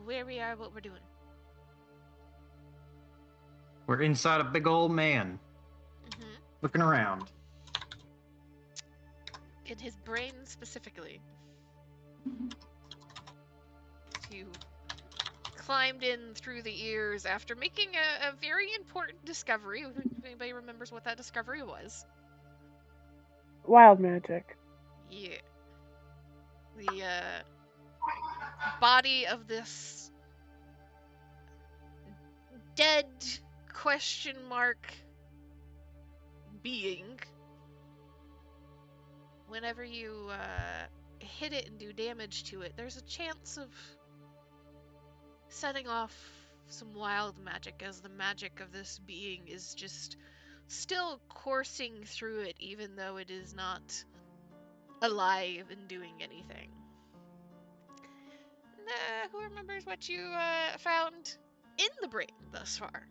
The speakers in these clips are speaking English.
where we are, what we're doing. We're inside a big old man, looking around. In his brain specifically. You climbed in through the ears after making a very important discovery. If anybody remembers what that discovery was. Wild magic. Yeah. The body of this dead question mark being. Whenever you hit it and do damage to it, there's a chance of setting off some wild magic, as the magic of this being is just still coursing through it, even though it is not alive and doing anything. Who remembers what you found in the brain thus far?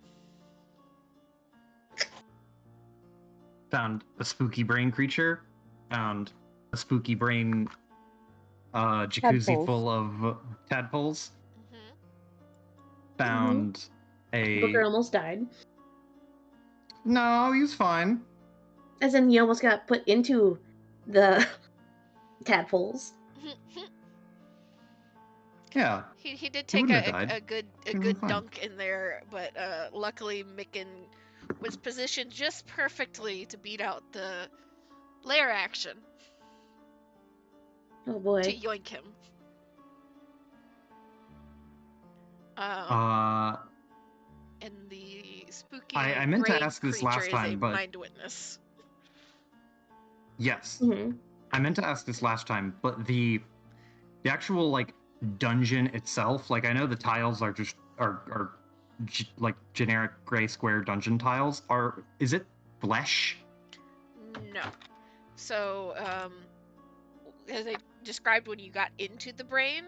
Found a spooky brain creature. Found a spooky brain jacuzzi Tadpoles. full of tadpoles. Mm-hmm. Found a... Booker almost died. No, he was fine. As in, he almost got put into the tadpoles. Yeah. He did take wouldn't have a died. good fine. dunk in there, but luckily Micken was positioned just perfectly to beat out the lair action Oh to boy. yoink him. And the spooky I meant to brain ask this creature last is time, a but mind witness. yes. Mm-hmm. I meant to ask this last time, but the actual like dungeon itself, like I know the tiles are just are like generic gray square dungeon tiles. Is it flesh? No. So, as I described when you got into the brain,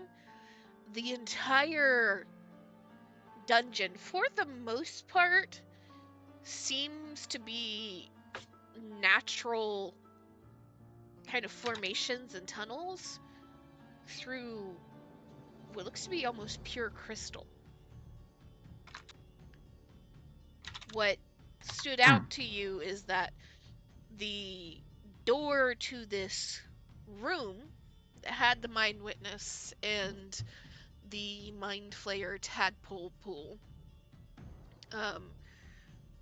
the entire dungeon, for the most part, seems to be natural kind of formations and tunnels through what looks to be almost pure crystal. What stood out to you is that the door to this room that had the mind witness and the mind flayer tadpole pool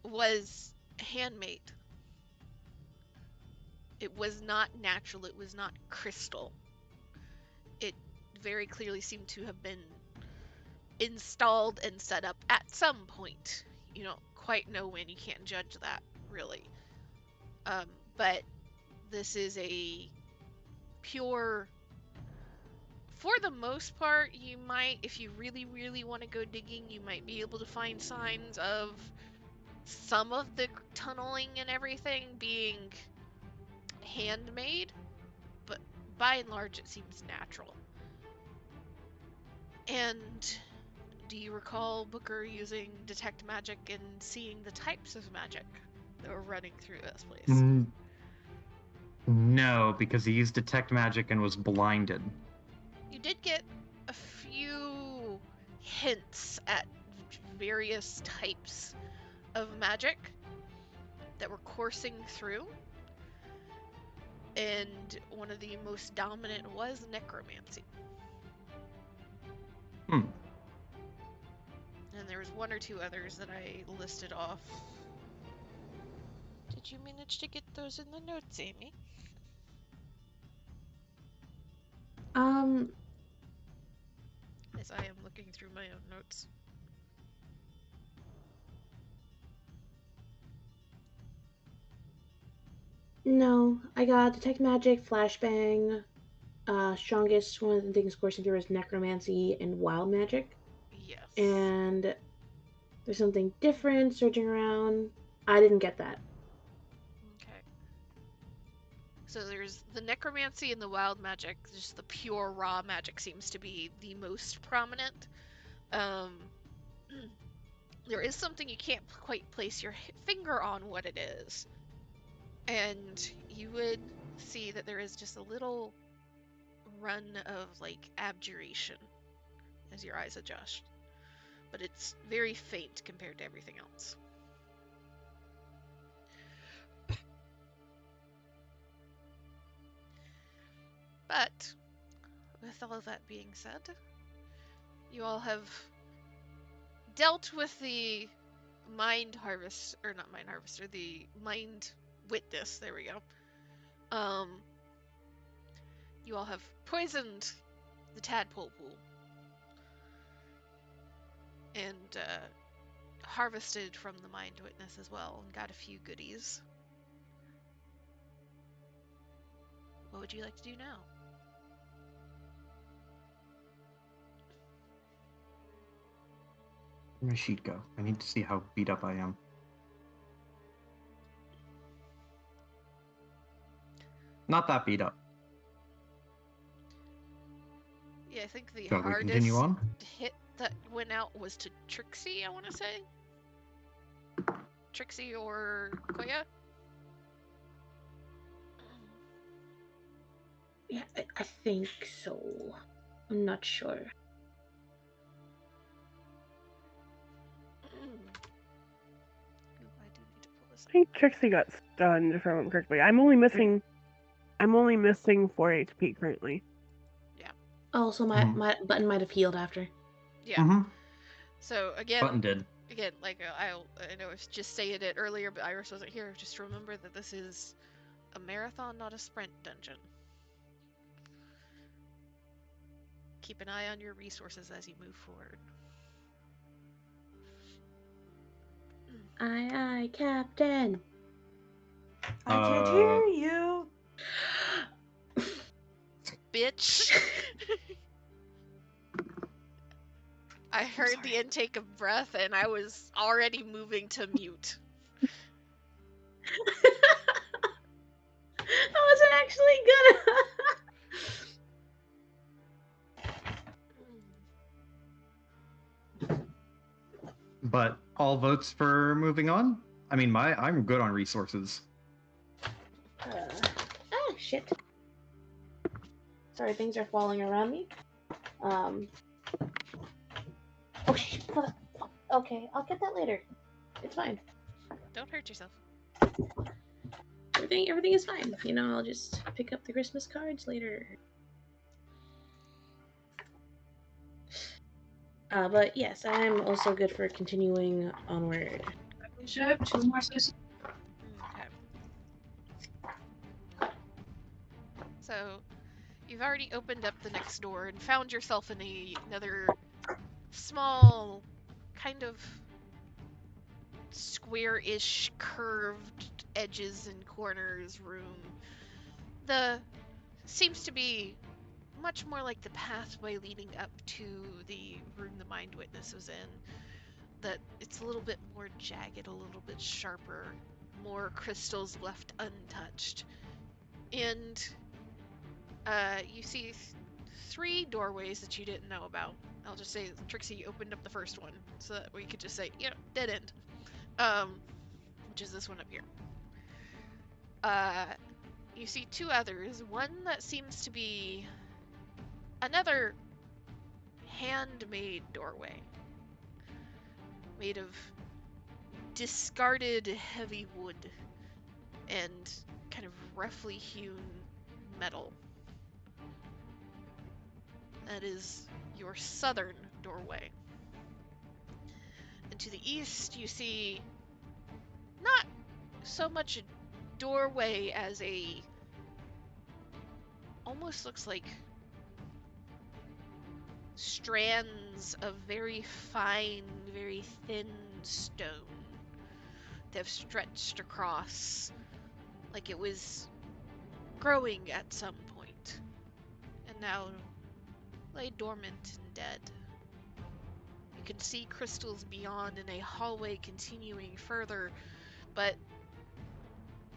was handmade. It was not natural, it was not crystal. It very clearly seemed to have been installed and set up at some point. You don't quite know when, you can't judge that, really. But this is a pure... For the most part, you might, if you really, really want to go digging, you might be able to find signs of some of the tunneling and everything being handmade, but by and large, it seems natural. And do you recall Booker using detect magic and seeing the types of magic that were running through this place? No, because he used detect magic and was blinded. You did get a few hints at various types of magic that were coursing through, and one of the most dominant was necromancy. And there was one or two others that I listed off. Did you manage to get those in the notes, Amy? As I am looking through my own notes. No, I got detect magic, flashbang. Strongest one of the things coursing through is necromancy and wild magic. Yes. And there's something different searching around. I didn't get that. Okay. So there's the necromancy and the wild magic. Just the pure raw magic seems to be the most prominent. There is something you can't quite place your finger on what it is. And you would see that there is just a little run of like abjuration as your eyes adjust. But it's very faint compared to everything else. But, with all of that being said, you all have dealt with the mind harvest, or not mind harvester, the mind witness, there we go. You all have poisoned the tadpole pool. And, harvested from the mind witness as well, and got a few goodies. What would you like to do now? Where'd my sheet go? I need to see how beat up I am. Not that beat up. Yeah, I think the Shall we hardest continue on? hit that went out was to Trixie, I want to say. Trixie or Koya? Yeah, I think so. I'm not sure. Ooh, I do need to pull this I think Trixie got stunned, if I remember correctly. I'm only missing 4 HP currently. Oh, so my button might have healed after. Yeah. Mm-hmm. So again, Button did. like I know I was just saying it earlier, but Iris wasn't here. Just remember that this is a marathon, not a sprint dungeon. Keep an eye on your resources as you move forward. Aye, aye, Captain. I can't hear you. Bitch. I heard the intake of breath and I was already moving to mute. I wasn't actually gonna. But all votes for moving on? I mean, I'm good on resources. Shit. Sorry, things are falling around me. Oh shit. Okay, I'll get that later. It's fine. Don't hurt yourself. Everything is fine. You know, I'll just pick up the Christmas cards later. But yes, I'm also good for continuing onward. We should have 2 more sessions. Okay. So, you've already opened up the next door and found yourself in another small, kind of square-ish, curved edges and corners room. Seems to be much more like the pathway leading up to the room the mind witness was in. That it's a little bit more jagged, a little bit sharper, more crystals left untouched. And you see 3 doorways that you didn't know about. I'll just say Trixie opened up the first one so that we could just say, dead end. Which is this one up here. You see 2 others. One that seems to be another handmade doorway. Made of discarded heavy wood and kind of roughly hewn metal. That is your southern doorway. And to the east, you see not so much a doorway as almost looks like strands of very fine, very thin stone that have stretched across like it was growing at some point and now lay dormant and dead. You can see crystals beyond in a hallway continuing further, but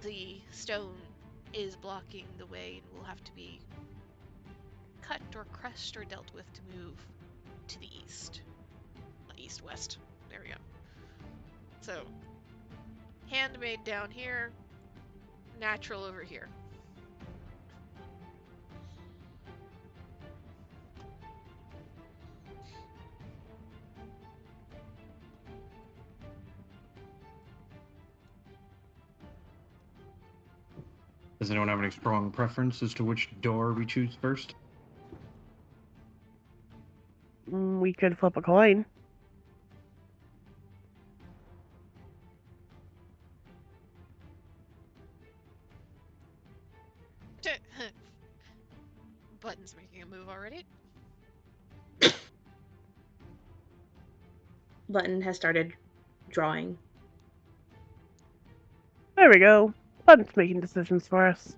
the stone is blocking the way and will have to be cut or crushed or dealt with to move to the east. East-west. There we go. So, handmade down here, natural over here. Does anyone have any strong preference as to which door we choose first? We could flip a coin. Button's making a move already. Button has started drawing. There we go. Button's making decisions for us.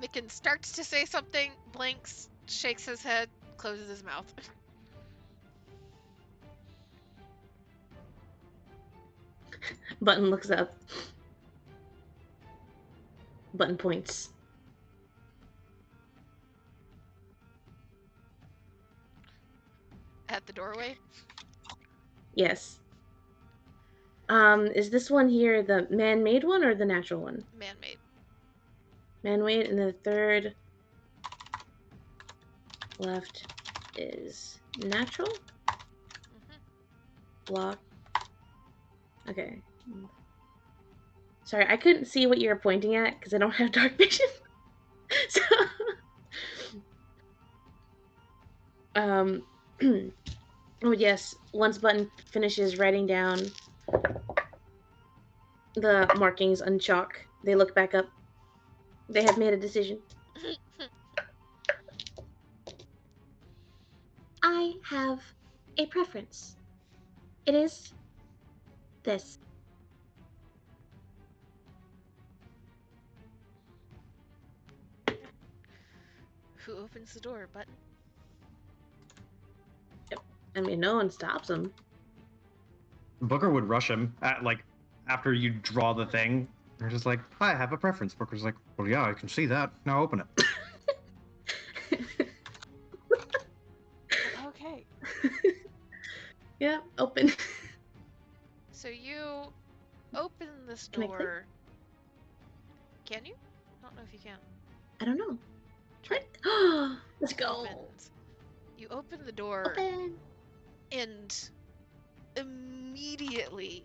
Micken starts to say something, blinks, shakes his head, closes his mouth. Button looks up. Button points. At the doorway? Yes. Is this one here the man-made one or the natural one? Man-made. Man-made, and the third left is natural? Block. Okay. Sorry, I couldn't see what you were pointing at because I don't have dark vision. So, oh yes, once Button finishes writing down the markings on chalk, they look back up. They have made a decision. I have a preference. It is this. Who opens the door? Button? I mean, no one stops him. Booker would rush him after you draw the thing. They're just like, I have a preference. Booker's like, well, yeah, I can see that. Now open it. Okay. Yeah, open. So you open this Can I click? door. Can you? I don't know if you can. I don't know. Try. Let's go. Opened. You open the door, Open. and immediately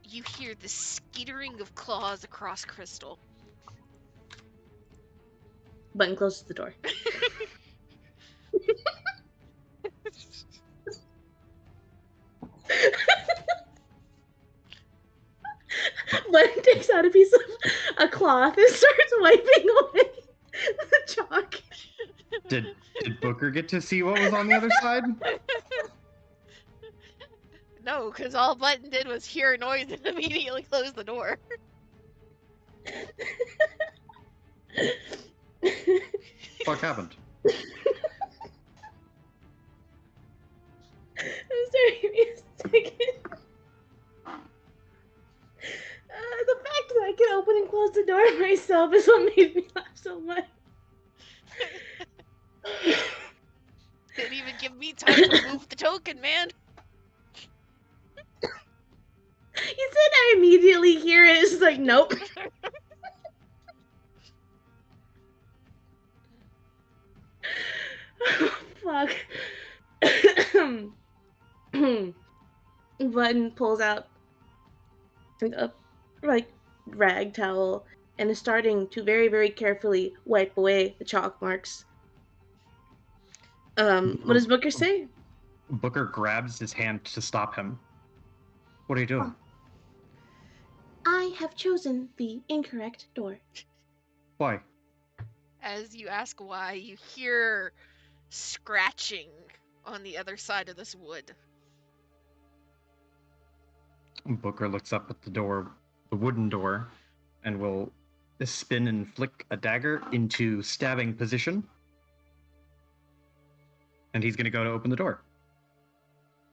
you hear the skittering of claws across crystal. Button closes the door. Button takes out a piece of a cloth and starts wiping away the chalk. Did Booker get to see what was on the other side? No, because all Button did was hear a noise and immediately close the door. What happened? I'm sorry, give me a second. The fact that I can open and close the door myself is what made me laugh so much. Didn't even give me time to move the token, man. You said I immediately hear it. It's just like, nope. Fuck. Button pulls out a rag towel and is starting to very, very carefully wipe away the chalk marks. What does Booker say? Booker grabs his hand to stop him. What are you doing? I have chosen the incorrect door. Why? As you ask why, you hear scratching on the other side of this wood. Booker looks up at the door, the wooden door, and will spin and flick a dagger into stabbing position. And he's going to go to open the door.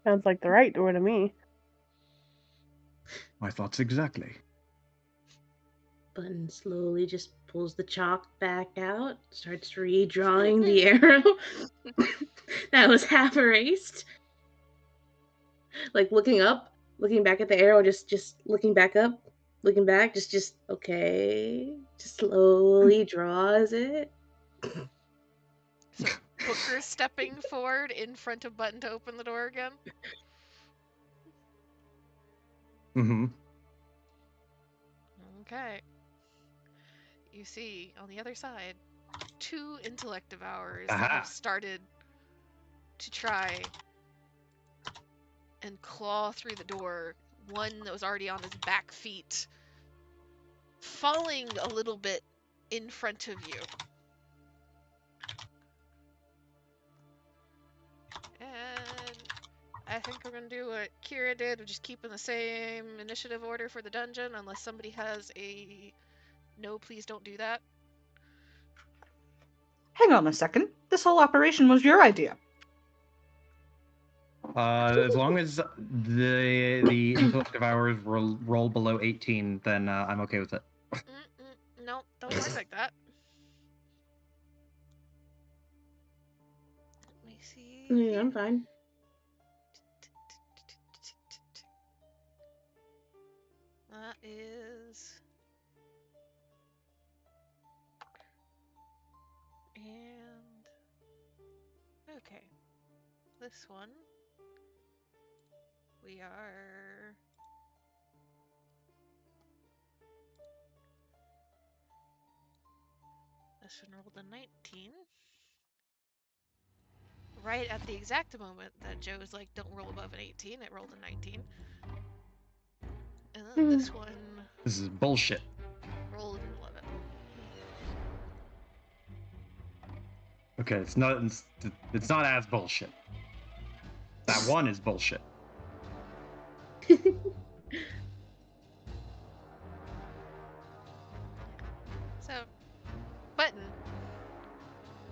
Sounds like the right door to me. My thoughts exactly. Button slowly just pulls the chalk back out, starts redrawing the arrow that was half erased. Like looking up, looking back at the arrow, just looking back up, looking back, just okay. Just slowly draws it. So Booker's stepping forward in front of Button to open the door again. Mm-hmm. Okay. You see, on the other side, 2 intellect devourers that Aha. have started to try and claw through the door. One that was already on his back feet, falling a little bit in front of you. And I think we're going to do what Kira did, which is keeping the same initiative order for the dungeon, unless somebody has a no, please don't do that. Hang on a second. This whole operation was your idea. As long as the intellect devourers roll below 18, then I'm okay with it. No, don't work like that. Let me see. Yeah, I'm fine. That is... And... Okay. This one... We are... This one rolled a 19. Right at the exact moment that Joe's like, don't roll above an 18, it rolled a 19. And then this one This is bullshit. rolled an 11. Okay, it's not as bullshit. That one is bullshit. So, Button,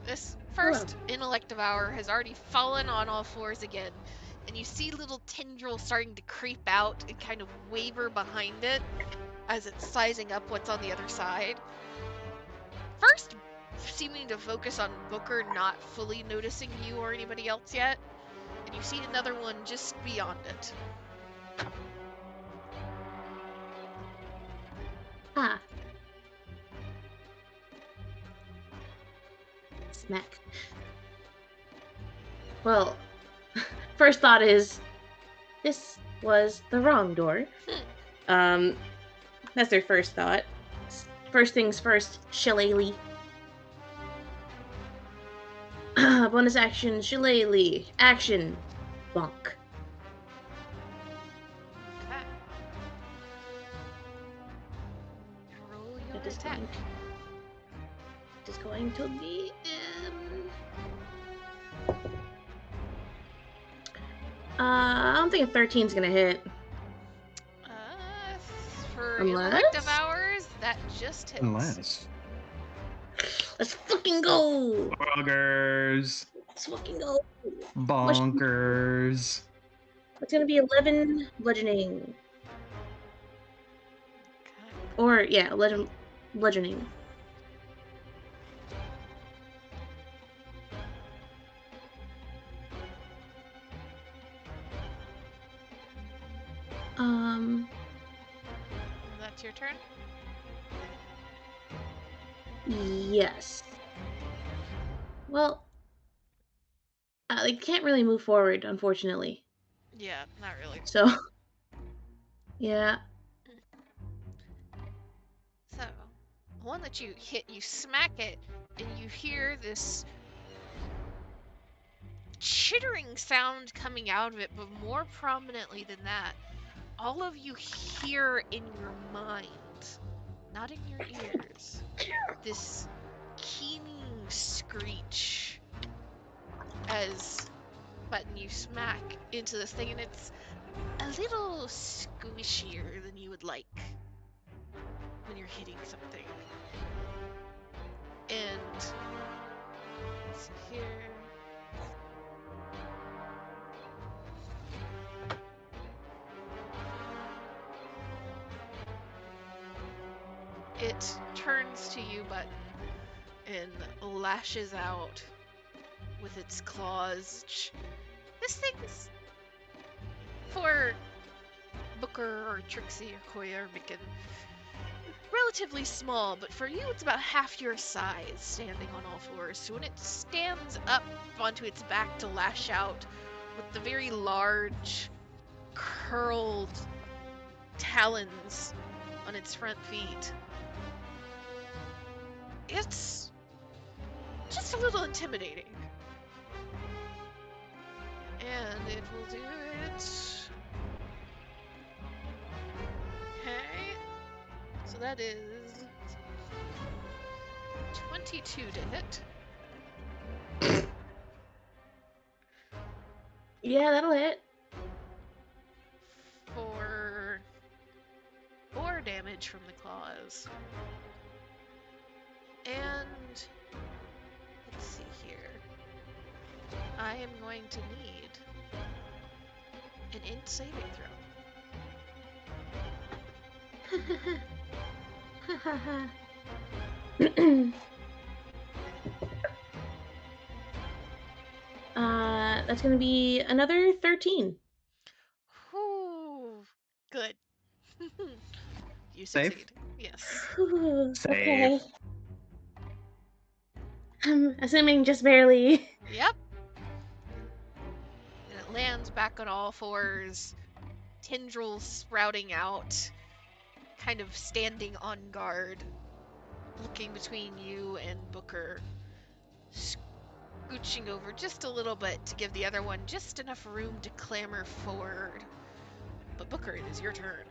this first intellect devourer has already fallen on all fours again, and you see little tendrils starting to creep out and kind of waver behind it as it's sizing up what's on the other side. First, seeming to focus on Booker not fully noticing you or anybody else yet, and you see another one just beyond it. Ah. Smack. Well, first thought is, this was the wrong door. That's their first thought. First things first, shillelagh. Bonus action, shillelagh. Action, bonk. Okay. Roll your It is attack. going to be I don't think a 13's gonna hit. For Unless? intellect devourers, that just hits. Unless. Let's fucking go! Buggers. Let's fucking go! Bonkers. It's gonna be 11 bludgeoning. Okay. Or, yeah, 11 bludgeoning. That's your turn? Yes. Well, they can't really move forward, unfortunately. Yeah, not really. So, yeah. So, one that you hit, you smack it, and you hear this chittering sound coming out of it, but more prominently than that, all of you hear in your mind, not in your ears, this keening screech as Button you smack into this thing, and it's a little squishier than you would like when you're hitting something. And let's see here. It turns to you, Button, and lashes out with its claws. This thing's for Booker or Trixie or Koya or Micken relatively small, but for you it's about half your size standing on all fours. So when it stands up onto its back to lash out with the very large, curled talons on its front feet. It's just a little intimidating. And it will do it. Okay. So that is 22 to hit. Yeah, that'll hit. For 4 damage from the claws. And let's see here. I am going to need an int saving throw. That's gonna be another 13. Whew. Good. You Safe? succeed. Yes. Whew, Safe. okay. I'm assuming just barely. Yep. And it lands back on all fours, tendrils sprouting out, kind of standing on guard, looking between you and Booker, scooching over just a little bit to give the other one just enough room to clamber forward. But Booker, it is your turn.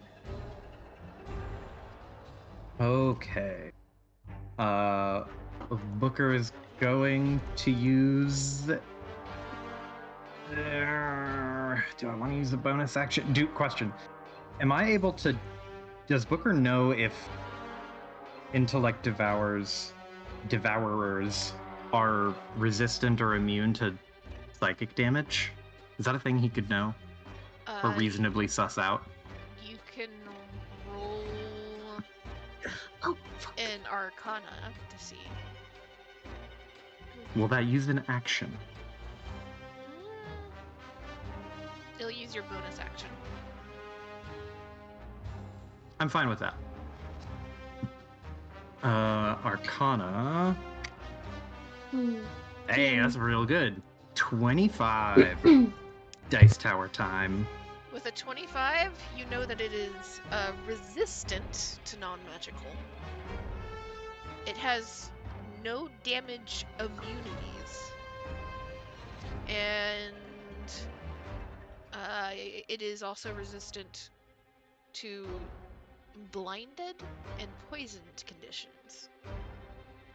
Okay. Booker is going to use. Do I want to use the bonus action? Question. Am I able to? Does Booker know if intellect devourers are resistant or immune to psychic damage? Is that a thing he could know or reasonably suss out? You can roll Oh, fuck. an Arcana to see. Will that use an action? It'll use your bonus action. I'm fine with that. Arcana. Hey, that's real good. 25. Dice Tower time. With a 25, you know that it is resistant to non-magical. It has no damage immunities. And it is also resistant to blinded and poisoned conditions.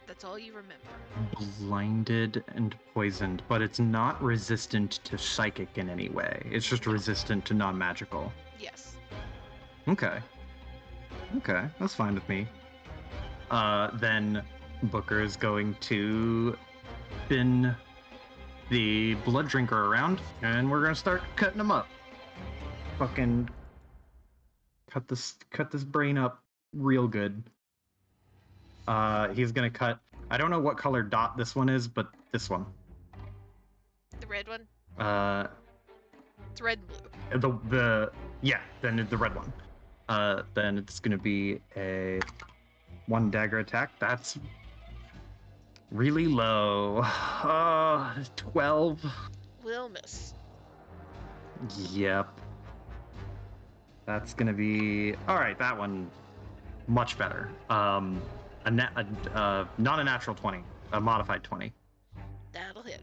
That's all you remember. Blinded and poisoned, but it's not resistant to psychic in any way. It's just resistant to non-magical. Yes. Okay. Okay, that's fine with me. Then Booker is going to spin the blood drinker around, and we're gonna start cutting him up. Fucking cut this brain up real good. He's gonna cut. I don't know what color dot this one is, but this one. The red one? It's red and blue. Then the red one. Then it's gonna be a 1 dagger attack. That's really low. 12. Will miss. Yep. That's gonna be all right. That one much better. Not a natural 20, a modified 20. That'll hit.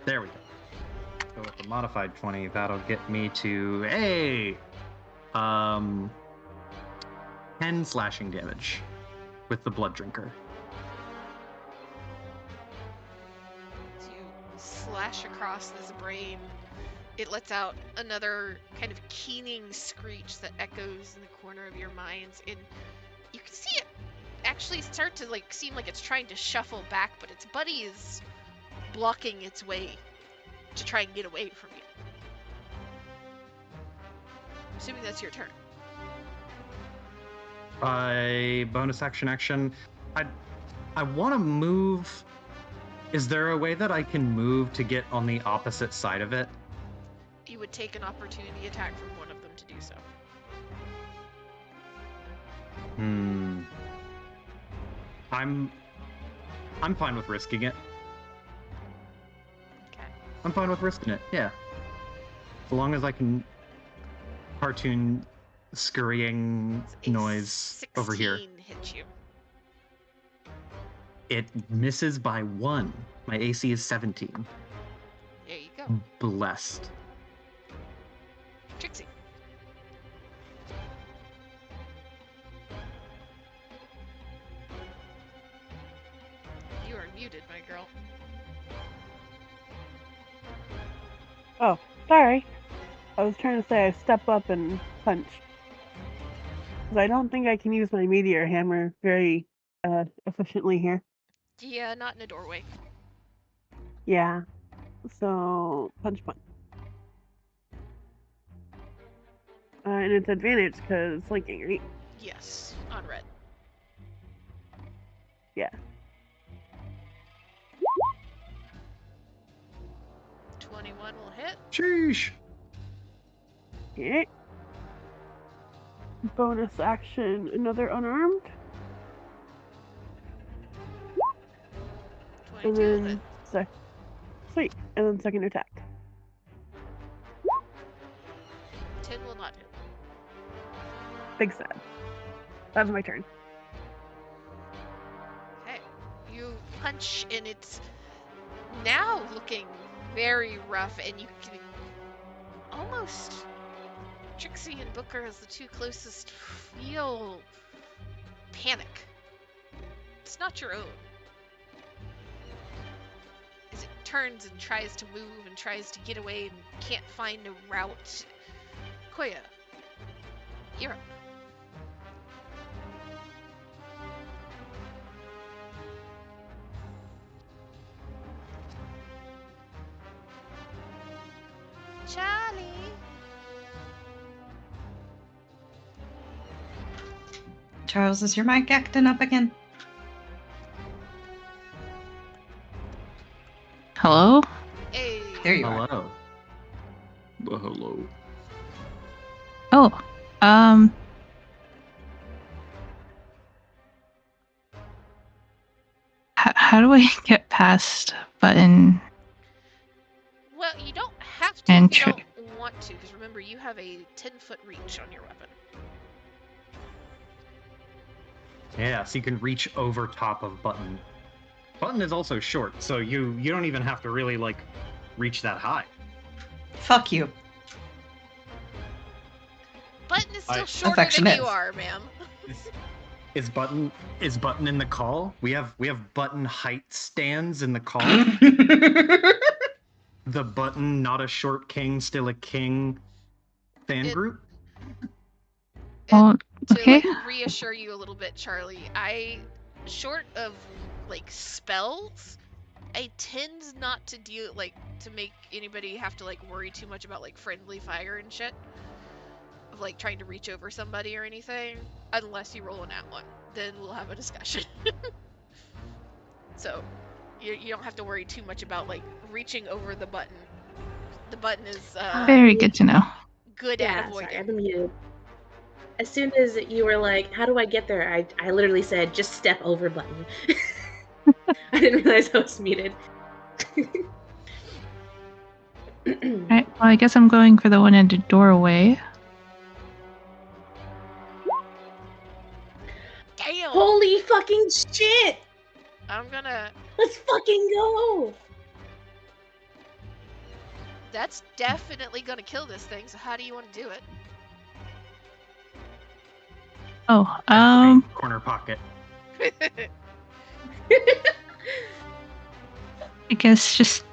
There we go. So with the modified 20, that'll get me to 10 slashing damage with the blood drinker. As you slash across this brain, it lets out another kind of keening screech that echoes in the corner of your minds, and you can see it actually start to seem like it's trying to shuffle back, but its buddy is blocking its way to try and get away from you. I'm assuming that's your turn. Bonus action. I want to move. Is there a way that I can move to get on the opposite side of it? You would take an opportunity attack from one of them to do so. I'm fine with risking it. Okay. I'm fine with risking it, yeah. As long as I can cartoon scurrying A noise 16 over here. hit you. It misses by 1. My AC is 17. There you go. Blessed. Trixie. You are muted, my girl. Oh, sorry. I was trying to say I step up and punch. Because I don't think I can use my meteor hammer very efficiently here. Yeah, not in a doorway. Yeah. So, punch. And it's advantage because flanking, right? Yes, on red. Yeah. 21 will hit. Sheesh. Okay. Bonus action, another unarmed. 22 And will hit. then, sweet. And then second attack. 10 will not hit. Big sad. That's my turn. Okay. You punch and it's now looking very rough, and you can almost, Trixie and Booker as the two closest, feel panic. It's not your own. As it turns and tries to move and tries to get away and can't find a route. Koya, you're up. Charlie! Charles, is your mic acting up again? Hello? Hey! There you are. Hello. Well, hello. Oh, how do I get past button? Well, you don't have to And if you don't want to, because remember, you have a 10-foot reach on your weapon. Yeah, so you can reach over top of Button. Button is also short, so you don't even have to really, like, reach that high. Fuck you. Button is still I- shorter than Affectionate. you are, ma'am. Is Button in the call? We have Button height stands in the call. The Button, not a short king, still a king fan It- group. Oh, To okay. like reassure you a little bit, Charlie, short of like spells, I tend not to to make anybody have to like worry too much about like friendly fire and shit. Of like trying to reach over somebody or anything, unless you roll an at one. Then we'll have a discussion. So you don't have to worry too much about like reaching over the button. The button is Very good to know. good at Yeah, avoiding. sorry, I've been muted. As soon as you were like, how do I get there? I literally said, just step over button. I didn't realize I was muted. Alright, well, I guess I'm going for the one in the doorway. Damn! Holy fucking shit! I'm gonna. Let's fucking go! That's definitely gonna kill this thing. So how do you want to do it? Oh, Corner pocket. I guess just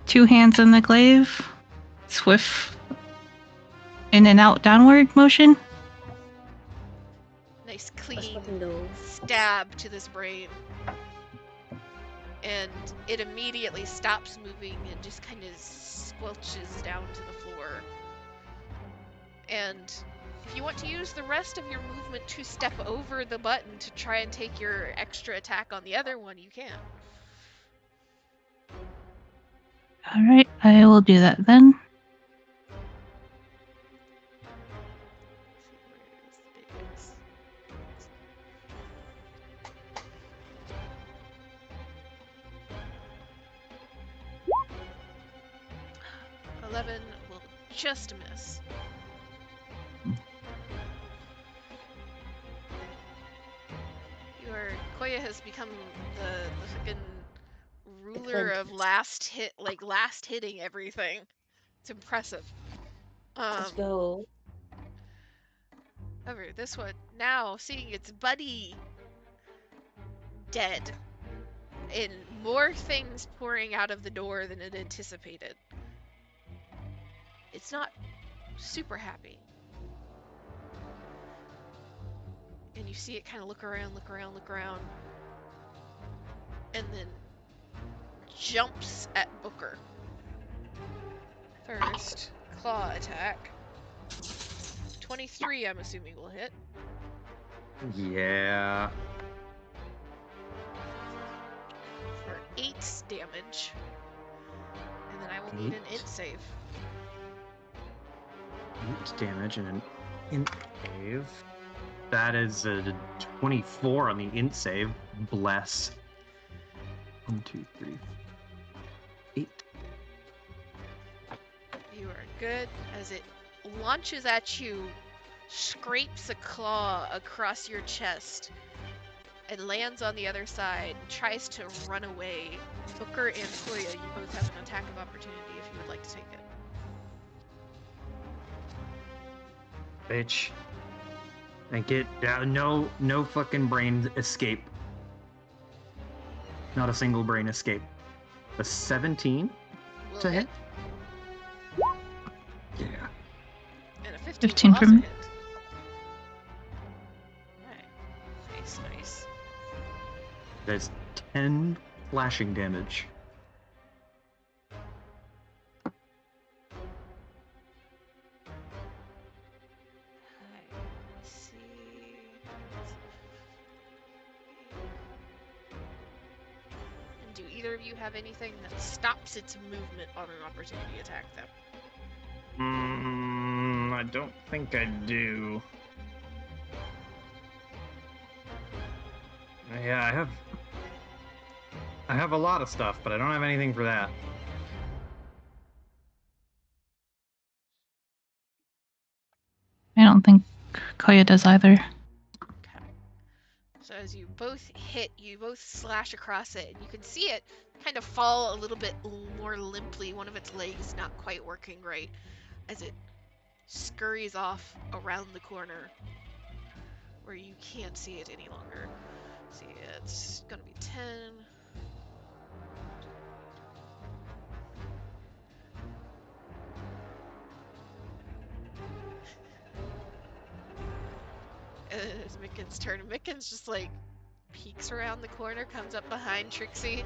2 hands on the glaive. Swift in and out downward motion. Nice Let's clean fucking go. stab to this brain. And it immediately stops moving and just kind of squelches down to the floor. And if you want to use the rest of your movement to step over the button to try and take your extra attack on the other one, you can. Alright, I will do that then. Where's the big X? 11 will just miss. Koya has become the fucking ruler of last hitting everything. It's impressive. Let's go. However, this one now seeing its buddy dead and more things pouring out of the door than it anticipated. It's not super happy. And you see it kind of look around, and then jumps at Booker. First, claw attack. 23, I'm assuming, will hit. Yeah. For 8 damage. And then I will need an int save. 8 damage and an int save. That is a 24 on the int save. Bless. 1, 2, 3, 8. You are good as it launches at you, scrapes a claw across your chest, and lands on the other side, tries to run away. Booker and Koya, you both have an attack of opportunity if you would like to take it. Bitch. I get no fucking brain escape. Not a single brain escape. A 17 Will to hit. Yeah. And a 15 15 will also from- hit. Alright. Nice. There's 10 flashing damage. Let's see. And do either of you have anything that stops its movement on an opportunity attack, though? I don't think I do. Yeah, I have a lot of stuff, but I don't have anything for that. I don't think Koya does either. Okay. So as you both hit, you both slash across it, and you can see it kind of fall a little bit more limply. One of its legs not quite working right as it scurries off around the corner where you can't see it any longer. See, it's gonna be 10. It's Mickens' turn. Mickens just like peeks around the corner, comes up behind Trixie,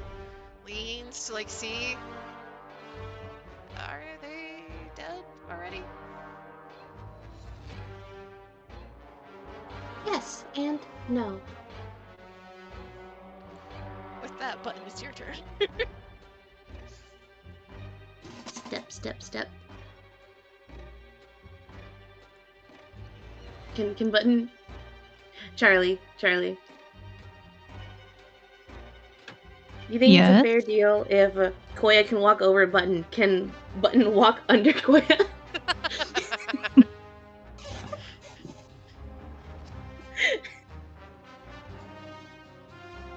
leans to like see. Are they dead already? Yes and no. With that button, it's your turn. Step. Can Button... Charlie. You think it's a Yes? fair deal if Koya can walk over Button? Can Button walk under Koya?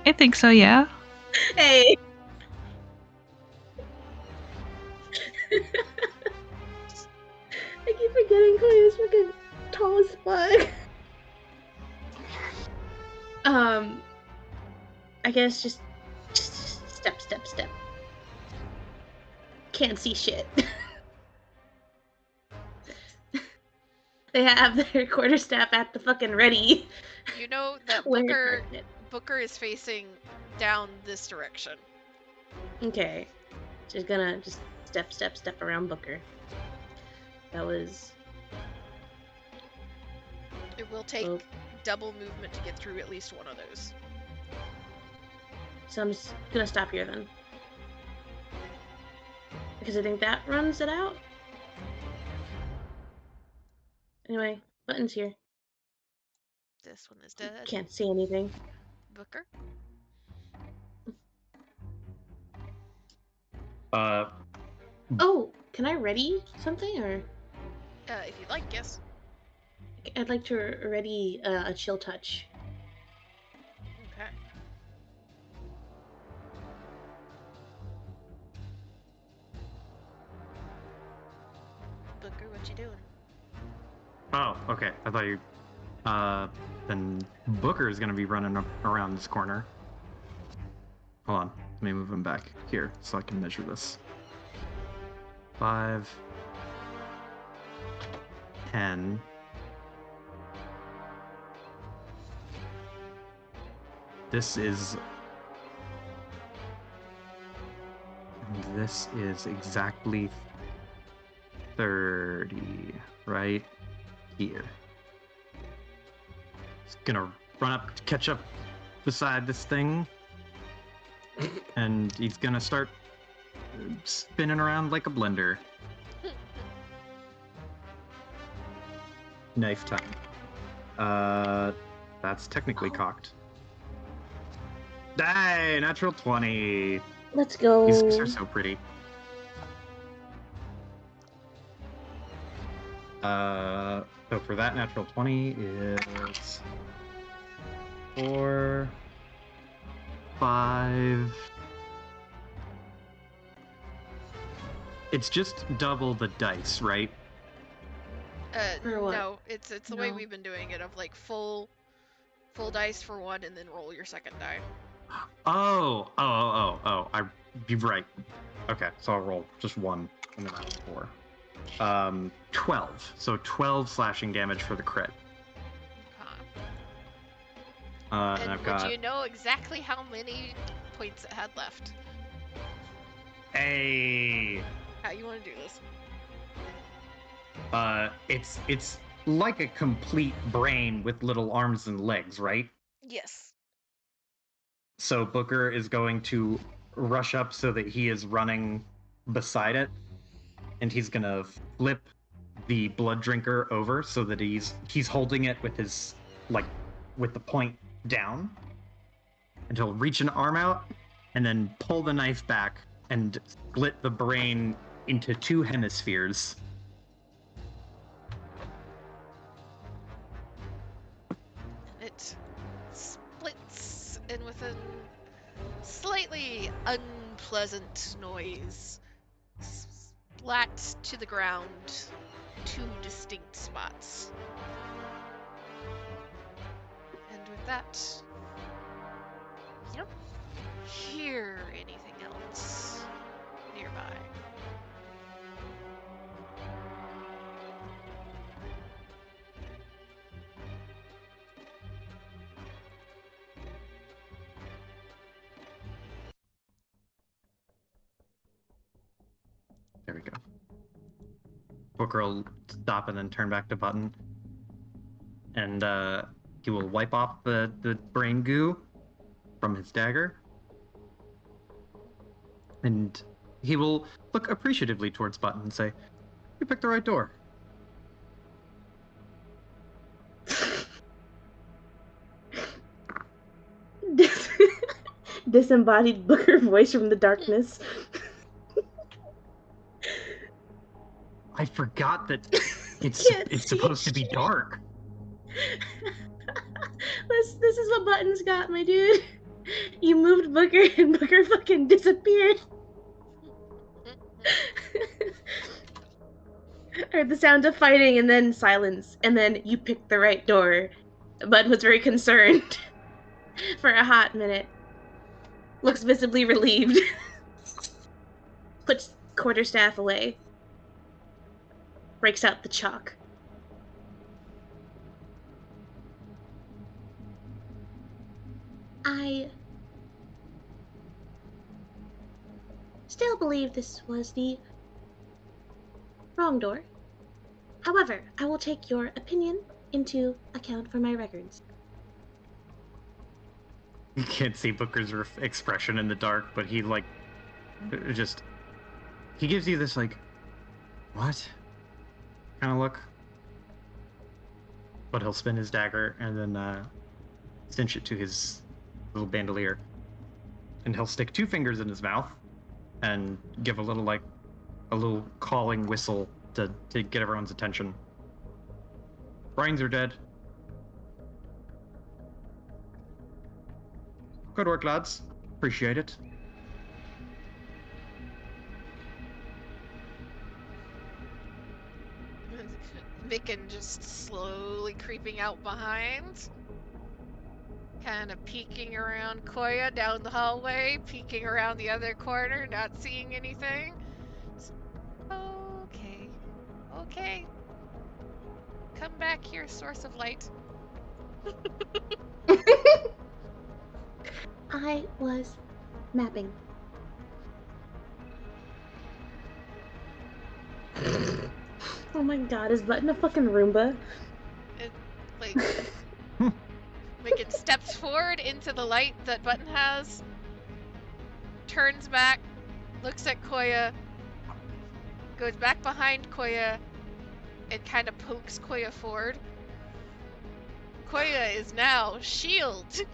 I think so, yeah. Hey! I keep forgetting Koya's fucking tall as fuck. I guess just step. Can't see shit. They have their quarterstaff at the fucking ready. You know that Where Booker is facing down this direction. Okay. Just gonna step around Booker. That was... It will take Oh. double movement to get through at least one of those. So I'm just gonna stop here then. Because I think that runs it out. Anyway, Button's here. This one is dead. Can't see anything. Booker? Oh, can I ready something? Or If you'd like, yes. I'd like to ready a chill touch. Okay. Booker, what you doing? Oh, okay. I thought you. Then Booker is gonna be running around this corner. Hold on. Let me move him back here so I can measure this. 5, 10. This is exactly 30 right here. He's gonna run up to catch up beside this thing, and he's gonna start spinning around like a blender. Knife time. That's technically cocked. Die! Natural 20. Let's go. These are so pretty. So for that natural 20 is 4, 5. It's just double the dice, right? For what? No, it's the way No. we've been doing it of like full dice for one and then roll your second die. Oh. You're right. Okay, so I'll roll just 1 and then I'll 4. 12. So 12 slashing damage for the crit. And And I've would got you know exactly how many points it had left? a. How you want to do this? It's like a complete brain with little arms and legs, right? Yes. So Booker is going to rush up so that he is running beside it, and he's gonna flip the blood drinker over so that he's holding it with his with the point down, and he'll reach an arm out and then pull the knife back and split the brain into 2 hemispheres. It splits, and with a slightly unpleasant noise, splat to the ground, 2 distinct spots. And with that, you don't hear anything else nearby. There we go. Booker will stop and then turn back to Button, and he will wipe off the brain goo from his dagger, and he will look appreciatively towards Button and say, "You picked the right door." Disembodied Booker voice from the darkness. I forgot that it's Can't supposed see to be shit. dark. This is what Buttons got, my dude. You moved Booker and Booker fucking disappeared. Heard the sound of fighting and then silence, and then you picked the right door. Bud was very concerned for a hot minute. Looks visibly relieved. Puts quarterstaff away. Breaks out the chalk. I still believe this was the wrong door. However, I will take your opinion into account for my records. You can't see Booker's expression in the dark, but he he gives you this what kind of look, but he'll spin his dagger and then cinch it to his little bandolier, and he'll stick 2 fingers in his mouth and give a little calling whistle to get everyone's attention. Brains are dead. Good work, lads. Appreciate it. Micken just slowly creeping out behind. Kind of peeking around Koya down the hallway, peeking around the other corner, not seeing anything. Okay. Okay. Come back here, source of light. I was mapping. Oh my god, is Button a fucking Roomba? It, like, Micken steps forward into the light that Button has, turns back, looks at Koya, goes back behind Koya, and kind of pokes Koya forward. Koya is now shielded.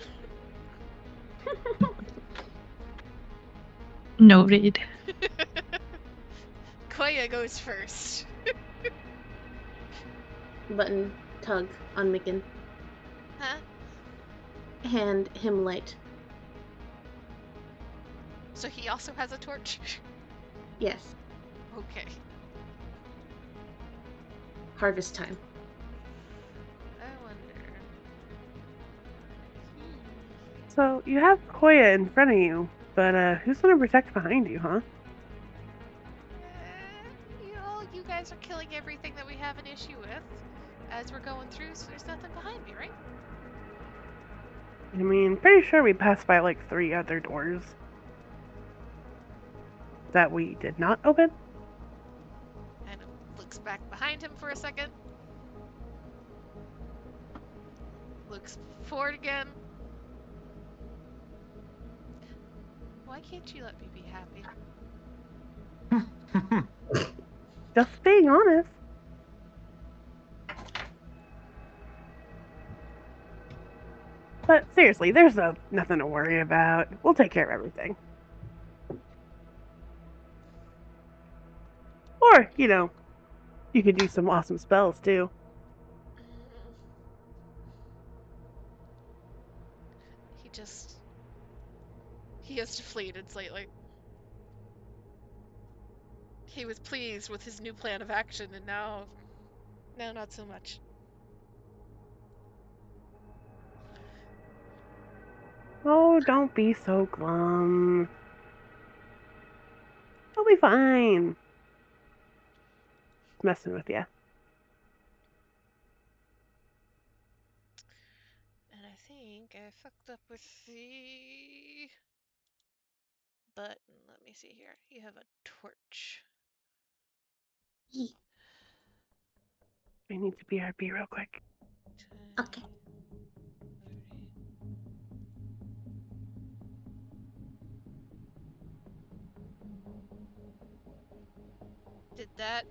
Noted. Koya goes first. Button tug on Micken. Huh? Hand him light. So he also has a torch? Yes. Okay. Harvest time. I wonder. So you have Koya in front of you, but who's gonna protect behind you, huh? You guys are killing everything that we have an issue with as we're going through, so there's nothing behind me, right? I mean, pretty sure we passed by like 3 other doors that we did not open. And looks back behind him for a second. Looks forward again. Why can't you let me be happy? Just being honest. But seriously, there's nothing to worry about. We'll take care of everything. Or, you could do some awesome spells too. He has deflated slightly. He was pleased with his new plan of action, and now not so much. Oh, don't be so glum. I'll be fine. Messing with you. And I think I fucked up with the button. Let me see here. You have a torch. I need to BRB real quick. 10, Okay. 30. Did that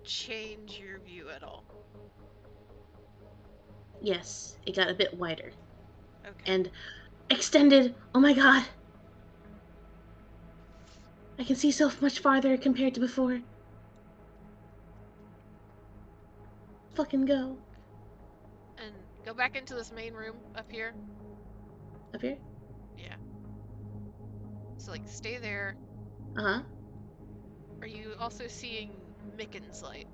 change your view at all? Yes, it got a bit wider. Okay. And extended. Oh my god. I can see so much farther compared to before. Fucking go. And go back into this main room up here. Up here? Yeah. So, like, stay there. Uh-huh. Are you also seeing Micken's light?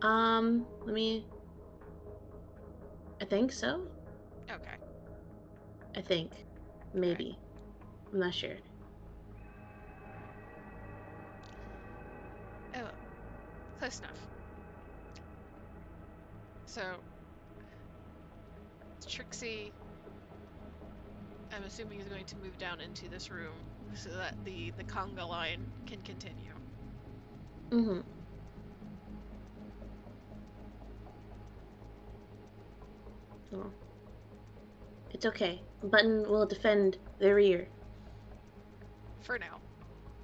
Let me... I think so. Okay. I think. Maybe. I'm not sure. Oh, well. Close enough. So, Trixie, I'm assuming, is going to move down into this room so that the conga line can continue. Mm-hmm. Oh. It's okay. Button will defend the rear. For now.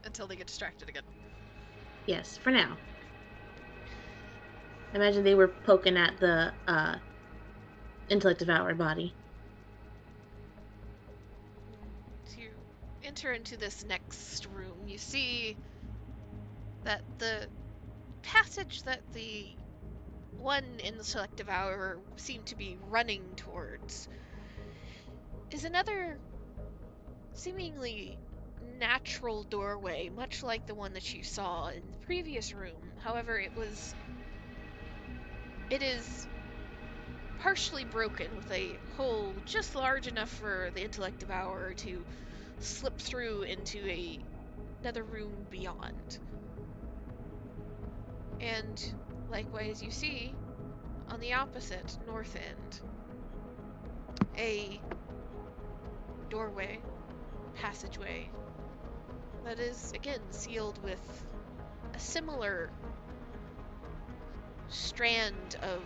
Until they get distracted again. Yes, for now. I imagine they were poking at the, intellect devoured body. To enter into this next room, you see that the passage that the one intellect devourer seemed to be running towards is another seemingly natural doorway, much like the one that you saw in the previous room. However, it was It is partially broken with a hole just large enough for the intellect devourer to slip through into another room beyond. And likewise, you see on the opposite north end a doorway, passageway that is again sealed with a similar strand of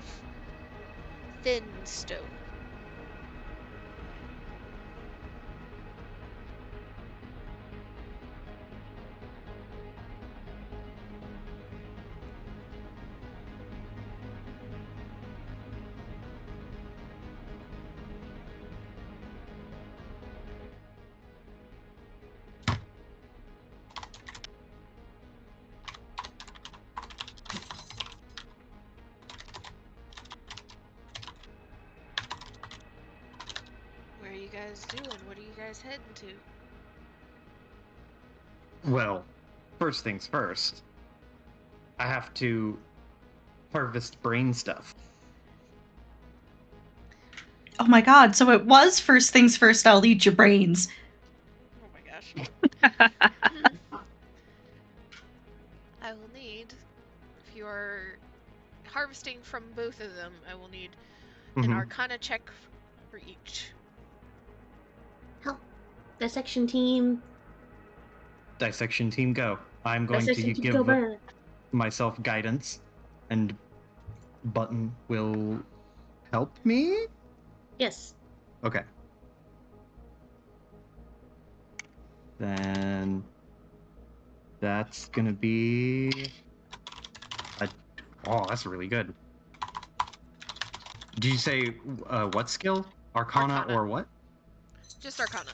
thin stone. What are you guys doing? What are you guys heading to? Well, first things first. I have to harvest brain stuff. Oh my god, so it was first things first, I'll eat your brains. Oh my gosh. I will need, if you are harvesting from both of them, I will need an Arcana check for each. Help. Dissection team. Dissection team, go. I'm going to Dissection team, give go burn. myself guidance, and Button will help me? Yes. Okay. Then that's gonna be oh, that's really good. Did you say what skill? Arcana, or what? Just Arcana.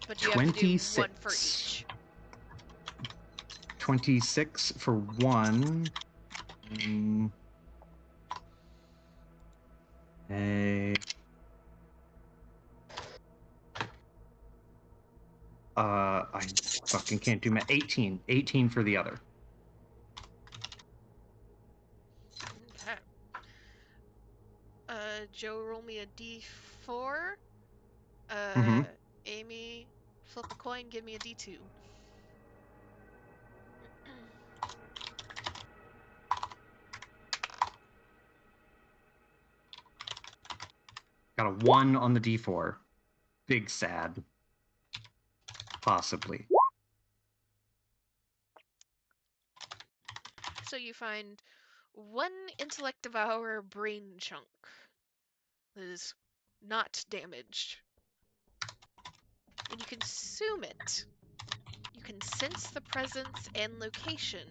But you have to do 26. one for each. 26 for one. I fucking can't do math. 18. 18 for the other. Okay. Joe, roll me a d4. Amy, flip a coin, give me a d2. Got a 1 on the d4. Big sad. Possibly. So you find one intellect devourer brain chunk that is not damaged. And you consume it. You can sense the presence and location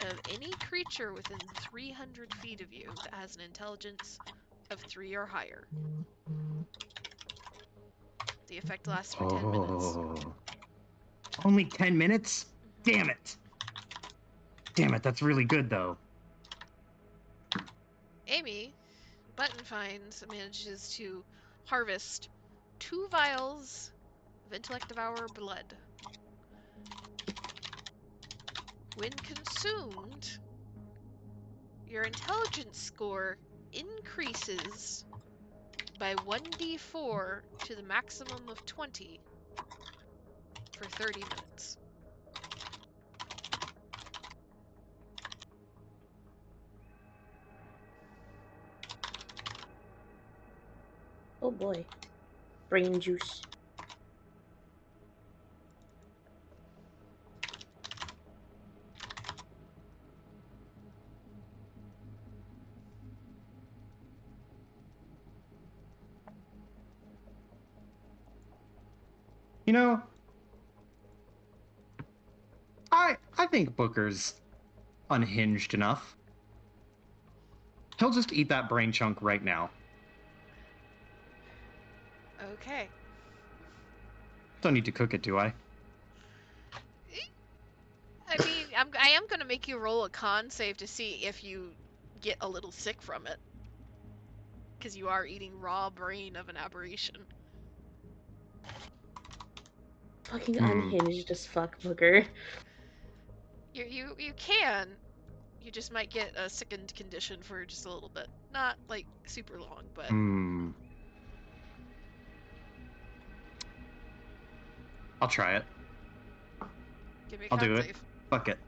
of any creature within 300 feet of you that has an intelligence of 3 or higher. The effect lasts for 10 minutes. Only 10 minutes? Damn it. Damn it, that's really good, though. Amy, Button manages to harvest 2 vials of Intellect Devourer blood. When consumed, your intelligence score increases by 1d4 to the maximum of 20 for 30 minutes. Oh boy. Brain juice. You know, I think Booker's unhinged enough. He'll just eat that brain chunk right now. Okay. Don't need to cook it, do I? I mean, I am going to make you roll a con save to see if you get a little sick from it. Because you are eating raw brain of an aberration. Fucking unhinged as fuck, Booker. You can. You just might get a sickened condition for just a little bit. Not, like, super long, but... I'll try it. Give me a I'll con do it. save. Fuck it.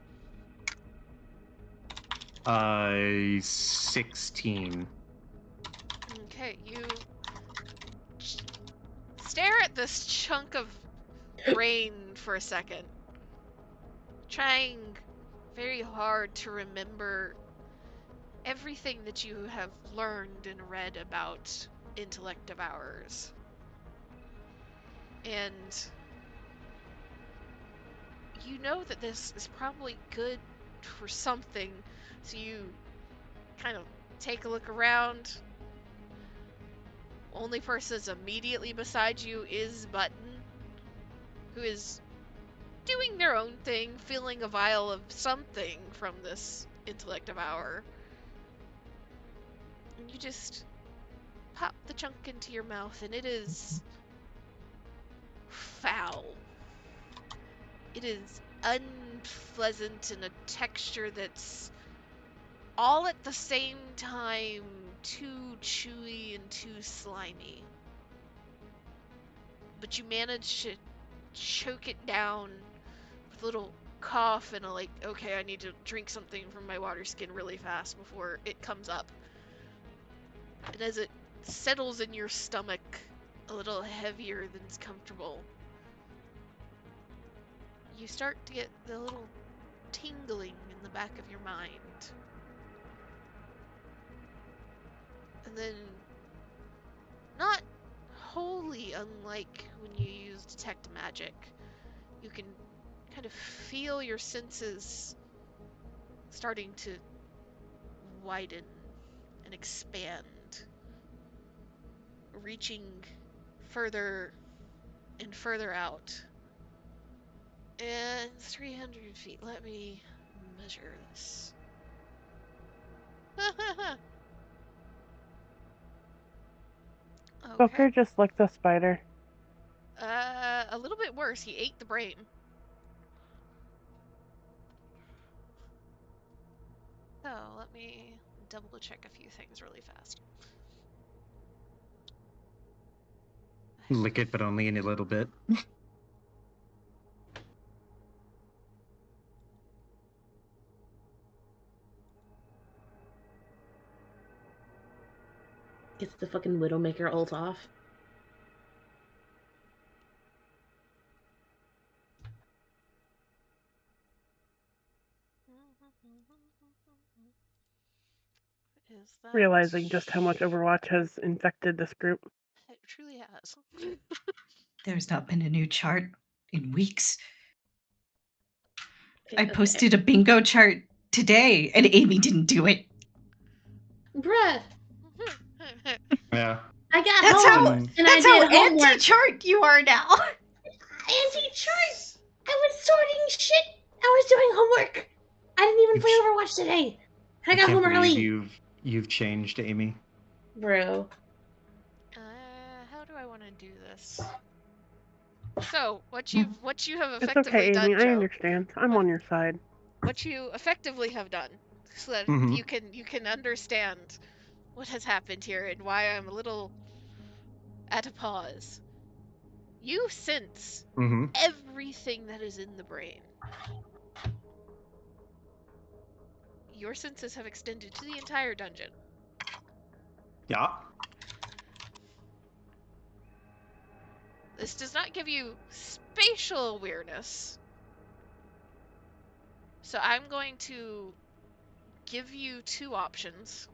16. Okay, you stare at this chunk of brain for a second, trying very hard to remember everything that you have learned and read about intellect devourers. And you know that this is probably good for something, so you kind of take a look around. Only person that's immediately beside you is Button, who is doing their own thing, filling a vial of something from this intellect devour. And you just pop the chunk into your mouth, and it is foul. It is unpleasant in a texture that's all at the same time too chewy and too slimy. But you manage to choke it down with a little cough and a like, okay, I need to drink something from my water skin really fast before it comes up. And as it settles in your stomach a little heavier than is comfortable, you start to get the little tingling in the back of your mind. And then, not wholly unlike when you use detect magic, you can kind of feel your senses starting to widen and expand, reaching further and further out. And 300 feet. Let me measure this. Okay. Booker just licked the spider. A little bit worse. He ate the brain. So, let me double check a few things really fast. Lick it, but only in a little bit. Gets the fucking Widowmaker ult off. Is that... Realizing just how much Overwatch has infected this group. It truly has. There's not been a new chart in weeks. Okay, I posted a bingo chart today, and Amy didn't do it. Bruh, Yeah. I got That's home how. and That's I how did homework. anti-chart you are now. Anti-chart! I was sorting shit. I was doing homework. I didn't even play Overwatch today. I got can't home believe early. you've changed, Amy. Bro. How do I want to do this? So, what you have It's effectively okay, done, Amy. I Joe. understand. I'm What- on your side. What you effectively have done, so that Mhm. you can understand what has happened here and why I'm a little at a pause. You sense Mm-hmm. everything that is in the brain. Your senses have extended to the entire dungeon. Yeah. This does not give you spatial awareness. So I'm going to give you two options.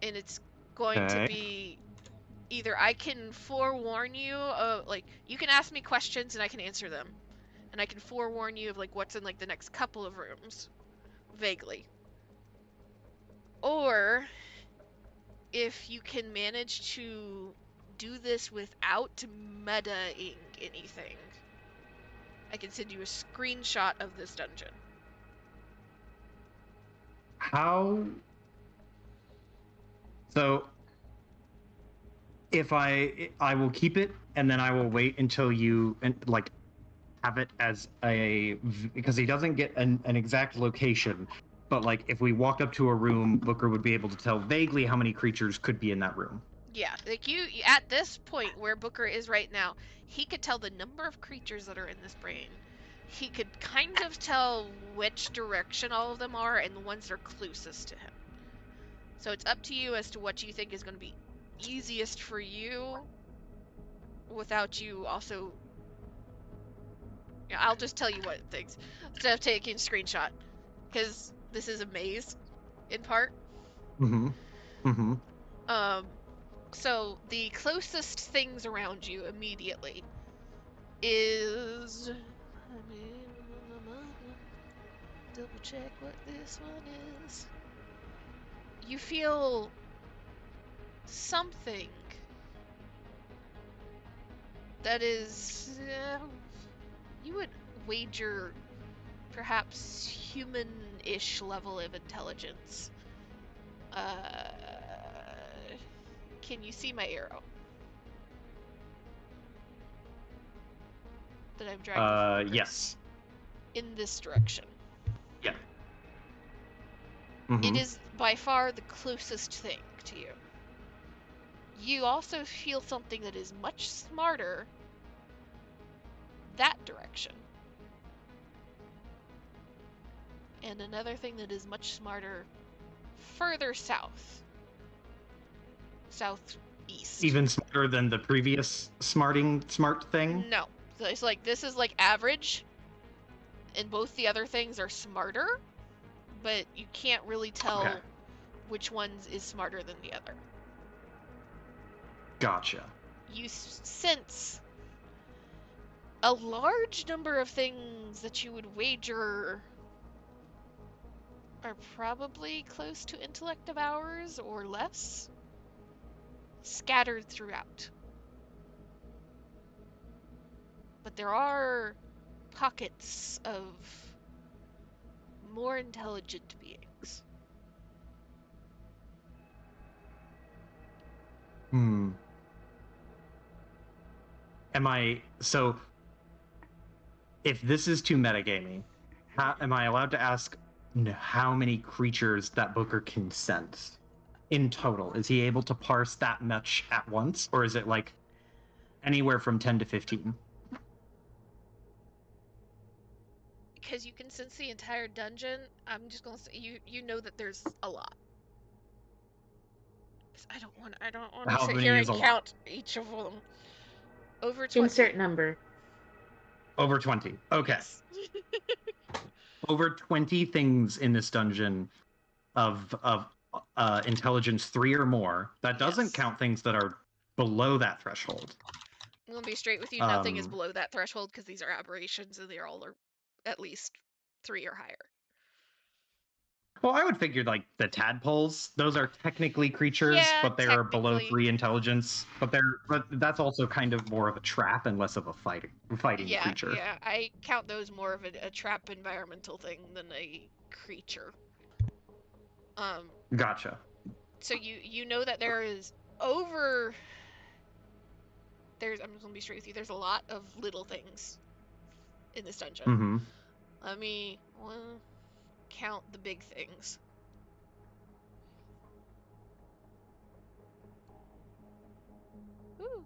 And it's going to be either I can forewarn you, like, you can ask me questions and I can answer them. And I can forewarn you of, like, what's in, like, the next couple of rooms. Vaguely. Or, if you can manage to do this without meta-ing anything, I can send you a screenshot of this dungeon. How? So, if I will keep it, and then I will wait until you have it as because he doesn't get an exact location, but like if we walked up to a room, Booker would be able to tell vaguely how many creatures could be in that room. Yeah, like you at this point where Booker is right now, he could tell the number of creatures that are in this brain. He could kind of tell which direction all of them are and the ones that are closest to him. So it's up to you as to what you think is going to be easiest for you without you also. Yeah, I'll just tell you what things instead of taking a screenshot, because this is a maze, in part. Mm-hmm. Mm-hmm. So the closest things around you immediately is. Let me double check what this one is. You feel something that is. You would wager perhaps human-ish level of intelligence. Can you see my arrow that I'm dragging? Yes. In this direction. Yeah. Mm-hmm. It is by far the closest thing to you. You also feel something that is much smarter that direction. And another thing that is much smarter further south. Southeast. Even smarter than the previous smart thing? No. So it's like this is like average. And both the other things are smarter, but you can't really tell which ones is smarter than the other. Gotcha. You sense a large number of things that you would wager are probably close to intellect of ours or less, scattered throughout. But there are pockets of more intelligent beings. So if this is too metagaming, am I allowed to ask how many creatures that Booker can sense in total? Is he able to parse that much at once, or is it like anywhere from 10 to 15? Because you can sense the entire dungeon, I'm just gonna say you know that there's a lot. I don't want to sit here and count each of them. Over 20. Insert number. Over 20. Okay. Yes. Over 20 things in this dungeon of intelligence 3 or more. That doesn't count things that are below that threshold. I'm gonna be straight with you. Nothing is below that threshold because these are aberrations and they all are at least 3 or higher. Well, I would figure like the tadpoles; those are technically creatures, but they are below 3 intelligence. But that's also kind of more of a trap and less of a fighting creature. Yeah, I count those more of a trap environmental thing than a creature. Gotcha. So you know that there is I'm just gonna be straight with you. There's a lot of little things in this dungeon. Mm-hmm. Let me count the big things. Ooh.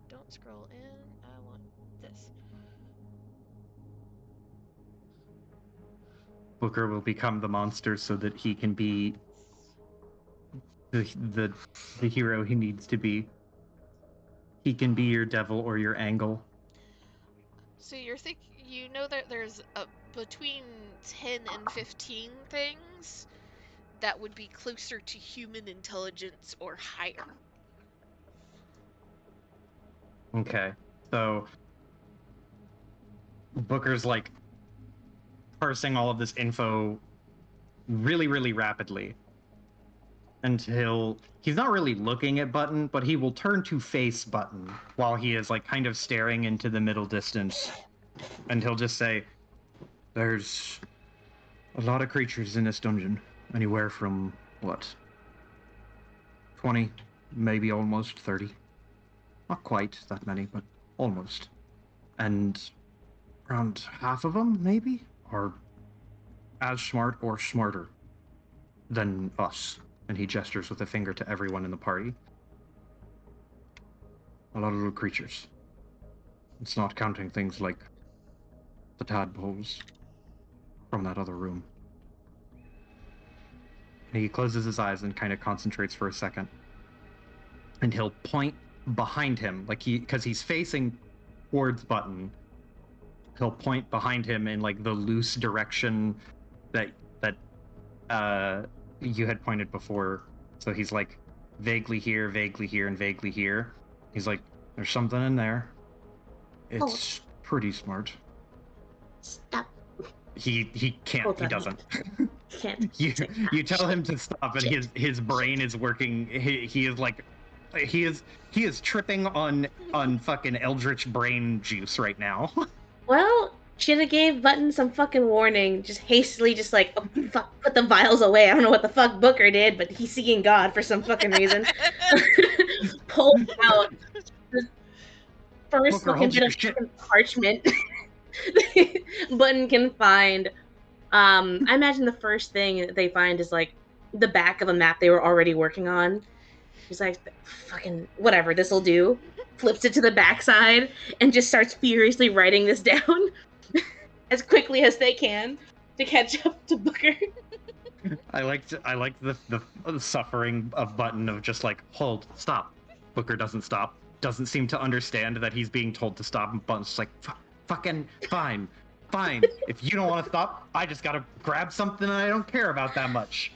Don't scroll in. I want this. Booker will become the monster so that he can be the hero he needs to be. He can be your devil or your angle. So you know that there's between 10 and 15 things that would be closer to human intelligence or higher. Okay. So Booker's like parsing all of this info really, really rapidly until he's not really looking at Button, but he will turn to face Button while he is like kind of staring into the middle distance, and he'll just say, "There's a lot of creatures in this dungeon, anywhere from what, 20, maybe almost 30. Not quite that many, but almost. And around half of them, maybe, are as smart or smarter than us. And he gestures with a finger to everyone in the party. A lot of little creatures. It's not counting things like the tadpoles from that other room. And he closes his eyes and kind of concentrates for a second. And he'll point behind him, like because he's facing towards Button. He'll point behind him in like the loose direction that you had pointed before. So he's like vaguely here, and vaguely here. He's like, there's something in there. It's pretty smart. Stop. He can't. Hold He on. doesn't. Can't. You tell him to stop, and his brain is working. He is like, he is tripping on fucking eldritch brain juice right now. Well, should have gave Button some fucking warning. Just hastily, just like, oh, fuck, put the vials away. I don't know what the fuck Booker did, but he's seeing God for some fucking reason. Pulled out the first Booker, fucking bit of fucking parchment Button can find. I imagine the first thing they find is like the back of a map they were already working on. He's like, fucking whatever, this'll do. Flips it to the backside and just starts furiously writing this down as quickly as they can to catch up to Booker. I like the suffering of Button of just like, hold, stop. Booker doesn't stop. Doesn't seem to understand that he's being told to stop, and Button's just like, fucking fine. If you don't want to stop, I just gotta grab something I don't care about that much.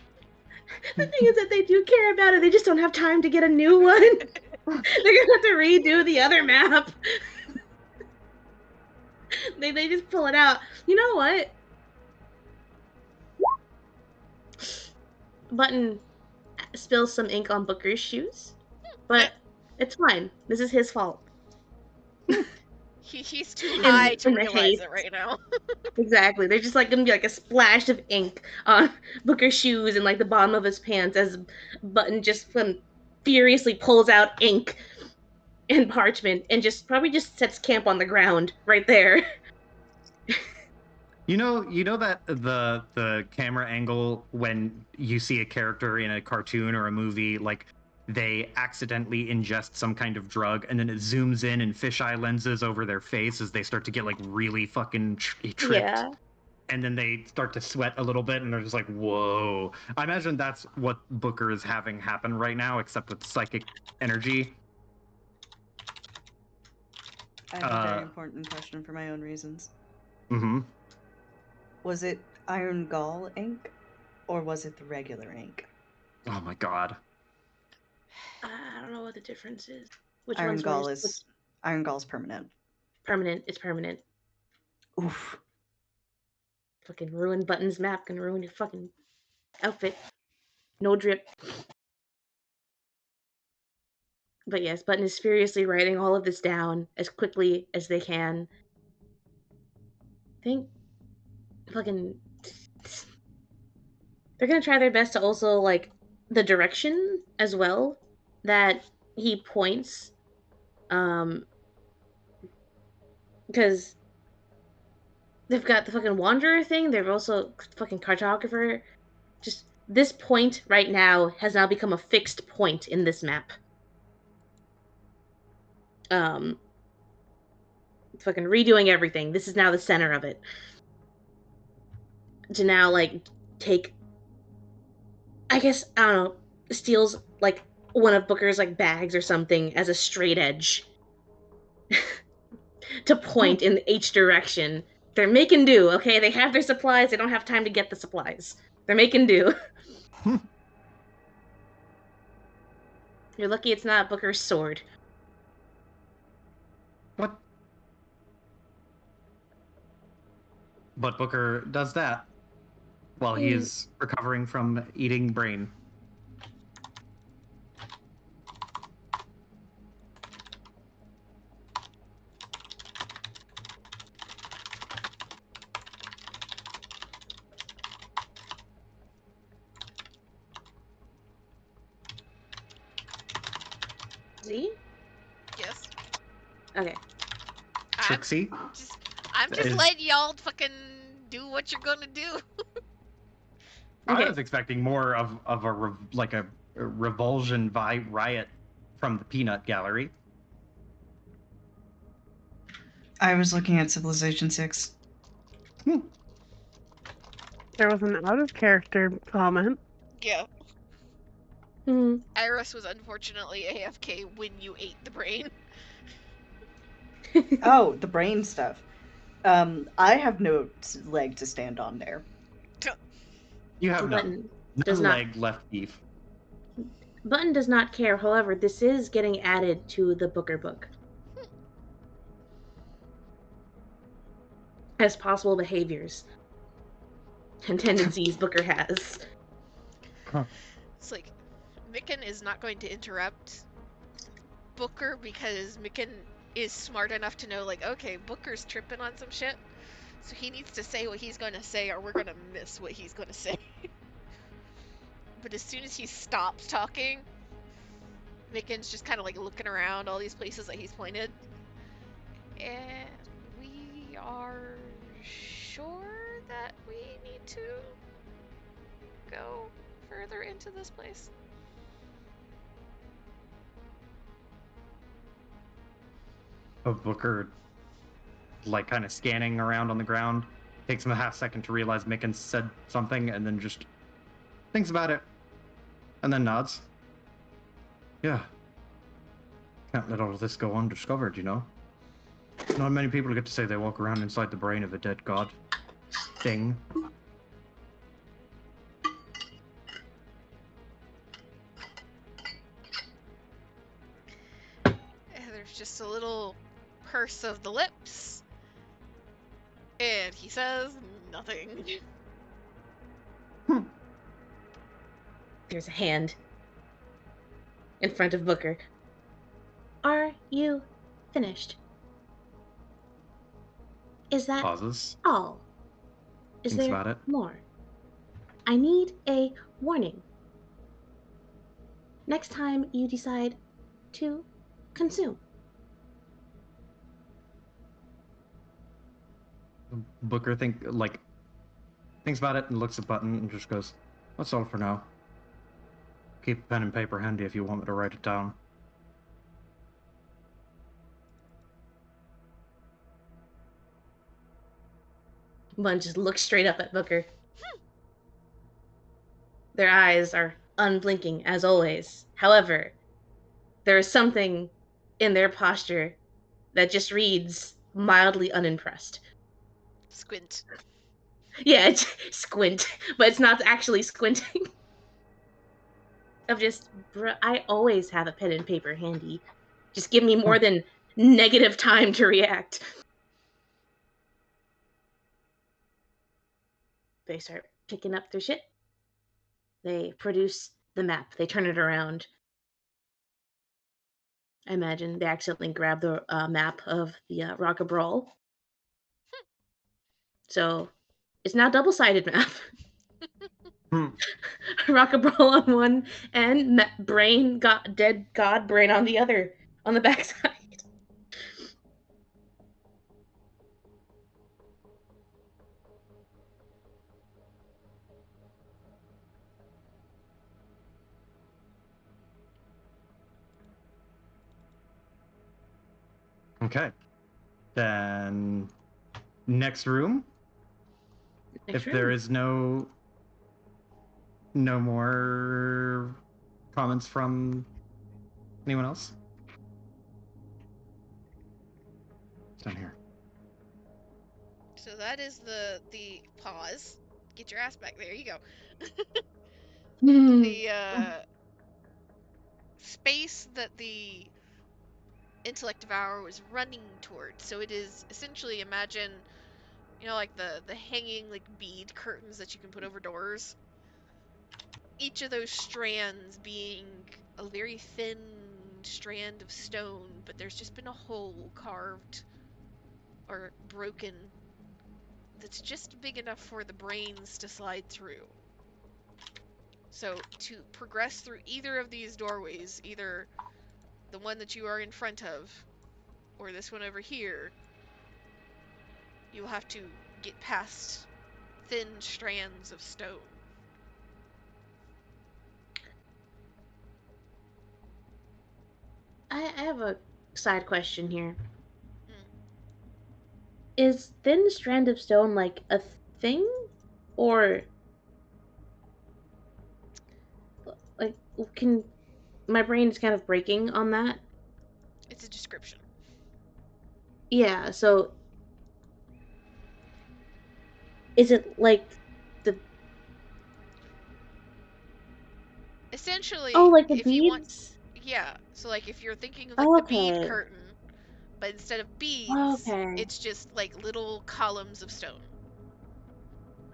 The thing is that they do care about it, they just don't have time to get a new one. They're gonna have to redo the other map. They just pull it out. You know what? Button spills some ink on Booker's shoes, but it's fine. This is his fault. He's too high to in the realize haste. it right now. Exactly. They're just like gonna be like a splash of ink on Booker's shoes and like the bottom of his pants as Button just furiously pulls out ink and parchment and probably just sets camp on the ground right there. You know that the camera angle when you see a character in a cartoon or a movie, like they accidentally ingest some kind of drug and then it zooms in and fisheye lenses over their face as they start to get like really fucking tripped. Yeah. And then they start to sweat a little bit and they're just like, whoa. I imagine that's what Booker is having happen right now, except with psychic energy. I have a very important question for my own reasons. Mm-hmm. Was it Iron Gall ink, or was it the regular ink? Oh my god. I don't know what the difference is. Which Iron one's Gall worse? is Iron Gall's permanent. Permanent. It's permanent. Oof. Fucking ruin Button's map, can ruin your fucking outfit. No drip. But yes, Button is furiously writing all of this down as quickly as they can. I think fucking they're gonna try their best to also like the direction as well that he points. Because they've got the fucking wanderer thing, they've also fucking cartographer. Just this point right now has now become a fixed point in this map. Fucking redoing everything. This is now the center of it. To now, like, take, I guess, I don't know, steals, like, one of Booker's, like, bags or something as a straight edge. To point in each direction. They're making do, okay? They have their supplies, they don't have time to get the supplies. They're making do. You're lucky it's not Booker's sword. What? But Booker does that while he is recovering from eating brain. Z? Yes. Okay. Trixie? I'm just letting y'all fucking do what you're gonna do. I Okay. was expecting more of a revulsion riot from the peanut gallery. I was looking at Civilization 6. There was an out of character comment. Yeah. Hmm. Iris was unfortunately AFK when you ate the brain. Oh, the brain stuff. I have no leg to stand on there. You have Button no does not. leg left beef. Button does not care. However, this is getting added to the Booker book as possible behaviors and tendencies Booker has. It's like, Micken is not going to interrupt Booker because Micken is smart enough to know, like, okay, Booker's tripping on some shit, so he needs to say what he's going to say or we're going to miss what he's going to say. But as soon as he stops talking, Micken's just kind of like looking around all these places that he's pointed. And we are sure that we need to go further into this place. Booker, like, kind of scanning around on the ground, takes him a half second to realize Micken said something, and then just thinks about it, and then nods. Yeah. Can't let all of this go undiscovered, you know? Not many people get to say they walk around inside the brain of a dead god. Thing. There's just a little purse of the lips. And he says nothing. There's a hand in front of Booker. Are you finished? Is that Pauses. all? Is Thinks there about it. more? I need a warning. Next time you decide to consume. Booker thinks about it and looks at Button and just goes, "That's all for now. Keep a pen and paper handy if you want me to write it down." One just looks straight up at Booker. Their eyes are unblinking as always. However, there is something in their posture that just reads mildly unimpressed. Squint. Yeah, it's squint, but it's not actually squinting. Of just, I always have a pen and paper handy. Just give me more than negative time to react. They start picking up their shit. They produce the map. They turn it around. I imagine they accidentally grab the map of the Rock of Brawl. So it's now double-sided map. Rock of Brawl on one end, brain, dead god brain on the other, on the backside. Okay. Then next room. If there is no more comments from anyone else. It's down here. So that is the pause. Get your ass back there. You go. The space that the intellect devourer was running towards. So it is essentially, imagine, like the hanging like bead curtains that you can put over doors. Each of those strands being a very thin strand of stone, but there's just been a hole carved or broken that's just big enough for the brains to slide through. So to progress through either of these doorways, either the one that you are in front of or this one over here, You will have to get past thin strands of stone. I have a side question here. Hmm. Is thin strand of stone like a thing, or like can my brain's kind of breaking on that? It's a description. Yeah. So is it like the Essentially, like the if you want, beads? yeah. So like if you're thinking of like the bead Okay. curtain, but instead of beads, Okay. it's just like little columns of stone.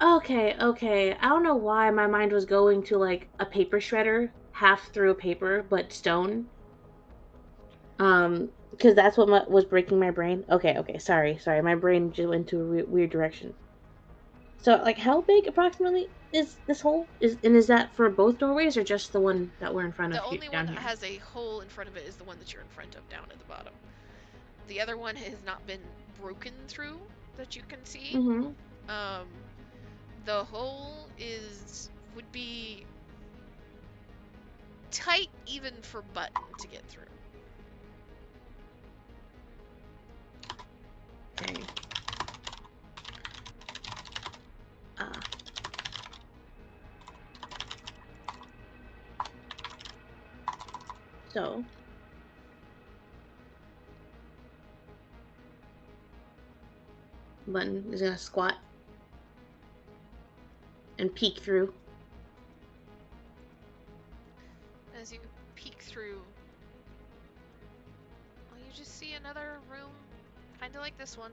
Okay, okay. I don't know why my mind was going to like a paper shredder, half through a paper, but stone. Because that's what was breaking my brain. Okay, okay. Sorry. My brain just went to a weird direction. So, like, how big approximately is this hole? Is that for both doorways or just the one that we're in front The of here only one down that here? has a hole in front of it is the one that you're in front of down at the bottom. The other one has not been broken through that you can see. Mm-hmm. Um, the hole would be tight even for Button to get through. Okay. So Button is gonna squat and peek through. As you peek through, well, you just see another room, kind of like this one.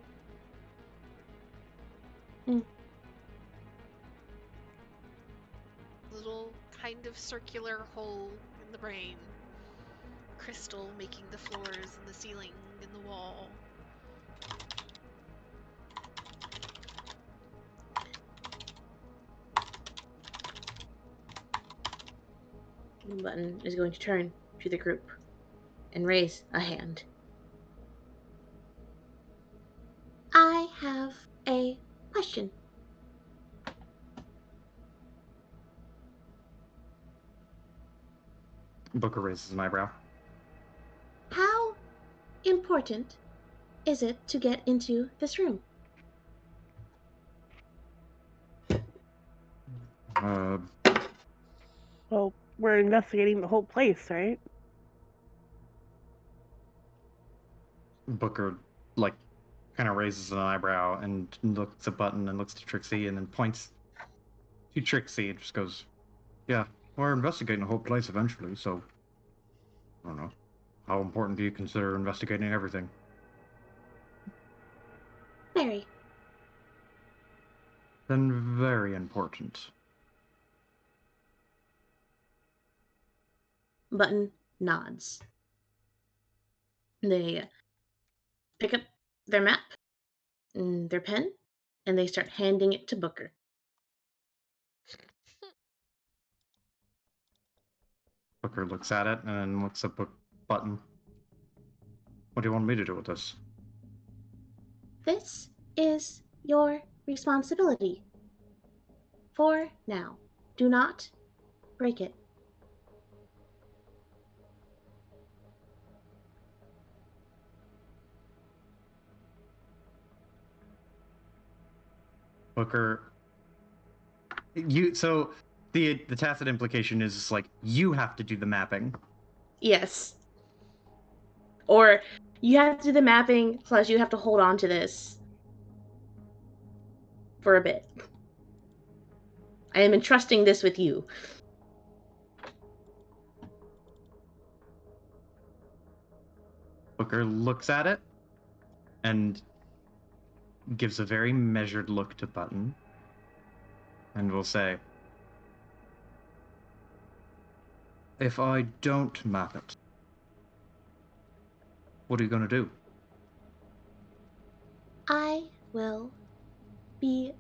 Mm. Little kind of circular hole in the brain. Crystal making the floors and the ceiling and the wall. Button is going to turn to the group and raise a hand. I have a question. Booker raises an eyebrow. How important is it to get into this room? Uh, Well, we're investigating the whole place, right? Booker, like, kind of raises an eyebrow and looks at Button and looks to Trixie and then points to Trixie and just goes, "Yeah, we're investigating the whole place eventually, so I don't know. How important do you consider investigating everything?" Very. Then very important. Button nods. They pick up their map and their pen and they start handing it to Booker. Booker looks at it and then looks at Button. "What do you want me to do with this?" This is your responsibility. For now. Do not break it. Booker, so the tacit implication is like you have to do the mapping. Yes. Or you have to do the mapping, plus you have to hold on to this for a bit. I am entrusting this with you. Booker looks at it and gives a very measured look to Button and will say, "If I don't map it, what are you going to do?" I will be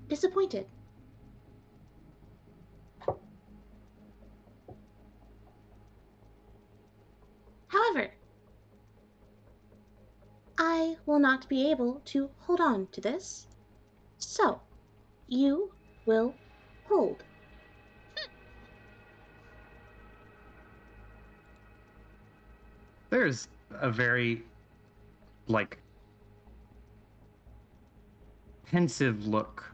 disappointed. However, I will not be able to hold on to this. So, you will hold. There's a very, pensive look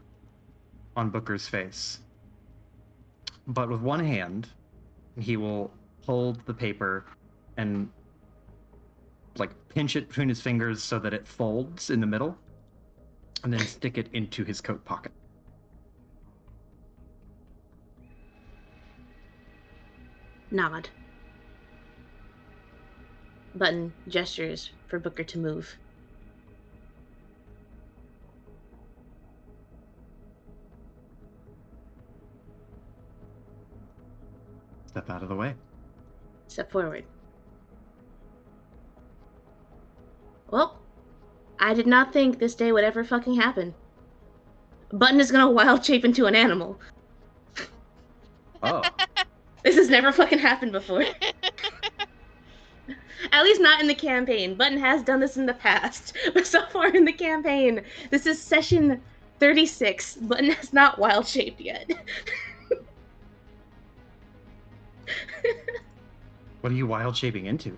on Booker's face. But with one hand, he will hold the paper and pinch it between his fingers so that it folds in the middle, and then stick it into his coat pocket. Nod. Button gestures for Booker to move. Step out of the way. Step forward. Well, I did not think this day would ever fucking happen. Button is gonna wild shape into an animal. Oh. This has never fucking happened before. At least not in the campaign. Button has done this in the past, but so far in the campaign, this is session 36. Button has not wild shaped yet. What are you wild shaping into?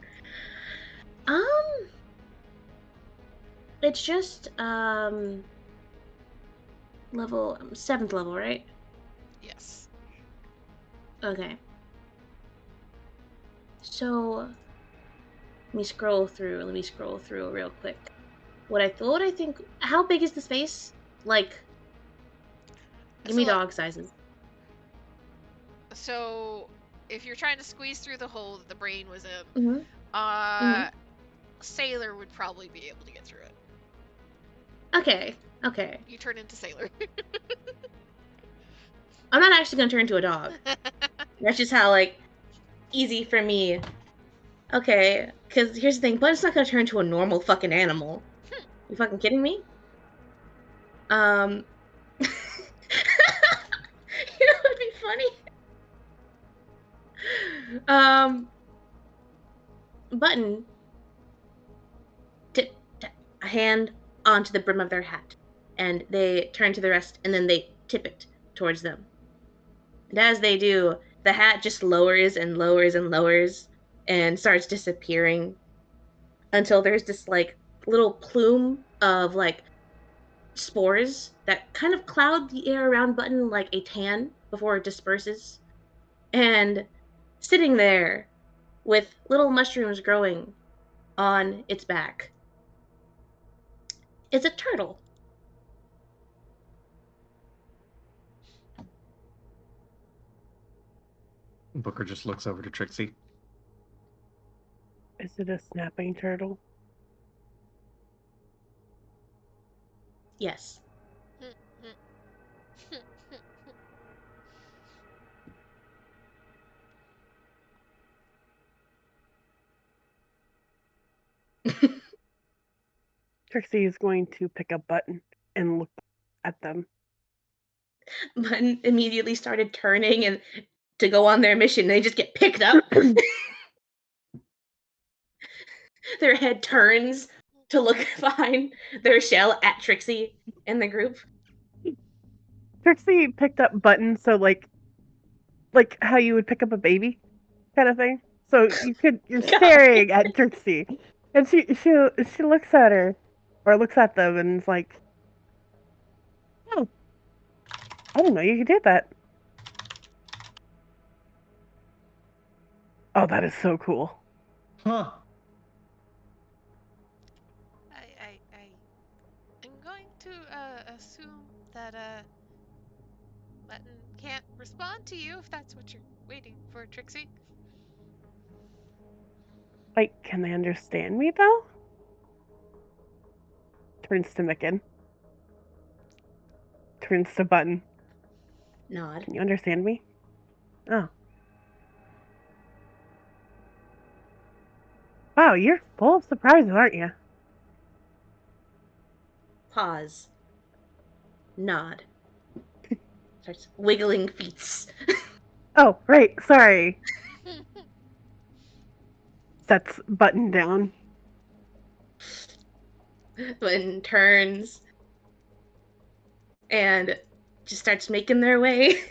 It's just level 7th level, right? Yes. Okay. So let me scroll through real quick. What I think. How big is the space? Give me dog sizes. So, if you're trying to squeeze through the hole that the brain was in, Sailor would probably be able to get through it. Okay. You turn into Sailor. I'm not actually gonna turn into a dog. That's just how, easy for me. Okay, because here's the thing, Button's not gonna turn into a normal fucking animal. You fucking kidding me? You know what would be funny? Button tip a hand onto the brim of their hat, and they turn to the rest, and then they tip it towards them. And as they do, the hat just lowers and lowers and lowers and starts disappearing until there's this little plume of spores that kind of cloud the air around Button like a tan before it disperses. And sitting there with little mushrooms growing on its back is a turtle. Booker just looks over to Trixie. Is it a snapping turtle? Yes. Trixie is going to pick up Button and look at them. Button immediately started turning and to go on their mission. They just get picked up. Their head turns to look behind their shell at Trixie and the group. Trixie picked up Button, so like how you would pick up a baby, kind of thing. So you're staring at Trixie, and she looks at her, or looks at them, and is like, "Oh, I didn't know you could do that. Oh, that is so cool." Huh. I'm going to assume that Button can't respond to you if that's what you're waiting for, Trixie. Can they understand me though? Turns to Micken. Turns to Button. Nod. Can you understand me? Oh. Wow, you're full of surprises, aren't you? Pause. Nod. Starts wiggling feet. Oh, right, sorry. Sets Button down. Button turns and just starts making their way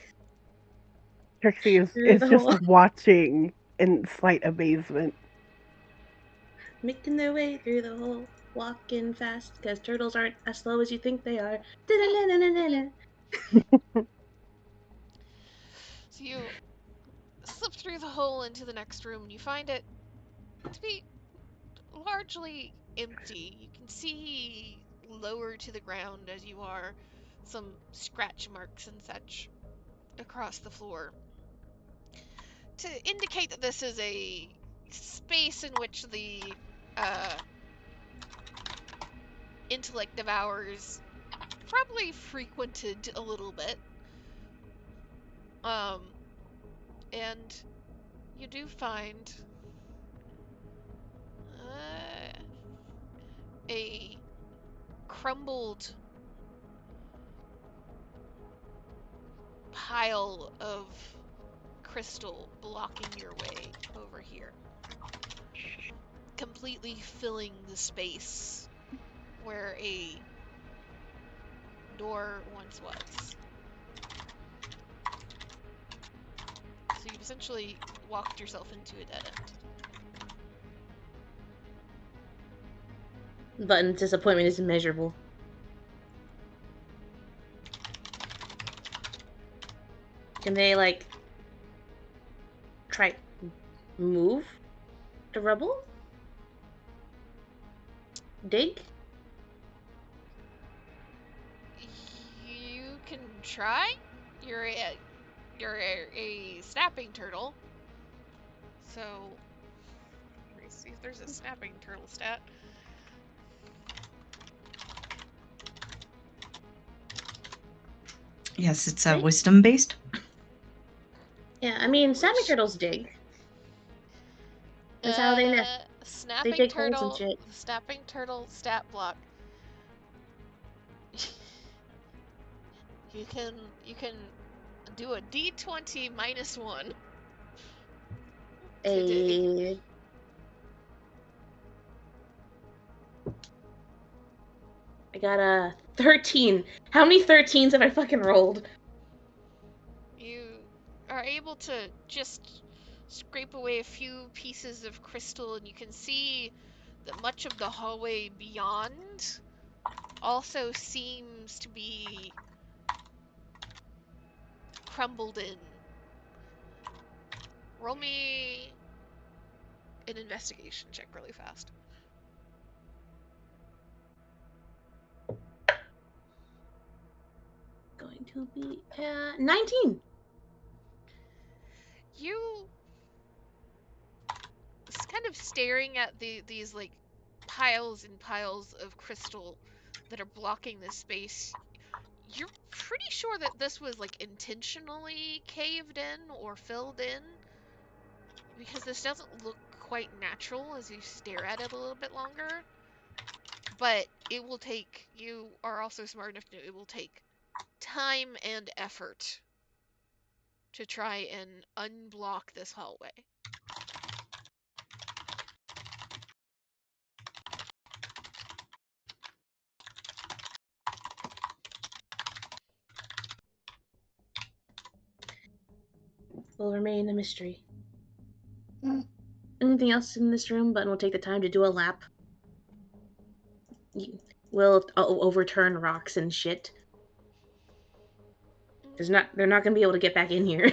Trixie through is the just hole. watching in slight amazement. Making their way through the hole, walking fast, because turtles aren't as slow as you think they are. Da-na-na-na-na-na. So you slip through the hole into the next room, and you find it to be largely empty. You can see lower to the ground as you are some scratch marks and such across the floor to indicate that this is a space in which the intellect devourers probably frequented a little bit. And you do find a crumbled pile of crystal blocking your way over here, completely filling the space where a door once was. So you've essentially walked yourself into a dead end. Button's disappointment is immeasurable. Can they, like, try move the rubble? Dig? You can try. You're a snapping turtle. So let me see if there's a snapping turtle stat. Yes, it's wisdom based. Yeah, I mean, snapping turtles dig. That's how they nest. Snapping dig holes and turtle. shit. Snapping turtle stat block. You can do a D20 -1 to dig. I got a 13. How many 13s have I fucking rolled? You are able to just scrape away a few pieces of crystal, and you can see that much of the hallway beyond also seems to be crumbled in. Roll me an investigation check really fast. Going to be 19. You kind of staring at these like piles and piles of crystal that are blocking this space. You're pretty sure that this was like intentionally caved in or filled in, because this doesn't look quite natural as you stare at it a little bit longer. But it will take, you are also smart enough to know it will take time and effort to try and unblock this hallway. Will remain a mystery. Anything else in this room? Button will take the time to do a lap. Will overturn rocks and shit. They're not gonna be able to get back in here.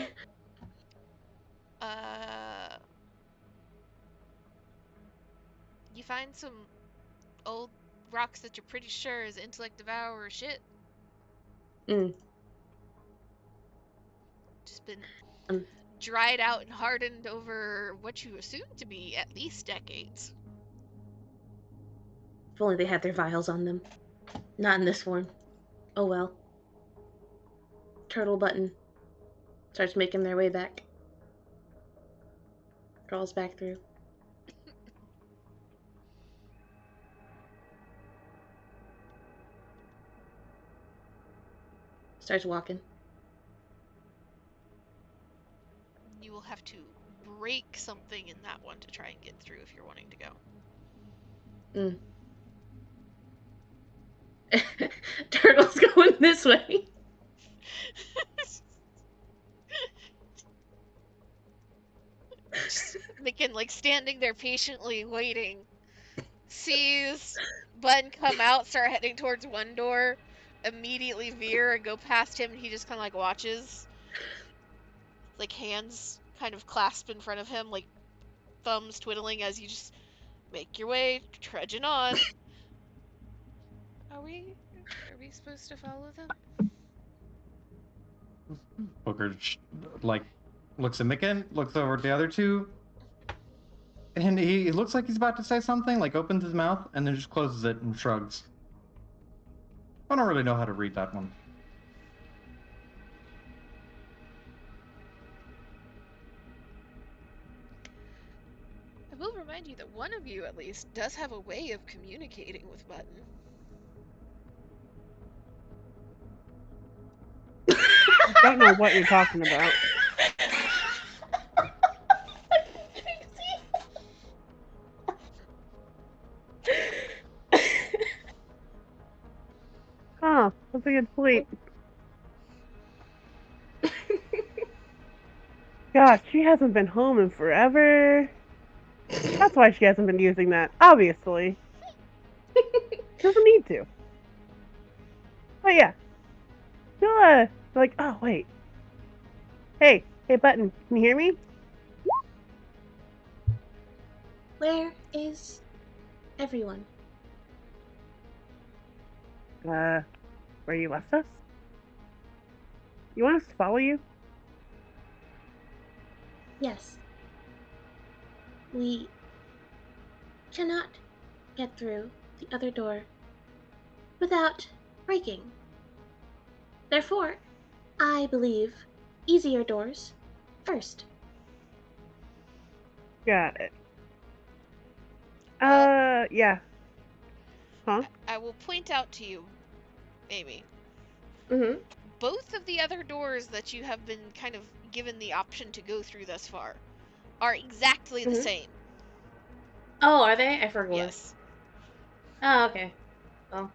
You find some old rocks that you're pretty sure is intellect devourer shit. Just been dried out and hardened over what you assume to be at least decades. If only they had their vials on them. Not in this one. Oh well. Turtle Button starts making their way back. Crawls back through. Starts walking. You will have to break something in that one to try and get through if you're wanting to go. turtle's going this way. Micken, like, standing there patiently waiting, sees Button come out, start heading towards one door, immediately veer and go past him, and he just kind of, like, watches. Like, hands kind of clasped in front of him, like, thumbs twiddling as you just make your way, trudging on. Are we supposed to follow them? Booker, like, looks at Micken, looks over at the other two, and he looks like he's about to say something, like opens his mouth, and then just closes it and shrugs. I don't really know how to read that one. I will remind you that one of you, at least, does have a way of communicating with Button. I don't know what you're talking about. Huh, that's a good sleep. Gosh, she hasn't been home in forever. That's why she hasn't been using that, obviously. Doesn't need to. But yeah. She'll, like, oh, wait. Hey, Button, can you hear me? Where is everyone? Where you left us? You want us to follow you? Yes. We cannot get through the other door without breaking. Therefore, I believe easier doors first. Got it. Yeah. Huh? I will point out to you, Amy. Mm-hmm. Both of the other doors that you have been kind of given the option to go through thus far are exactly the same. Oh, are they? I forgot. Yes. Oh, okay. Well,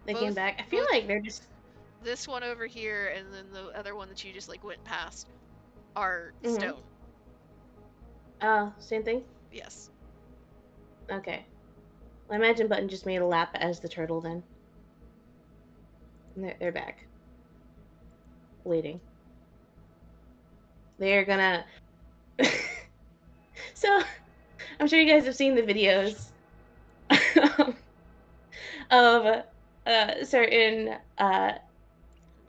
they came back. I feel like they're just... This one over here and then the other one that you just, like, went past are stone. Oh, same thing? Yes. Okay. Well, I imagine Button just made a lap as the turtle then. And they're back. Waiting. They're gonna... So, I'm sure you guys have seen the videos of certain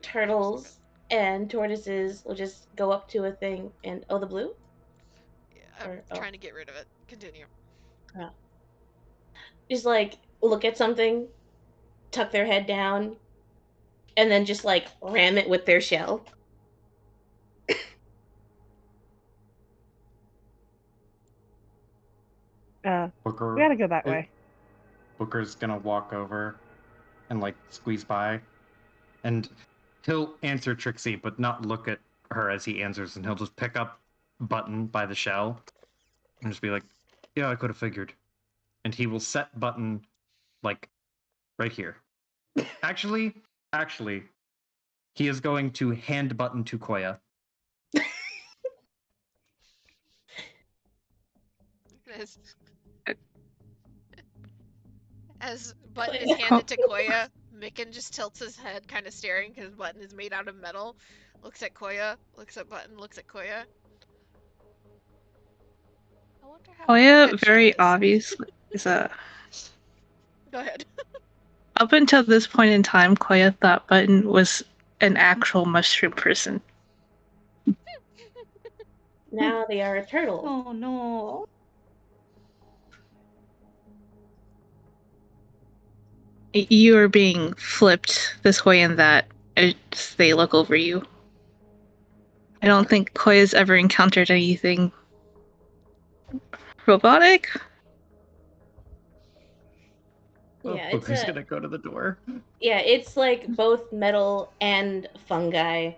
turtles and tortoises will just go up to a thing and... Oh, the blue? Yeah, I'm trying to get rid of it. Continue. Oh. Just, like, look at something, tuck their head down, and then just, like, ram it with their shell. Booker, we gotta go that way. Booker's gonna walk over and, like, squeeze by, and he'll answer Trixie, but not look at her as he answers, and he'll just pick up Button by the shell and just be like, yeah, I could have figured. And he will set Button, like, right here. Actually, he is going to hand Button to Koya. As Button is handed to Koya, Micken just tilts his head, kind of staring, because Button is made out of metal. Looks at Koya, looks at Button, looks at Koya. I wonder how Koya very obviously is a... Go ahead. Up until this point in time, Koya thought Button was an actual mushroom person. Now they are a turtle. Oh no. You are being flipped this way and that as they look over you. I don't think Koya's ever encountered anything robotic. Yeah, Booker's gonna go to the door. Yeah, it's like both metal and fungi,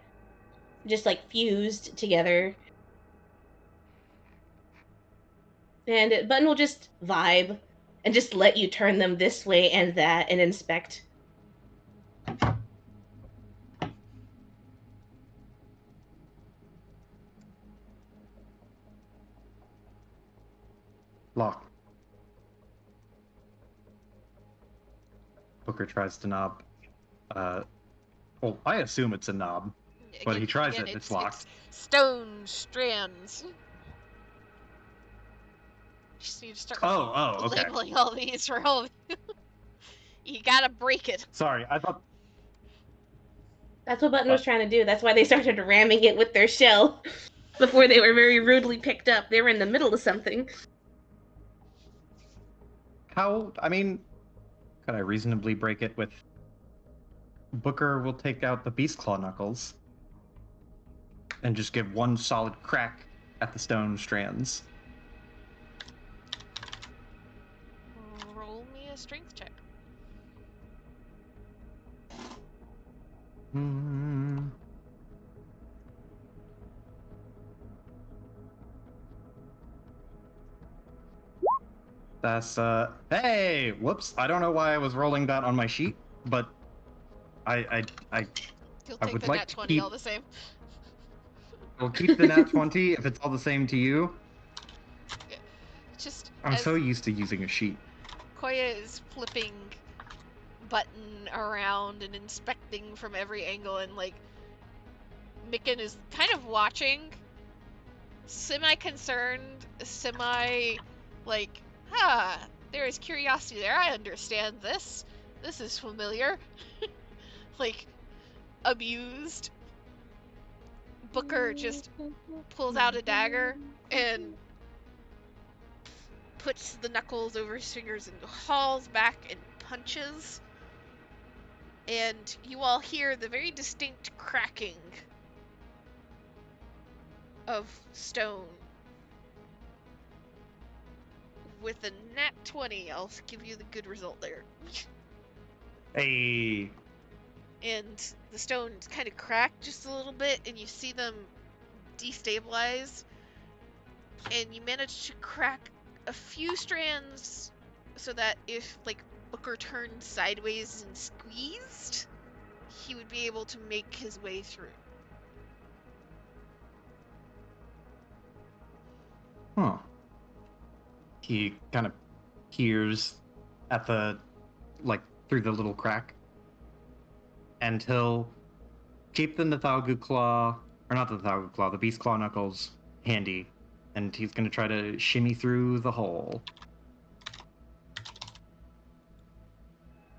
just like fused together. And Button will just vibe and just let you turn them this way and that and inspect. Booker tries to knob. Well, I assume it's a knob, but he tries it and it's locked. It's stone strands. Just need to start Okay. labeling all these for all of you. You gotta break it. Sorry, I thought. That's what Button was trying to do. That's why they started ramming it with their shell before they were very rudely picked up. They were in the middle of something. How? I mean, could I reasonably break it with? Booker will take out the beast claw knuckles and just give one solid crack at the stone strands. Roll me a strength check. That's hey, whoops! I don't know why I was rolling that on my sheet, but You'll I take would the like nat to 20 keep. all the same. I'll keep the nat 20 if it's all the same to you. Just I'm as so used to using a sheet. Koya is flipping Button around and inspecting from every angle, and like Micken is kind of watching, semi-concerned, like, there is curiosity there. I understand this. This is familiar. Like, amused. Booker just pulls out a dagger and puts the knuckles over his fingers and hauls back and punches. And you all hear the very distinct cracking of stone. With a nat 20, I'll give you the good result there. Hey. And the stones kind of crack just a little bit, and you see them destabilize. And you manage to crack a few strands so that if, like, Booker turned sideways and squeezed, he would be able to make his way through. Huh. He kind of peers at the, like, through the little crack. And he'll keep the Nathalgu claw, or not the Nathalgu claw, the beast claw knuckles handy. And he's going to try to shimmy through the hole.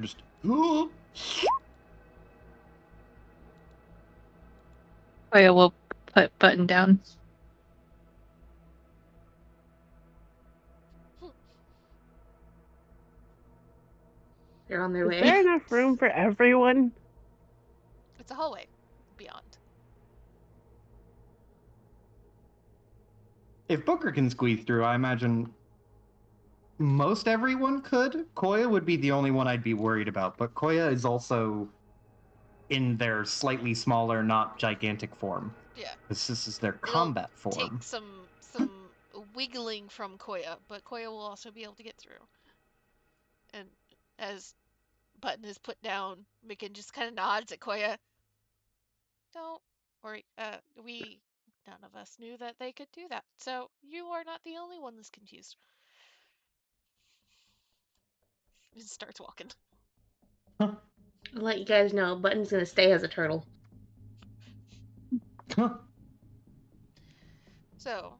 Just. Koya will put Button down. They're on their Is way. there enough room for everyone? It's a hallway beyond. If Booker can squeeze through, I imagine most everyone could. Koya would be the only one I'd be worried about, but Koya is also in their slightly smaller, not gigantic form. Yeah. This is their combat form. Take some wiggling from Koya, but Koya will also be able to get through. And as Button is put down, Micken just kind of nods at Koya. Don't worry, none of us knew that they could do that, so you are not the only one that's confused. He starts walking. I'll let you guys know, Button's gonna stay as a turtle. So,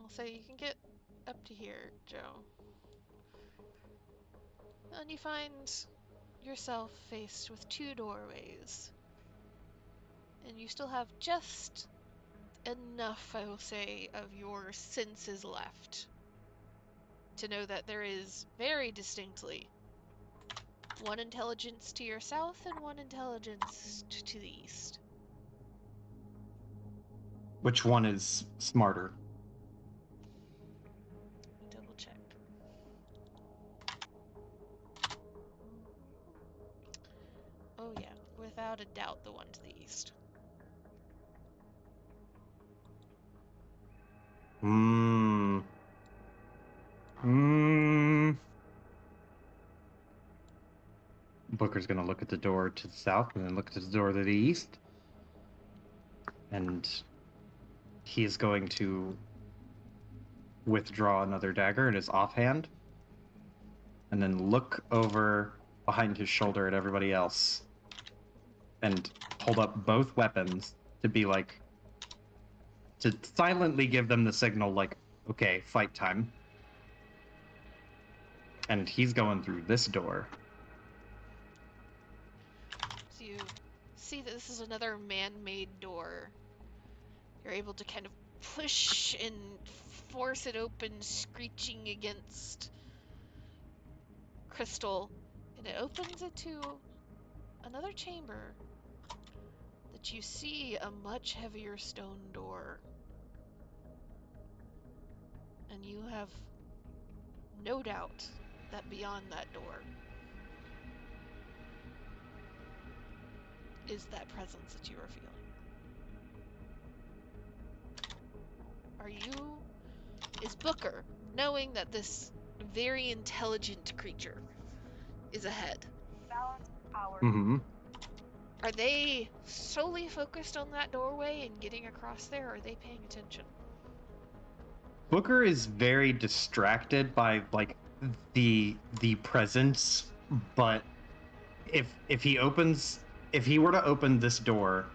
I'll say you can get up to here, Joe. And you find yourself faced with two doorways. And you still have just enough, I will say, of your senses left to know that there is very distinctly one intelligence to your south and one intelligence to the east. Which one is smarter? Let me double check. Oh yeah, without a doubt the one to the east. Booker's gonna look at the door to the south and then look at the door to the east. And he is going to withdraw another dagger in his offhand. And then look over behind his shoulder at everybody else and hold up both weapons to be like, to silently give them the signal, like, okay, fight time. And he's going through this door. So you see that this is another man-made door. You're able to kind of push and force it open, screeching against crystal, and it opens into another chamber that you see a much heavier stone door. And you have no doubt that beyond that door is that presence that you are feeling. Is Booker, knowing that this very intelligent creature is ahead, Mm-hmm. are they solely focused on that doorway and getting across there, or are they paying attention? Booker is very distracted by like the presence, but if he were to open this door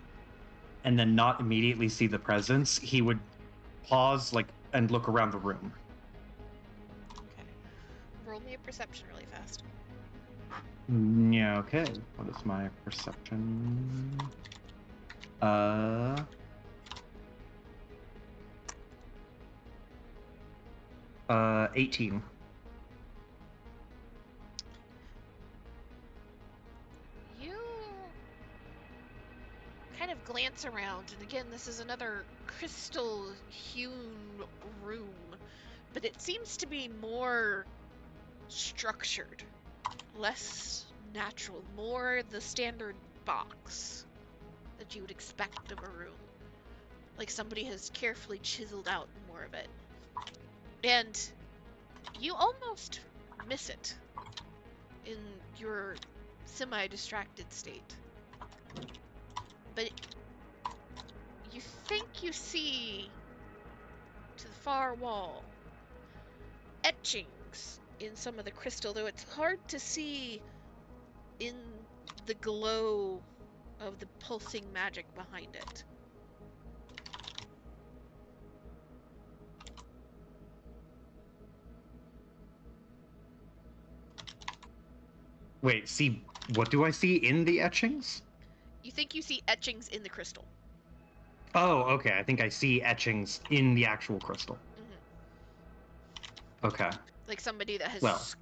and then not immediately see the presence, he would pause like and look around the room. Okay. Roll me a perception really fast. Yeah, okay. What is my perception? 18. You kind of glance around, and again, this is another crystal-hewn room, but it seems to be more structured, less natural, more the standard box that you would expect of a room. Like somebody has carefully chiseled out more of it. And you almost miss it in your semi-distracted state. But you think you see to the far wall etchings in some of the crystal, though it's hard to see in the glow of the pulsing magic behind it. Wait, see, what do I see in the etchings? You think you see etchings in the crystal. Oh, okay. I think I see etchings in the actual crystal. Mm-hmm. Okay. Like somebody that has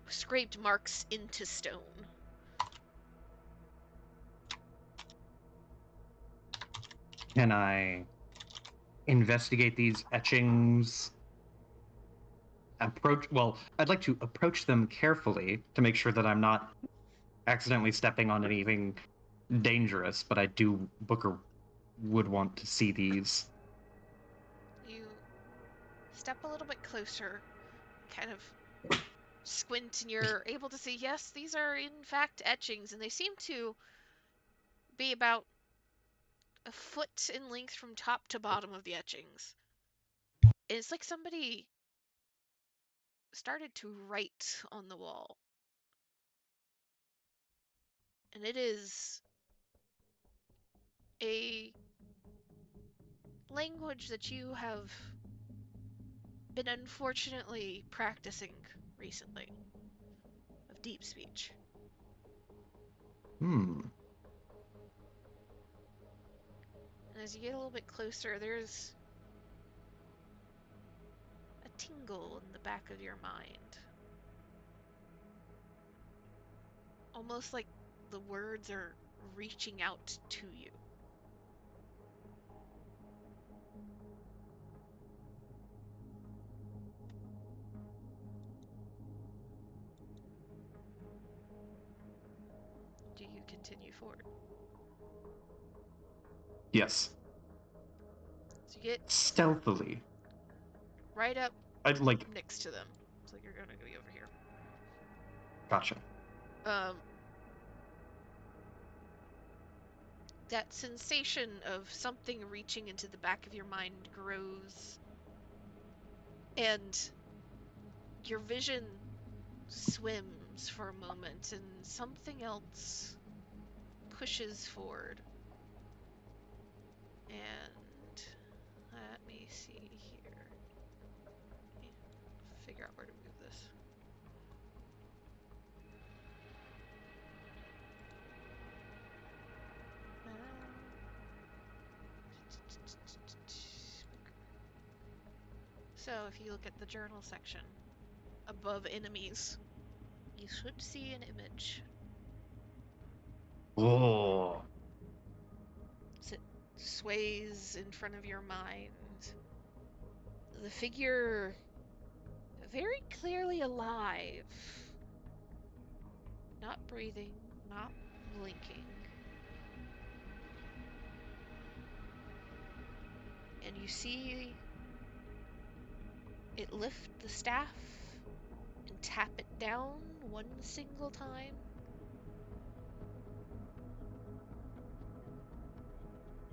scraped marks into stone. Can I investigate these etchings? I'd like to approach them carefully to make sure that I'm not accidentally stepping on anything dangerous, but Booker would want to see these. You step a little bit closer, kind of squint, and you're able to see, yes, these are in fact etchings, and they seem to be about a foot in length from top to bottom of the etchings. And it's like somebody started to write on the wall. And it is a language that you have been unfortunately practicing recently, of deep speech. Hmm. And as you get a little bit closer, there's a tingle in the back of your mind. Almost like the words are reaching out to you. Do you continue forward? Yes. So you get Stealthily. right up I'd like. next to them. So you're gonna be over here. Gotcha. That sensation of something reaching into the back of your mind grows, and your vision swims for a moment, and something else pushes forward. And let me see here. Let me figure out where to move this. So if you look at the journal section above enemies, you should see an image. Oh. It sways in front of your mind. The figure very clearly alive. Not breathing, not blinking. And you see it lift the staff and tap it down one single time.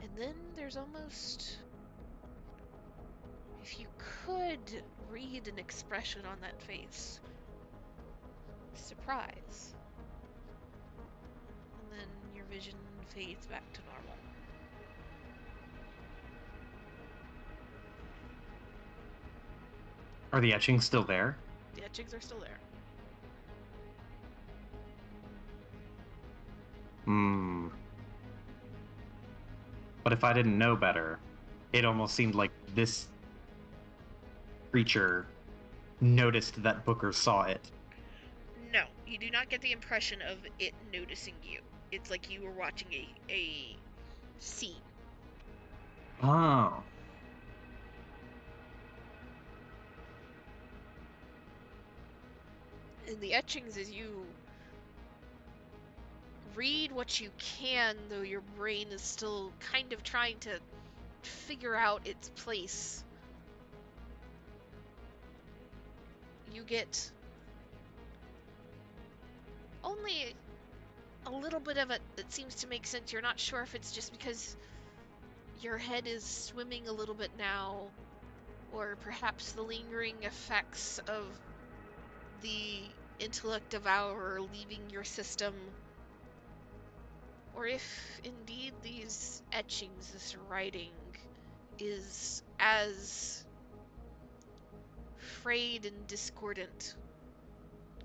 And then there's almost, if you could read an expression on that face, surprise. And then your vision fades back to normal. Are the etchings still there? The etchings are still there. Hmm. But if I didn't know better, it almost seemed like this creature noticed that Booker saw it. No, you do not get the impression of it noticing you. It's like you were watching a scene. Oh. And the etchings, as you read what you can, though your brain is still kind of trying to figure out its place, you get only a little bit of it that seems to make sense. You're not sure if it's just because your head is swimming a little bit now, or perhaps the lingering effects of the intellect devourer leaving your system, or if indeed these etchings, this writing, is as frayed and discordant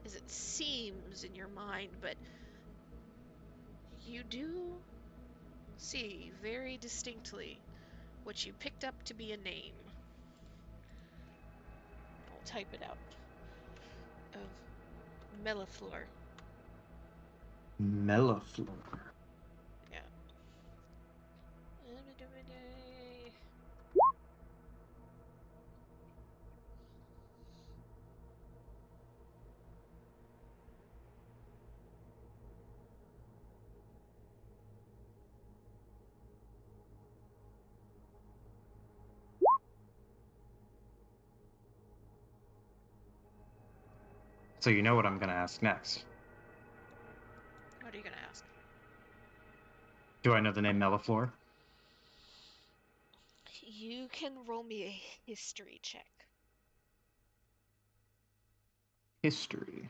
as it seems in your mind, but you do see very distinctly what you picked up to be a name. I'll type it out. Of Melliflor. Melliflor. Yeah. So you know what I'm going to ask next. What are you gonna ask? Do I know the name Melliflor? You can roll me a history check. History.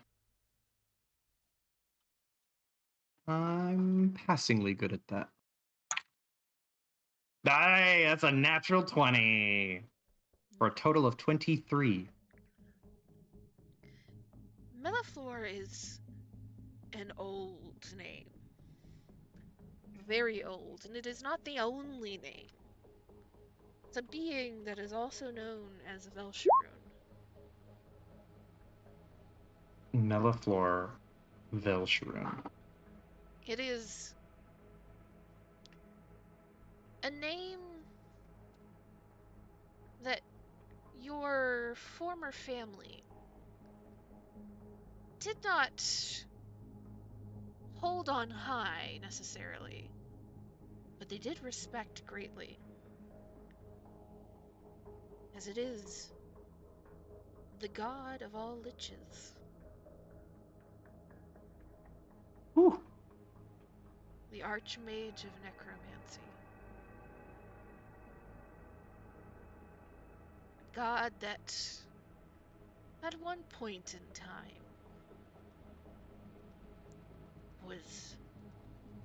I'm passingly good at that. Hey, that's a natural 20. For a total of 23. Melliflor is an old name. Very old, and it is not the only name. It's a being that is also known as Velsharoon. Melliflor Velsharoon. It is a name that your former family did not hold on high necessarily, but they did respect greatly, as it is the god of all liches. Whew. The Archmage of Necromancy. God that, at one point in time, was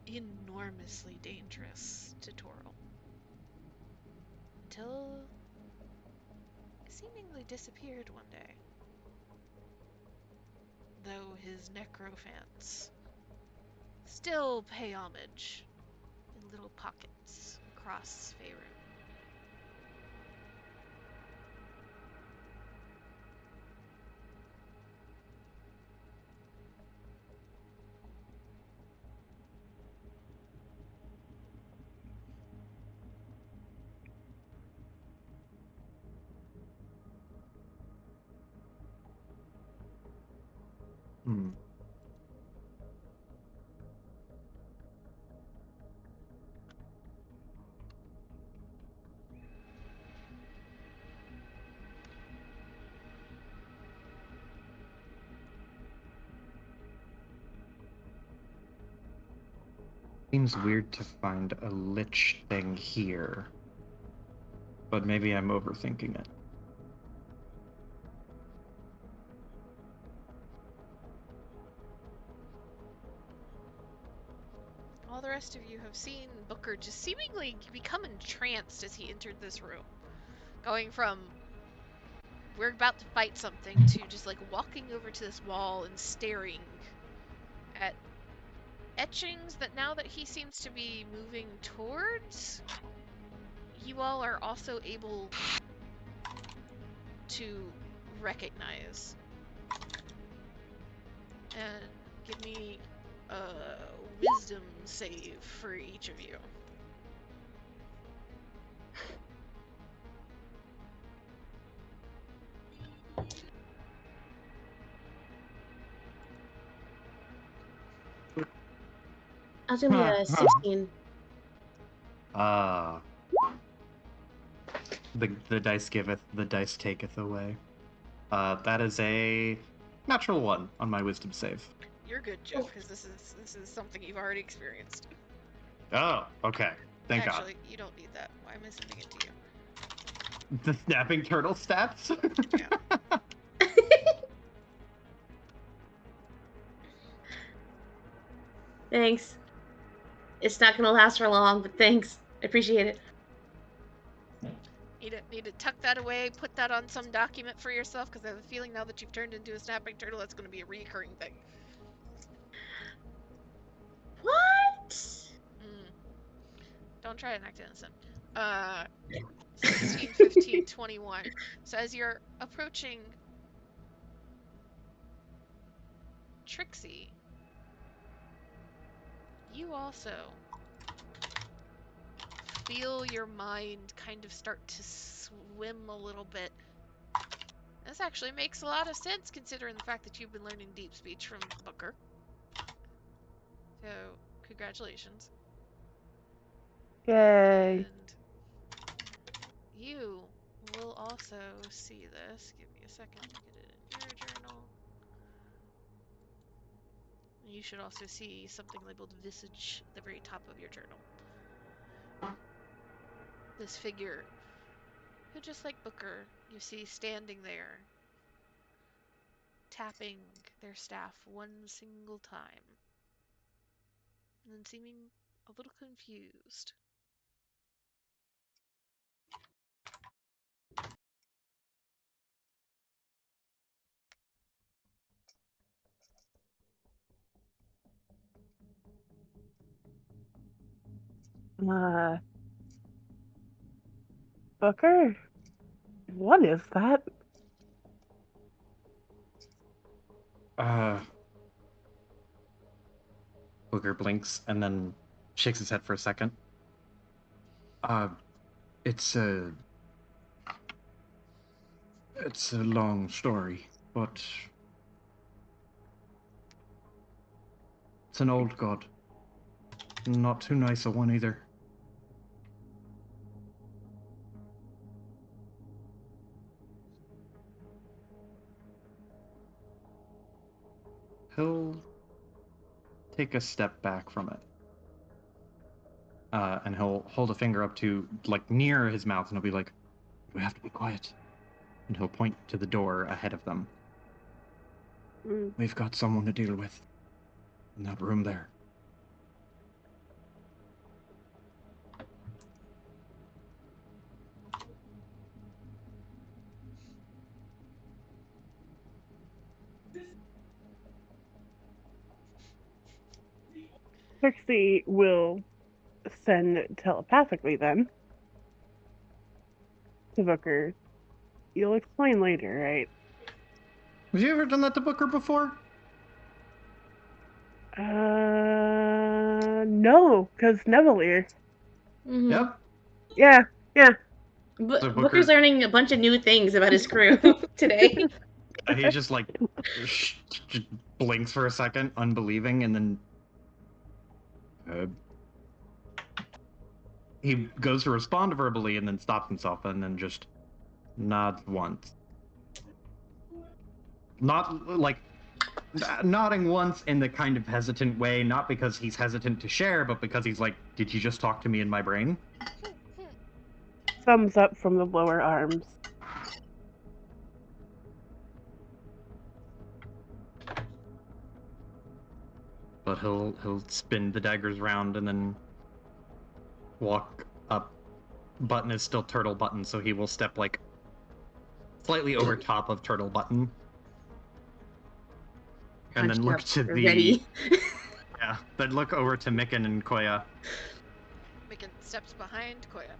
enormously dangerous to Toril. Until it seemingly disappeared one day. Though his necrophants still pay homage in little pockets across Faerun. Hmm. Seems weird to find a lich thing here. But maybe I'm overthinking it. All the rest of you have seen Booker just seemingly become entranced as he entered this room. Going from, we're about to fight something, to just like walking over to this wall and staring at etchings that now that he seems to be moving towards, you all are also able to recognize. And give me a wisdom save for each of you. I was gonna be a 16. The dice giveth, the dice taketh away. That is a natural 1 on my wisdom save. You're good, Jeff, because this is something you've already experienced. Oh, okay. Thank Actually, you don't need that. Why am I sending it to you? God. The snapping turtle stats? Yeah. Thanks. It's not gonna last for long, but thanks. I appreciate it. Need to tuck that away, put that on some document for yourself, because I have a feeling now that you've turned into a snapping turtle, that's going to be a recurring thing. What? Don't try and act innocent. 16, 15, 21. So as you're approaching Trixie, you also feel your mind kind of start to swim a little bit. This actually makes a lot of sense considering the fact that you've been learning deep speech from Booker. So, congratulations. Yay. And you will also see this. Give me a second to get it in your journal. You should also see something labeled Visage at the very top of your journal. This figure, who just like Booker, you see standing there, tapping their staff one single time, and then seeming a little confused. Booker? What is that? Booker blinks and then shakes his head for a second. It's a long story, but it's an old god. Not too nice a one either. He'll take a step back from it. And he'll hold a finger up to, like, near his mouth, and he'll be like, "We have to be quiet." And he'll point to the door ahead of them. We've got someone to deal with in that room there. Trixie will send telepathically then to Booker. You'll explain later, right? Have you ever done that to Booker before? No, because Neville. Mhm. Yep. Yeah. So Booker's learning a bunch of new things about his crew today. He just like just blinks for a second, unbelieving, and then he goes to respond verbally and then stops himself and then just nods once. Not like nodding once in the kind of hesitant way, not because he's hesitant to share, but because he's like, did you just talk to me in my brain? Thumbs up from the lower arms. But he'll spin the daggers round and then walk up. Button is still Turtle Button, so he will step like slightly over top of Turtle Button. And then look to the ready. Yeah, then look over to Micken and Koya. Micken steps behind Koya.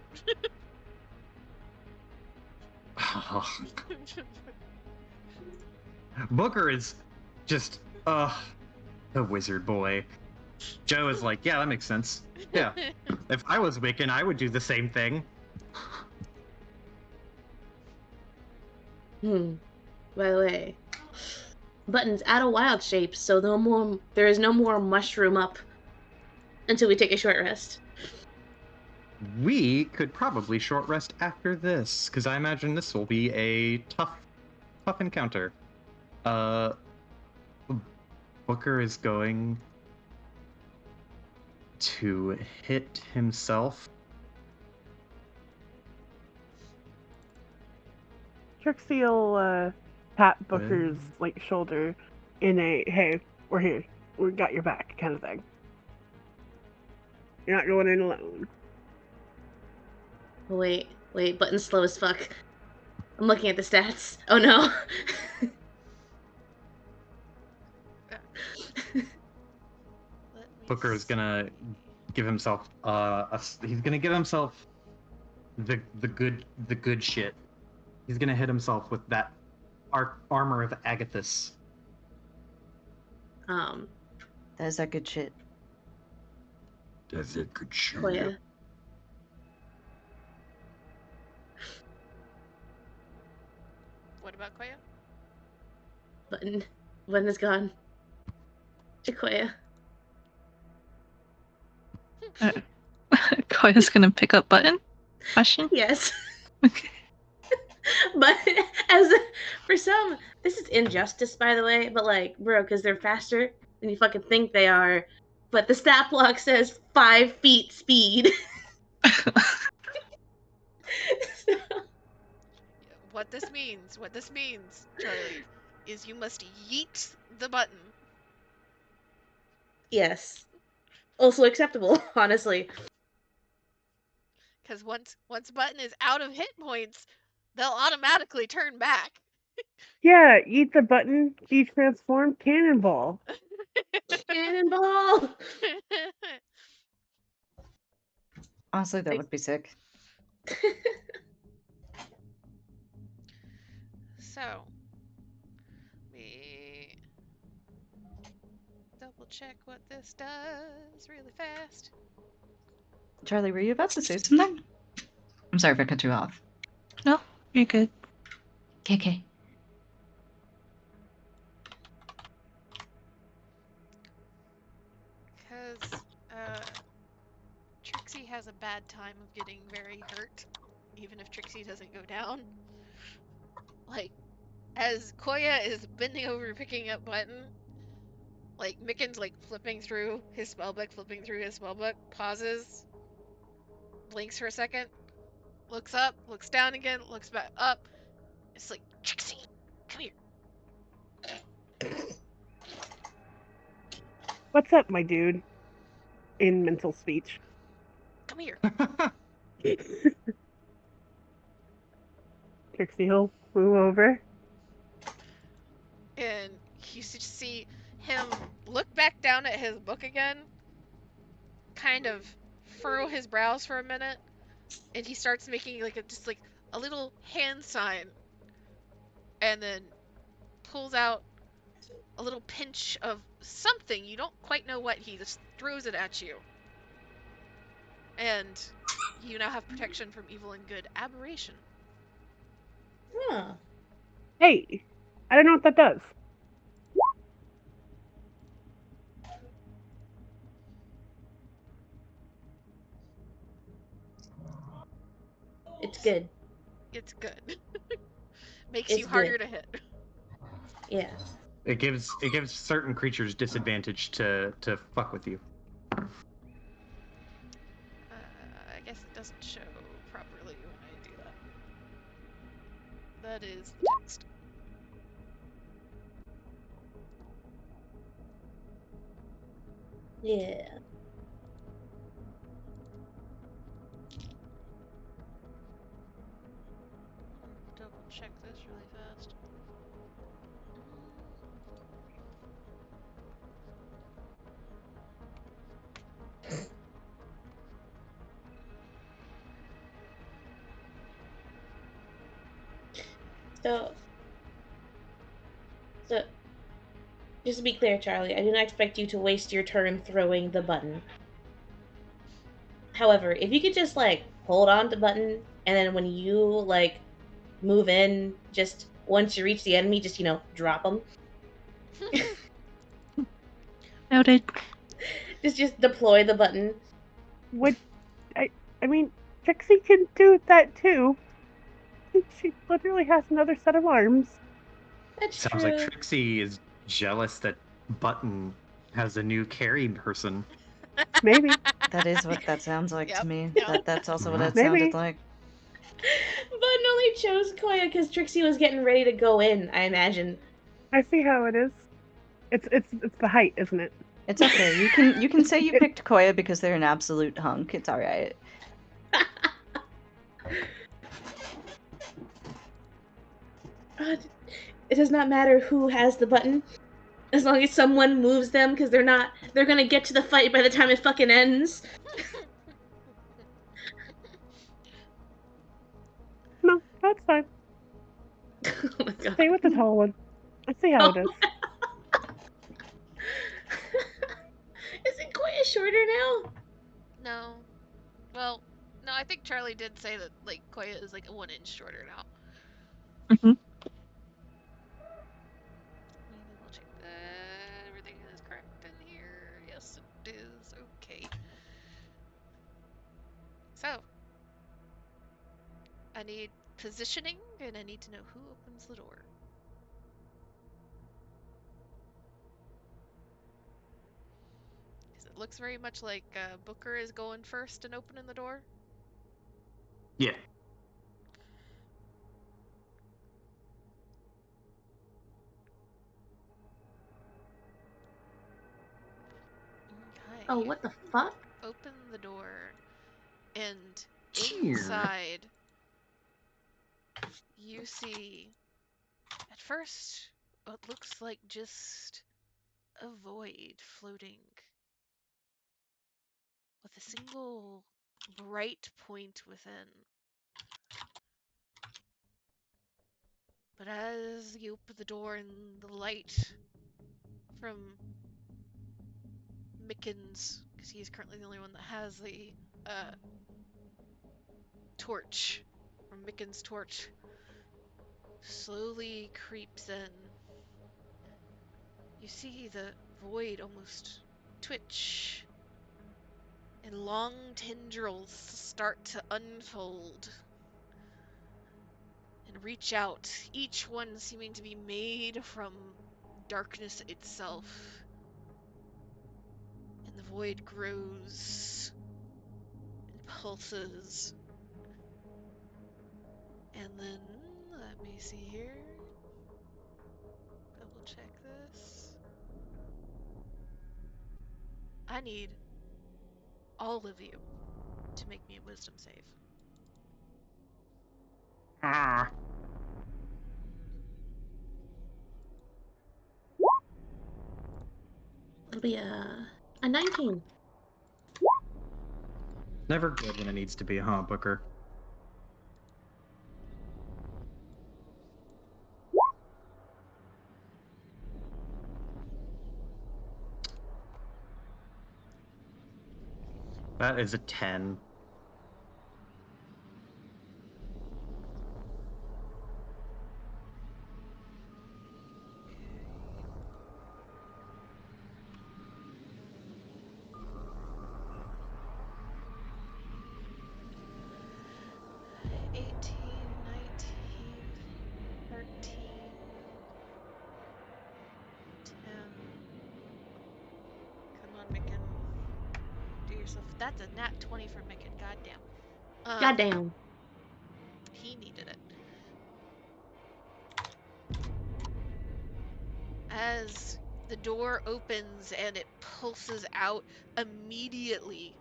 Booker is just the wizard boy. Joe is like, yeah, that makes sense. Yeah. If I was Wiccan, I would do the same thing. By the way, Button's out of wild shape, so there is no more mushroom up until we take a short rest. We could probably short rest after this, because I imagine this will be a tough encounter. Booker is going to hit himself. Trixie will pat Booker's like shoulder in a "Hey, we're here, we got your back" kind of thing. You're not going in alone. Wait, Button's slow as fuck. I'm looking at the stats. Oh no. Booker is gonna give himself he's gonna give himself the good shit. He's gonna hit himself with that armor of Agathis. That's that good shit. That's a good shit. Koya. What about Koya? Button is gone. Koya. Koya's gonna pick up Button? Question? Yes. Okay. But for some, this is injustice, by the way, but like, bro, because they're faster than you fucking think they are. But the stat block says 5 feet speed. What this means, Charlie, is you must yeet the button. Yes. Also acceptable, honestly. Because once Button is out of hit points, they'll automatically turn back. Yeah, eat the button, be transformed, cannonball. Cannonball! Honestly, that would be sick. So, me double check what this does really fast. Charlie, were you about to say something? I'm sorry if I cut you off. No, you're good. Okay. Because Trixie has a bad time of getting very hurt, even if Trixie doesn't go down. Like, as Koya is bending over picking up Button, like, Micken's, like, flipping through his spellbook, pauses, blinks for a second, looks up, looks down again, looks back up. It's like, Trixie, come here. What's up, my dude? In mental speech. Come here. Trixie will move over. And you just see him look back down at his book again, kind of furrow his brows for a minute, and he starts making like a little hand sign, and then pulls out a little pinch of something. You don't quite know what. He just throws it at you. And you now have protection from evil and good. Aberration. Huh. Hey, I don't know what that does. It's good. It's good. Makes It's you harder good. to hit. Yeah. It gives certain creatures disadvantage to fuck with you. I guess it doesn't show properly when I do that. That is the text. Yeah. Double check this really fast. So, just to be clear, Charlie, I do not expect you to waste your turn throwing the button. However, if you could just like hold on to button, and then when you like move in, just once you reach the enemy, just drop them. Noted. Just deploy the button. Would I mean, Trixie can do that too. She literally has another set of arms. That's Sounds true. like Trixie is jealous that Button has a new carry person. Maybe. That is what that sounds like Yep, to me. yep. That's also what Yeah. it Maybe. sounded like. Button only chose Koya because Trixie was getting ready to go in, I imagine. I see how it is. It's the height, isn't it? It's okay. You can say you picked Koya because they're an absolute hunk. It's all right. It does not matter who has the button, as long as someone moves them, because they're gonna get to the fight by the time it fucking ends. No, that's fine. Oh my god. Stay with the tall one. I see how it is. Isn't Koya shorter now? No. Well, no, I think Charlie did say that, like, Koya is, like, 1 inch shorter now. Mm-hmm. Let me double check that everything is correct in here. Yes, it is. Okay. So, I need positioning, and I need to know who opens the door. Because it looks very much like Booker is going first and opening the door. Yeah. Okay. Oh, what the fuck? Open the door, and Cheer. inside you see, at first, what looks like just a void floating with a single bright point within. But as you open the door and the light from Mickens, because he is currently the only one that has the torch, from Mickens' torch, slowly creeps in. You see the void almost twitch, and long tendrils start to unfold and reach out, each one seeming to be made from darkness itself. And the void grows and pulses. And then, let me see here. Double check this. I need all of you to make me a wisdom save. Ah. It'll be a 19. Never good when it needs to be, huh, Booker? That is a 10. Okay. 18, 19, 13, 10. Come on, Micken. Do yourself. That's a nat 20 for Micken. Goddamn. Goddamn. He needed it. As the door opens and it pulses out immediately,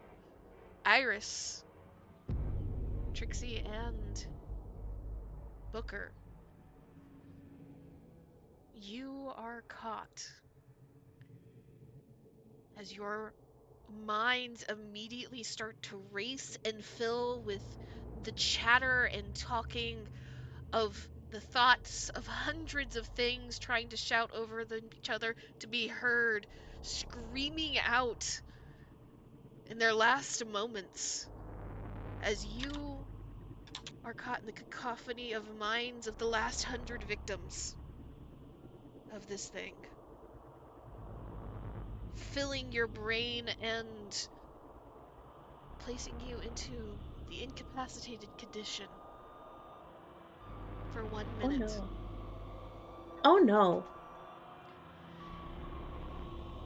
Iris, Trixie, and Booker, you are caught as your minds immediately start to race and fill with the chatter and talking of the thoughts of hundreds of things trying to shout over each other to be heard, screaming out in their last moments as you are caught in the cacophony of minds of the last 100 victims of this thing, filling your brain and placing you into the incapacitated condition for 1 Oh minute. no. Oh no.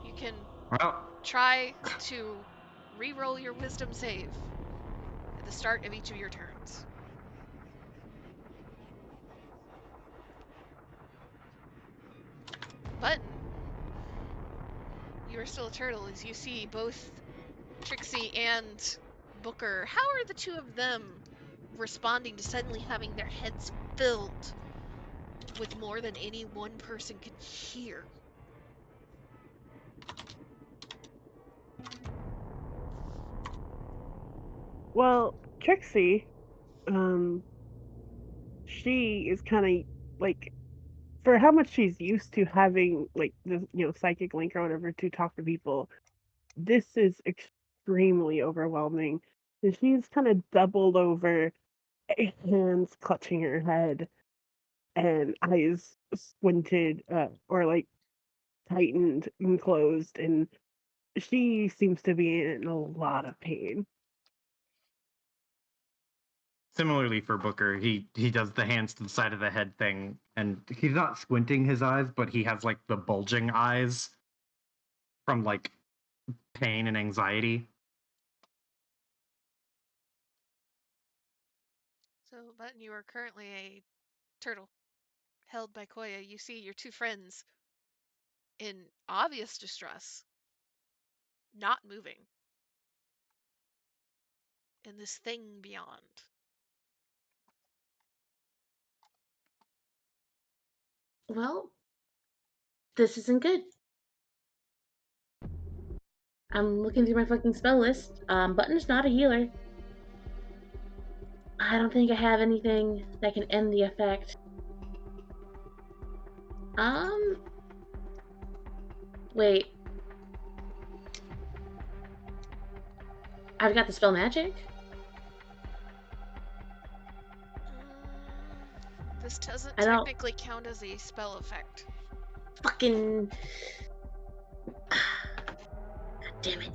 You can Well, try to re-roll your wisdom save at the start of each of your turns. Button, you are still a turtle as you see both Trixie and Booker. How are the two of them responding to suddenly having their heads filled with more than any one person could hear? Well, Trixie, she is kind of like, for how much she's used to having like this, psychic link or whatever to talk to people, this is extremely overwhelming. And she's kind of doubled over, hands clutching her head, and eyes squinted, or like tightened and closed, and she seems to be in a lot of pain. similarly for Booker, he does the hands to the side of the head thing, and he's not squinting his eyes, but he has like the bulging eyes from like pain and anxiety. So, Button, you are currently a turtle held by Koya. You see your two friends in obvious distress, not moving, in this thing beyond. Well, this isn't good. I'm looking through my fucking spell list. Button's not a healer. I don't think I have anything that can end the effect. Wait. I've got the spell magic? This doesn't I don't technically count as a spell effect. fucking... God damn it.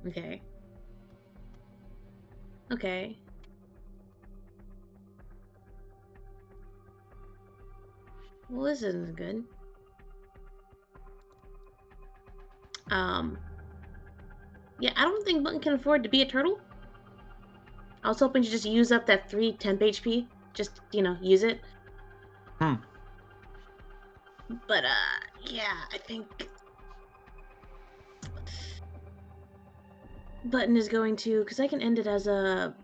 Okay. Okay. Well, this isn't good. Yeah, I don't think Button can afford to be a turtle. I was hoping to just use up that 3 temp HP. Just, use it. But, yeah, I think Button is going to, because I can end it as a...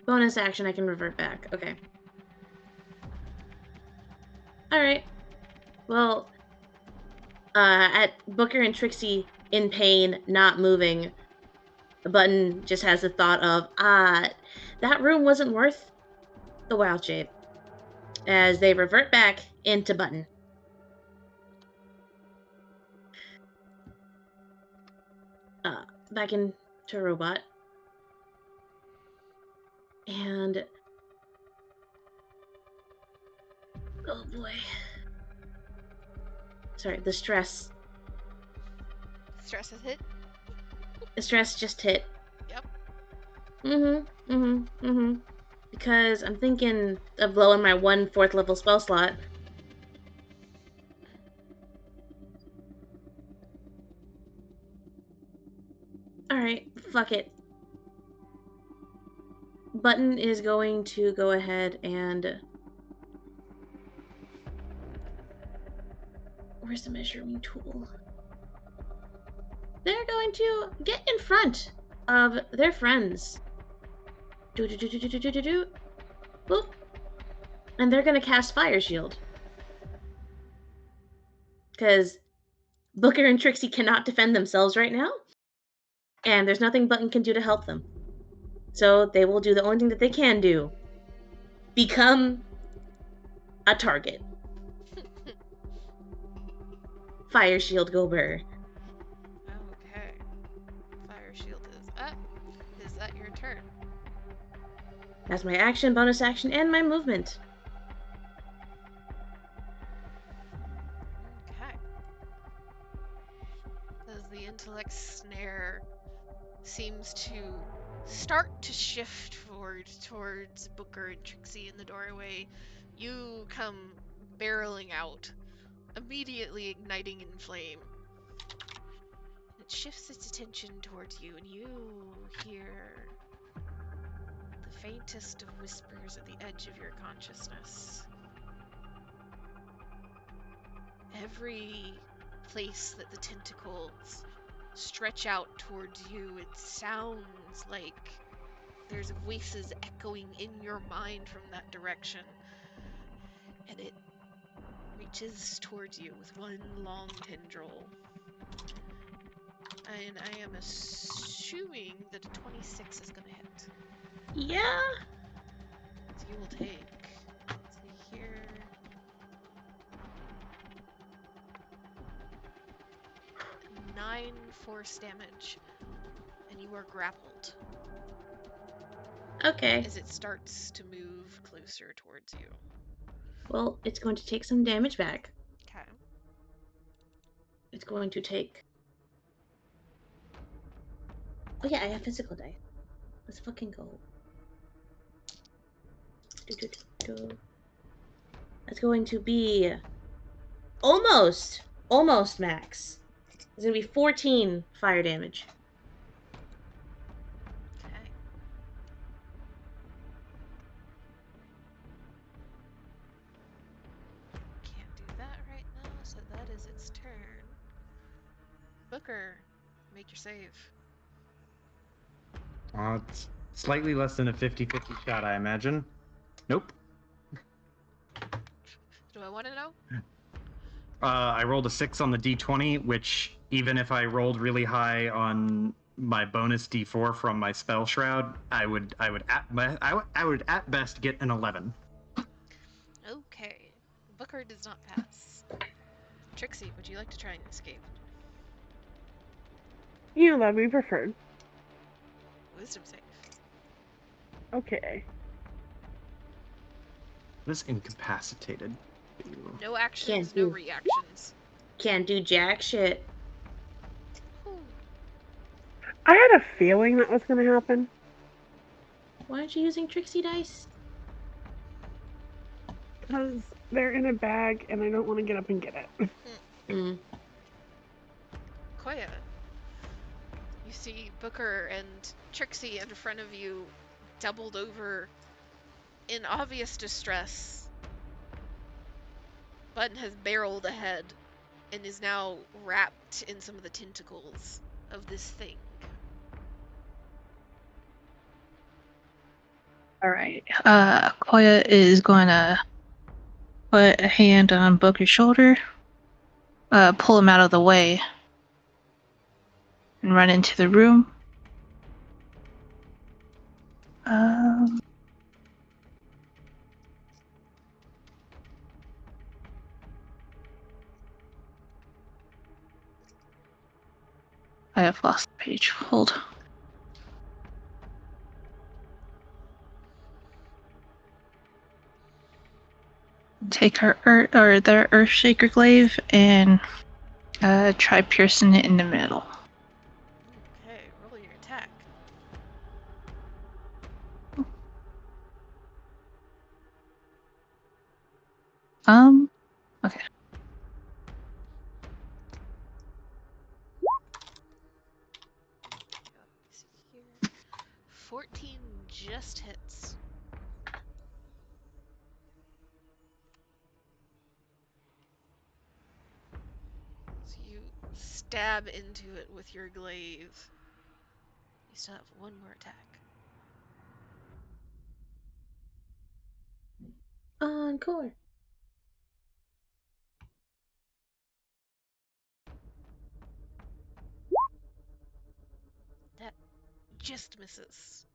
bonus action. I can revert back. Okay. Alright. Well, at Booker and Trixie in pain, not moving, Button just has the thought of, that room wasn't worth the wild shape. As they revert back into Button. Back into Robot. And... oh boy. Sorry, the stress. Stress has hit? The stress just hit. Yep. Because I'm thinking of blowing my 1 4th level spell slot. Alright, fuck it. Button is going to go ahead and... where's the measuring tool? They're going to get in front of their friends. Boop. And they're going to cast Fire Shield. Because Booker and Trixie cannot defend themselves right now. And there's nothing Button can do to help them. So they will do the only thing that they can do. Become a target. Fire Shield go burr. Okay. Fire shield is up. Is that your turn? That's my action, bonus action, and my movement. Okay. As the intellect snare seems to start to shift towards Booker and Trixie in the doorway, you come barreling out, immediately igniting in flame. It shifts its attention towards you, and you hear the faintest of whispers at the edge of your consciousness. Every place that the tentacles stretch out towards you, it sounds like there's voices echoing in your mind from that direction. And it reaches towards you with one long tendril. And I am assuming that a 26 is going to hit. Yeah. So you will take, let's see here, 9 force damage, and you are grappled Okay. as it starts to move closer towards you. Well, it's going to take some damage back. Okay. It's going to take... oh yeah, I have physical dice. Let's fucking go. That's going to be... almost max. It's going to be 14 fire damage. Okay. Can't do that right now, so that is its turn. Booker, make your save. It's slightly less than a 50-50 shot, I imagine. Nope. Do I want to know? I rolled a 6 on the d20, which even if I rolled really high on my bonus d4 from my spell shroud, I would at best get an 11. Okay. Booker does not pass. Trixie, would you like to try and escape? You know, that'd be preferred. Wisdom save. Okay. This incapacitated. No actions, Can't no do. reactions. Can't do jack shit. Ooh. I had a feeling that was going to happen. Why aren't you using Trixie dice? Because they're in a bag and I don't want to get up and get it. Mm. Koya, you see Booker and Trixie in front of you, doubled over in obvious distress. Button has barreled ahead and is now wrapped in some of the tentacles of this thing. All right. Koya is going to. put a hand on Booker's shoulder, pull him out of the way, and run into the room. I have lost the page. Hold. Take her or the Earthshaker glaive and try piercing it in the middle. Okay, roll your attack. Okay. Let's see here. 14 just hits. So you stab into it with your glaive. You still have one more attack. Encore. That just misses.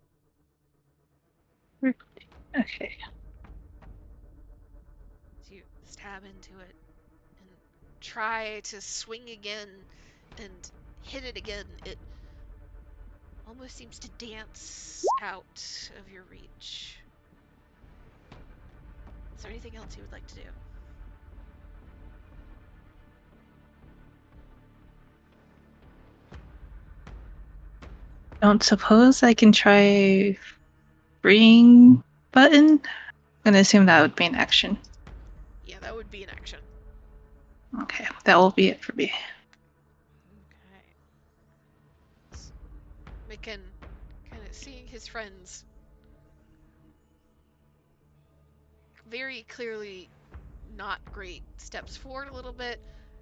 Okay. So you stab into it and try to swing again and hit it again. It almost seems to dance out of your reach. Is there anything else you would like to do? Don't suppose I can try freeing button? I'm gonna assume that would be an action. Yeah, that would be an action. Okay, that will be it for me. Okay. Mikan, kind of seeing his friends very clearly not great, steps forward a little bit,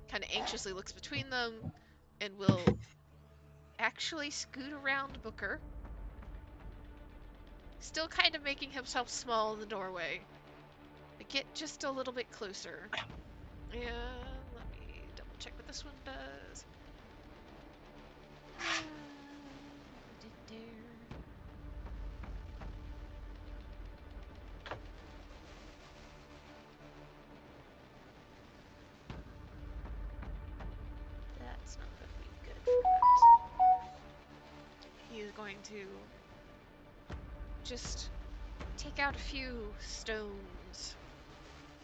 kind of anxiously looks between them, and will actually scoot around Booker. Still kind of making himself small in the doorway. But get just a little bit closer. And let me double check what this one does. That's not going to be good for that. He is going to just take out a few stones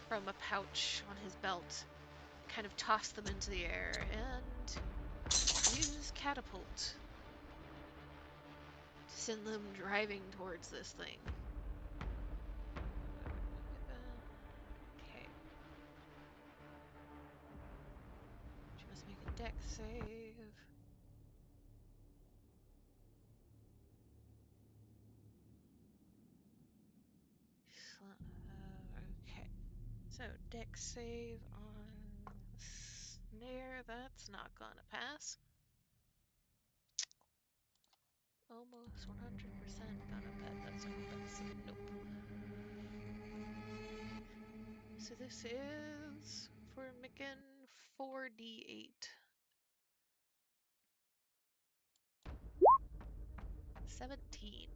from a pouch on his belt, kind of toss them into the air, and use catapult to send them driving towards this thing. Okay. She must make a dex save. Okay. So, dex save on snare, that's not gonna pass. Almost 100% gonna pass. That's nope. So this is for Micken 4d8. 17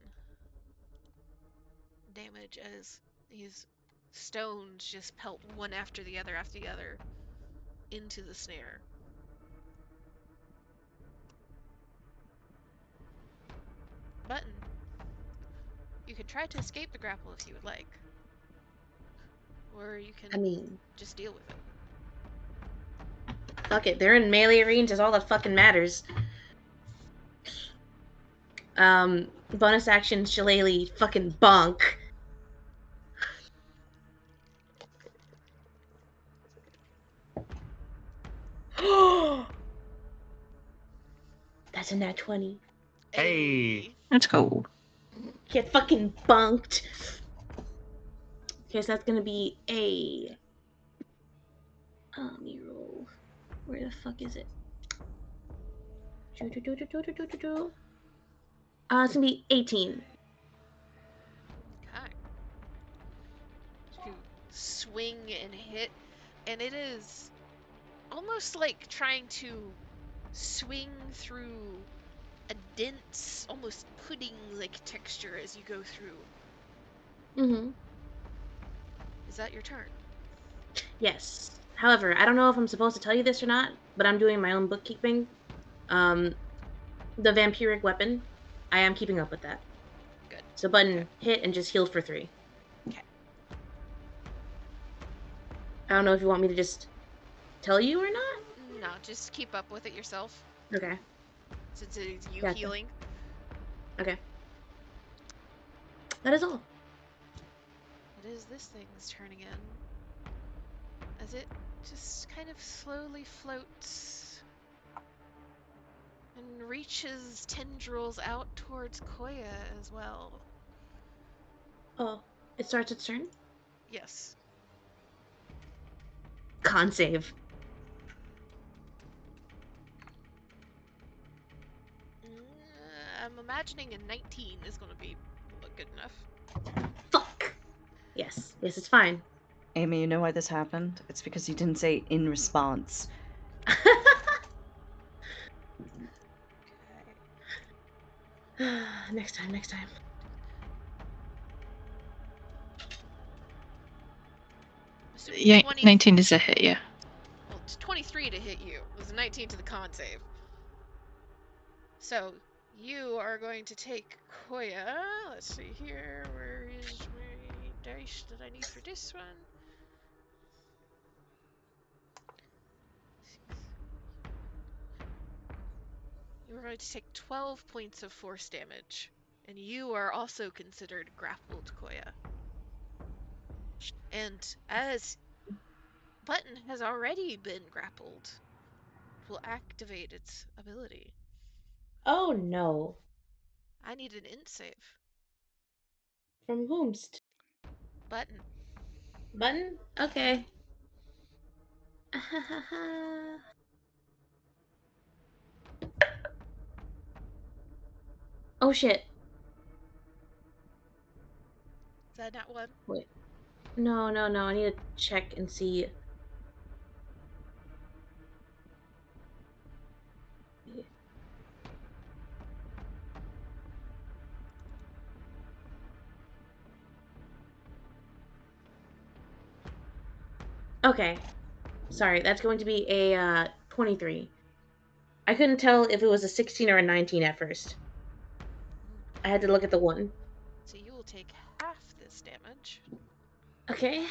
damage as these stones just pelt one after the other into the snare. Button. You could try to escape the grapple if you would like. Or you can just deal with it. Fuck it, they're in melee range is all that fucking matters. Bonus action, Shillelagh, fucking bonk. That's a nat 20. Hey! Let's go. Get fucking bunked. Okay, so that's gonna be a... Let me roll. Where the fuck is it? It's gonna be 18. Okay. You swing and hit, and it is almost like trying to swing through a dense, almost pudding-like texture as you go through. Mm-hmm. Is that your turn? Yes. However, I don't know if I'm supposed to tell you this or not, but I'm doing my own bookkeeping. The vampiric weapon, I am keeping up with that. Good. So button Okay. hit and just healed for 3. Okay. I don't know if you want me to just tell you or not. No, just keep up with it yourself, Okay. since it is you Gotcha. healing. Okay. That is all. It is this thing's turn again. As it just kind of slowly floats and reaches tendrils out towards Koya as well. Oh, it starts its turn. Yes. Con save. I'm imagining a 19 is going to be good enough. Fuck. Yes. Yes, it's fine. Amy, you know why this happened? It's because you didn't say in response. Next time. Yeah, 19 is a hit, yeah. Well, it's 23 to hit you. It was a 19 to the con save. So, you are going to take Koya. Let's see here. Where is my dice that I need for this one? You are going to take 12 points of force damage. And you are also considered grappled, Koya. And as Button has already been grappled, it will activate its ability. Oh no. I need an int save. From whomst? Button. Button? Okay. Oh shit. Is that not one? Wait. No. I need to check and see. Okay. Sorry, that's going to be a 23. I couldn't tell if it was a 16 or a 19 at first. I had to look at the one. So you will take half this damage. Okay.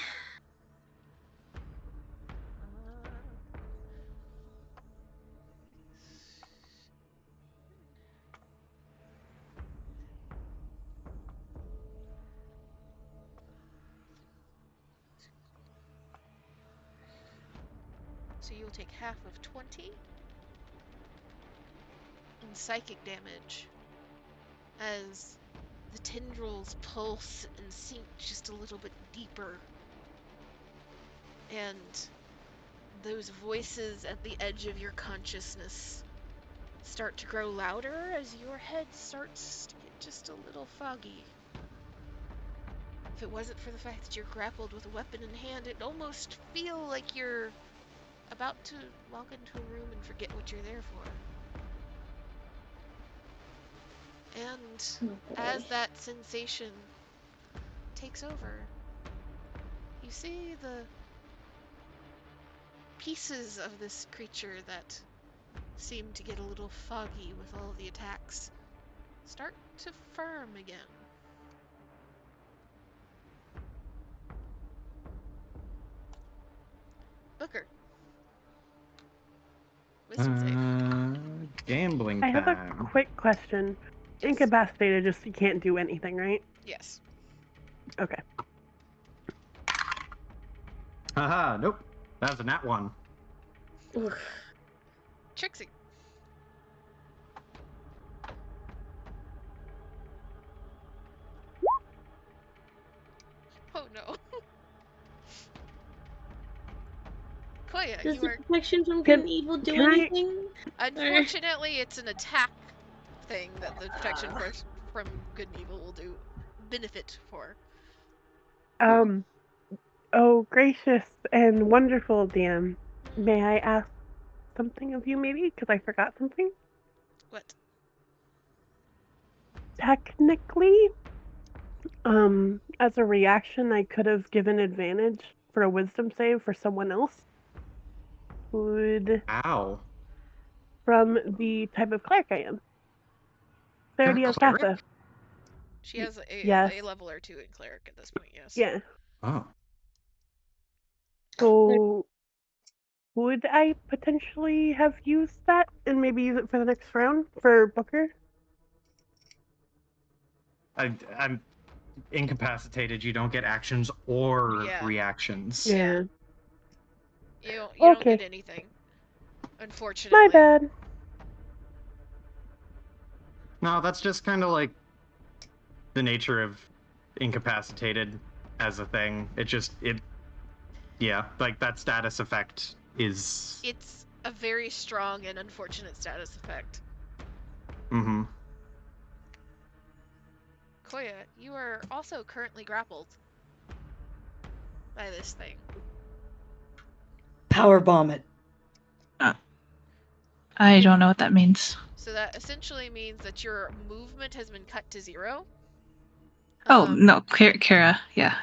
So you'll take half of 20 in psychic damage as the tendrils pulse and sink just a little bit deeper. And those voices at the edge of your consciousness start to grow louder as your head starts to get just a little foggy. If it wasn't for the fact that you're grappled with a weapon in hand, it'd almost feel like you're about to walk into a room and forget what you're there for. And as that sensation takes over, you see the pieces of this creature that seem to get a little foggy with all the attacks start to firm again. Booker. Wisdom save. Gambling I have a time. quick question. Yes. Incapacitated, just you can't do anything, right? Yes. Okay. Haha, nope. That's a nat 1. Trixie. Oh no. Koya, Does you the are... protection from good and evil do anything? Unfortunately, it's an attack thing that the protection from good and evil will do benefit for. Oh, gracious and wonderful DM. Hmm. May I ask something of you, maybe? Because I forgot something. What? Technically, as a reaction, I could have given advantage for a wisdom save for someone else would Ow. from the type of cleric I am. You're a Clarity of cleric? Casa. She has Yes. a level or 2 in cleric at this point, yes. Yeah. Oh. So would I potentially have used that and maybe use it for the next round for Booker? I'm incapacitated. You don't get actions or Yeah. reactions. Yeah. You don't get Okay. anything, My unfortunately. bad. No, that's just kind of like the nature of incapacitated as a thing. Yeah, like that status effect is. It's a very strong and unfortunate status effect. Mm-hmm. Koya, you are also currently grappled by this thing. Power bomb it. I don't know what that means. So that essentially means that your movement has been cut to 0. Oh, no, Kara, yeah.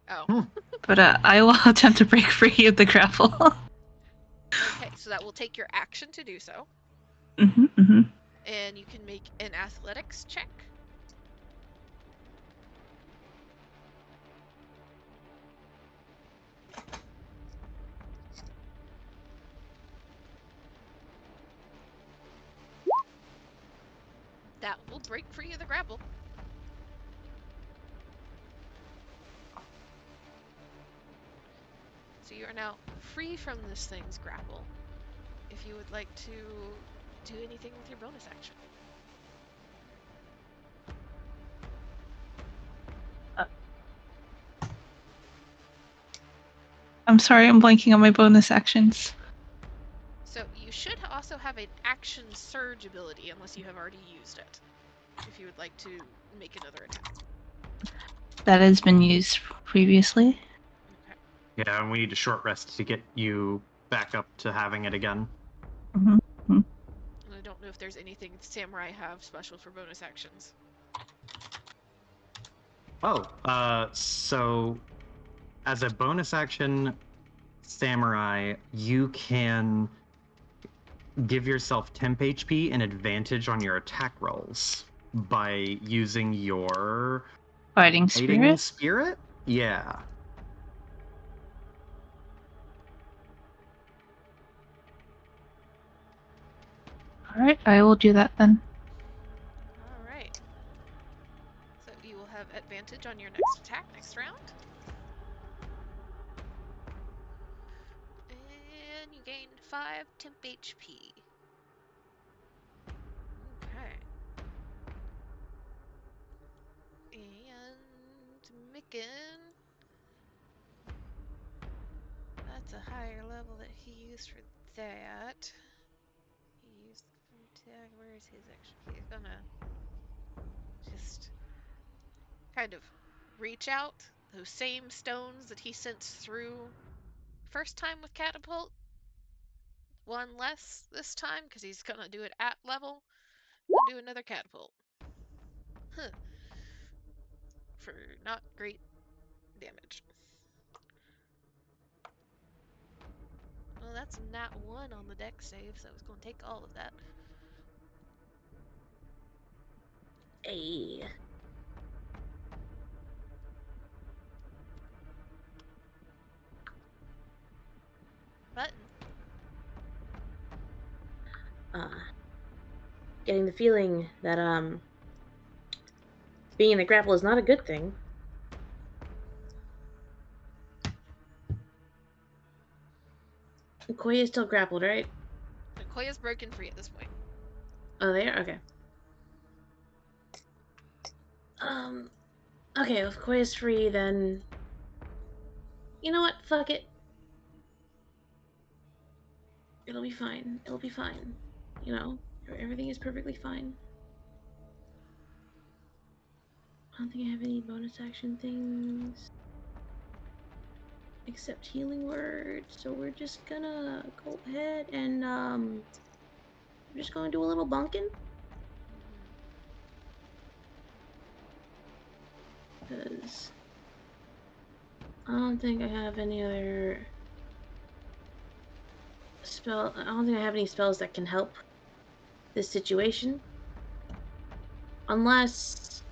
Oh. But I will attempt to break free of the grapple. Okay, so that will take your action to do so. Mm-hmm. And you can make an athletics check. That will break free of the grapple. So you are now free from this thing's grapple. If you would like to do anything with your bonus action. I'm sorry, I'm blanking on my bonus actions. So you should also have an action surge ability unless you have already used it. If you would like to make another attack. That has been used previously. Okay. Yeah, and we need a short rest to get you back up to having it again. Mm-hmm. And I don't know if there's anything Samurai have special for bonus actions. Oh, so as a bonus action, Samurai, you can give yourself temp HP and advantage on your attack rolls by using your Fighting spirit? spirit? Yeah. Alright, I will do that then. Alright. So you will have advantage on your next attack next round. And you gain 5 temp HP. Okay. And Micken. That's a higher level that he used for that. He used tag. Where is his actually? He's gonna just kind of reach out those same stones that he sent through first time with catapult. One less this time because he's gonna do it at level. And do another catapult. Huh. For not great damage. Well, that's nat 1 on the deck save, so it's going to take all of that. Hey. Button. Getting the feeling that being in the grapple is not a good thing. Koya is still grappled, right? Koya's broken free at this point. Oh, they are? Okay. Okay, if Koya's free, then... You know what? Fuck it. It'll be fine. It'll be fine. You know? Everything is perfectly fine. I don't think I have any bonus action things. accept healing word. So we're just gonna go ahead and we're just gonna do a little bunking. Because I don't think I have any other spell. I don't think I have any spells that can help this situation. Unless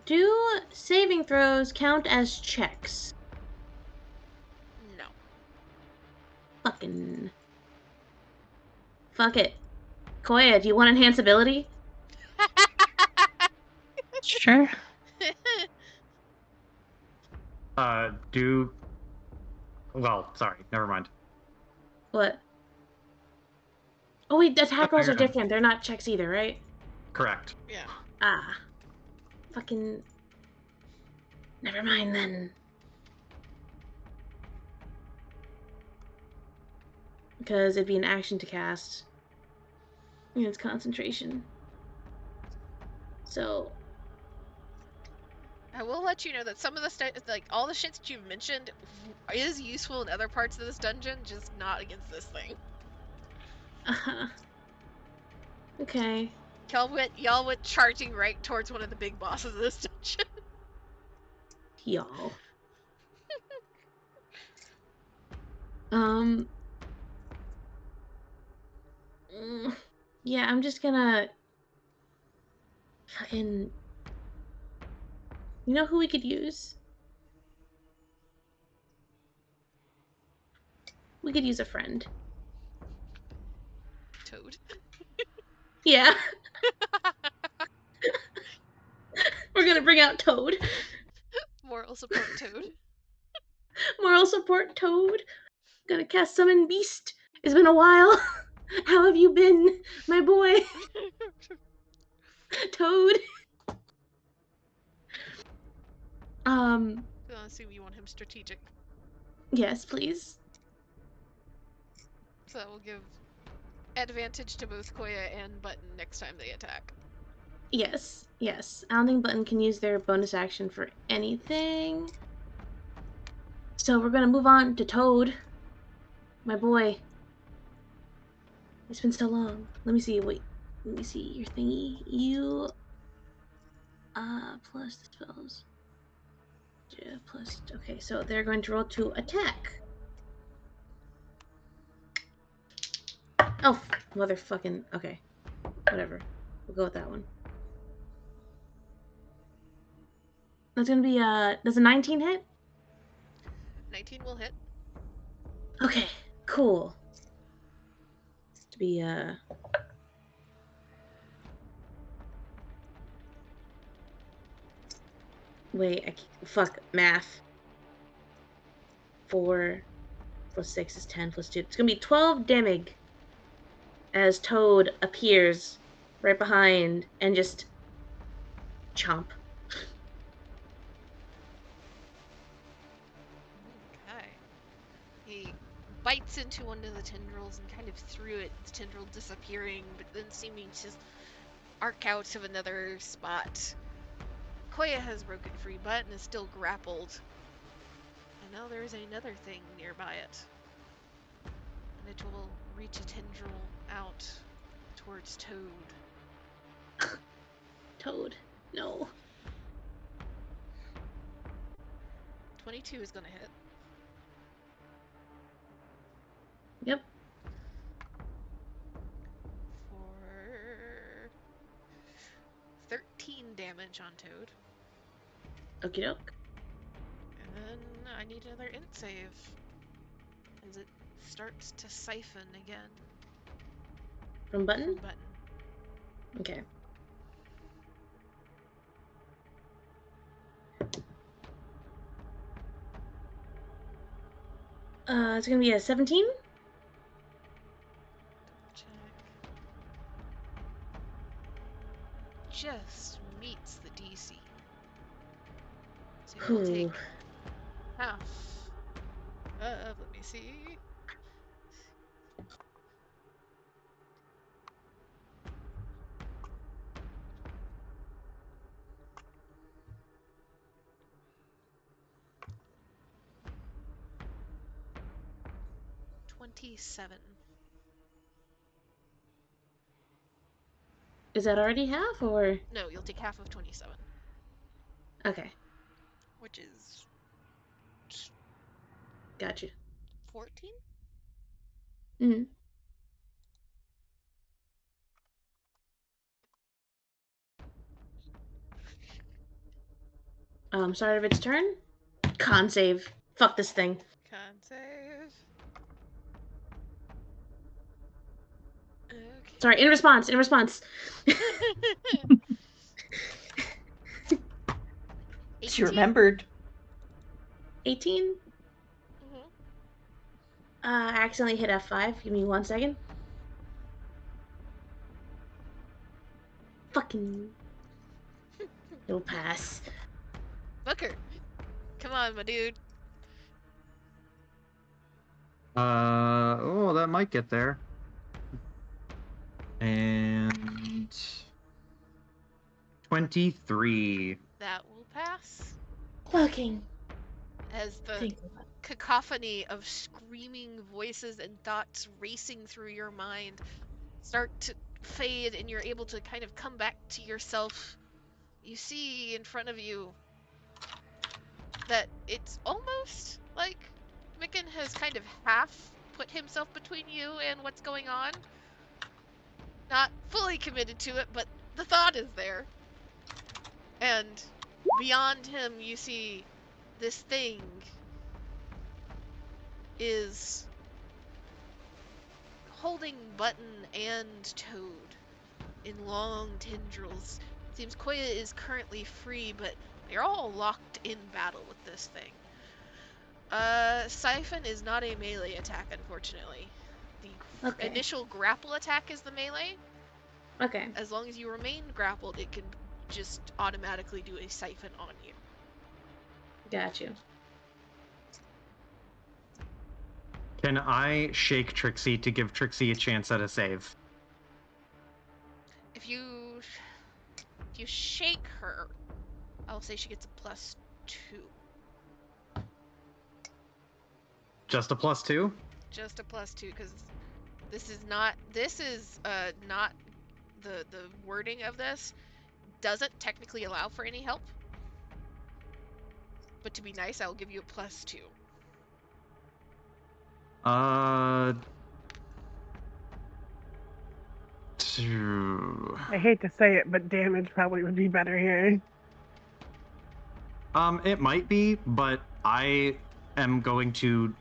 do saving throws count as checks? No. Fucking fuck it. Koya, do you want enhance ability? Sure. Well, sorry, never mind. What? Oh wait, the attack rolls you're are done. different. They're not checks either, right? Correct. Yeah. Ah. Fucking. Never mind then. Because it'd be an action to cast. And it's concentration. So. I will let you know that some of the stuff, like all the shit that you've mentioned, is useful in other parts of this dungeon, just not against this thing. Okay. Y'all went charging right towards one of the big bosses of this dungeon. Y'all. Yeah, I'm just gonna fucking. You know who we could use? We could use a friend. Toad. Yeah. We're gonna bring out Toad. Moral support Toad. Moral support Toad. Gonna cast Summon Beast. It's been a while. How have you been, my boy? Toad. I assume you want him strategic. Yes, please. So that will give advantage to both Koya and Button next time they attack. Yes, yes. I don't think Button can use their bonus action for anything. So we're gonna move on to Toad. My boy. It's been so long. Let me see, wait. Let me see your thingy. You plus the spells. Yeah, plus okay, so they're going to roll to attack. Oh motherfucking okay. Whatever. We'll go with that one. That's gonna be does a 19 hit? 19 will hit. Okay, cool. To be wait, fuck math. 4 plus 6 is 10 plus 2. It's gonna be 12 damage as Toad appears right behind and just chomp. Okay. He bites into one of the tendrils and kind of through it, the tendril disappearing, but then seeming to arc out of another spot. Koya has broken free, Button is still grappled. And now there is another thing nearby it. And it will reach a tendril out towards Toad. Toad. No. 22 is gonna hit. Yep. For 13 damage on Toad. Okie doke. And then I need another int save. As it starts to siphon again. From Button? From Button. Okay. It's gonna be a 17? Check. Just meets the DC. So you'll take half of, let me see. 27. Is that already half, or? No, you'll take half of 27, Okay, which is gotcha. 14? Mm-hmm. Start of its turn. Con save. Fuck this thing. Con save. Okay. Sorry, in response. She remembered. 18? Mhm. I accidentally hit F5. Give me 1 second. Fucking. It'll pass. Booker, come on, my dude. Oh, that might get there. And 23. That will pass. Fucking. As the Thank you. cacophony of screaming voices and thoughts racing through your mind start to fade and you're able to kind of come back to yourself. You see in front of you that it's almost like Micken has kind of half put himself between you and what's going on. Not fully committed to it, but the thought is there. And beyond him, you see this thing is holding Button and Toad in long tendrils. Seems Koya is currently free, but they're all locked in battle with this thing. Siphon is not a melee attack, unfortunately. The Okay. initial grapple attack is the melee. Okay. As long as you remain grappled, it can just automatically do a siphon on you. Got you. Can I shake Trixie to give Trixie a chance at a save? If you shake her, I'll say she gets a +2. Just a +2? Just a +2, because this is not the wording of this doesn't technically allow for any help. But to be nice, I'll give you a +2. I hate to say it, but damage probably would be better here. It might be, but I am going to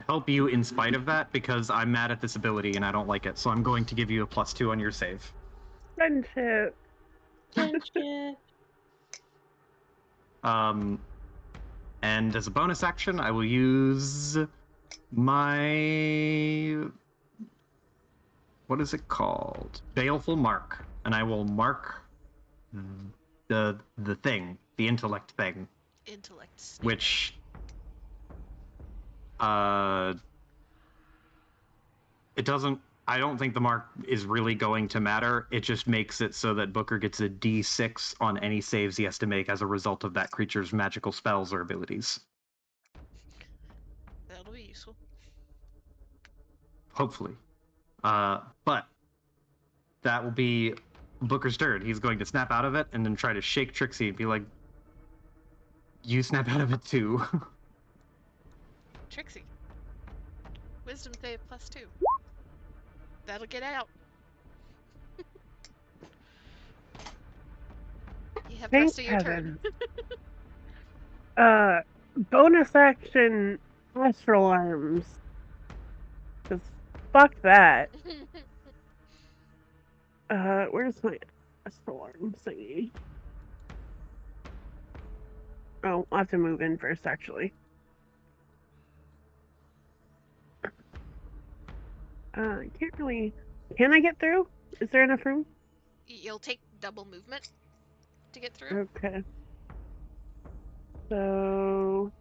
help you in spite of that because I'm mad at this ability and I don't like it. So I'm going to give you a +2 on your save. Friendship. Friendship. And as a bonus action, I will use my, what is it called? Baleful Mark, and I will mark the thing, the intellect thing, Intellect snake. which it doesn't. I don't think the mark is really going to matter. It just makes it so that Booker gets a D6 on any saves he has to make as a result of that creature's magical spells or abilities. That'll be useful. Hopefully. But that will be Booker's turn. He's going to snap out of it and then try to shake Trixie and be like, you snap out of it too. Trixie. Wisdom save +2. That'll get out. You have the Thank rest of your turn. heavens. Bonus action astral arms. Cause fuck that. Where's my astral arm thingy? Oh, I'll have to move in first, actually. Can't really. Can I get through? Is there enough room? You'll take double movement to get through. Okay. So.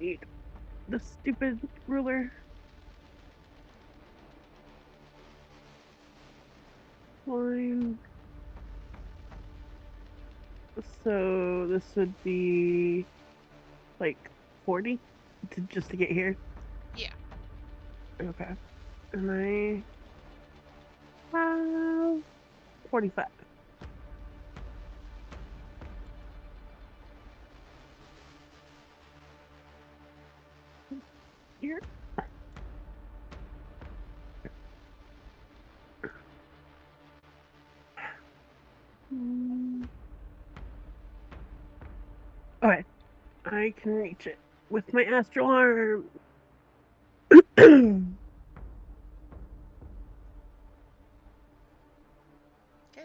Need the stupid ruler. Fine. So this would be like 40 just to get here. Yeah. Okay. And I have 45. Here. Okay. I can reach it with my astral arm. Okay,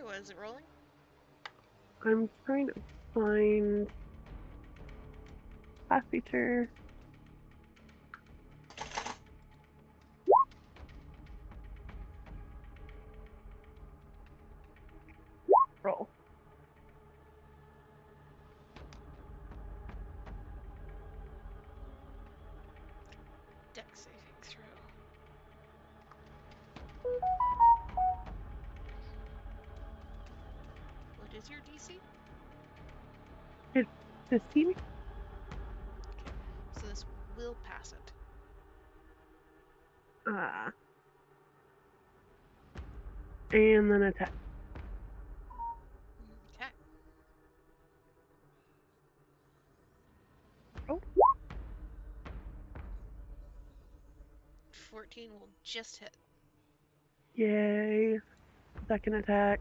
what is it rolling? I'm trying to find class feature. Roll. Dex saving throw. What is your DC? 15. Okay, so this will pass it. And then attack. Okay. Oh. 14 will just hit. Yay. Second attack.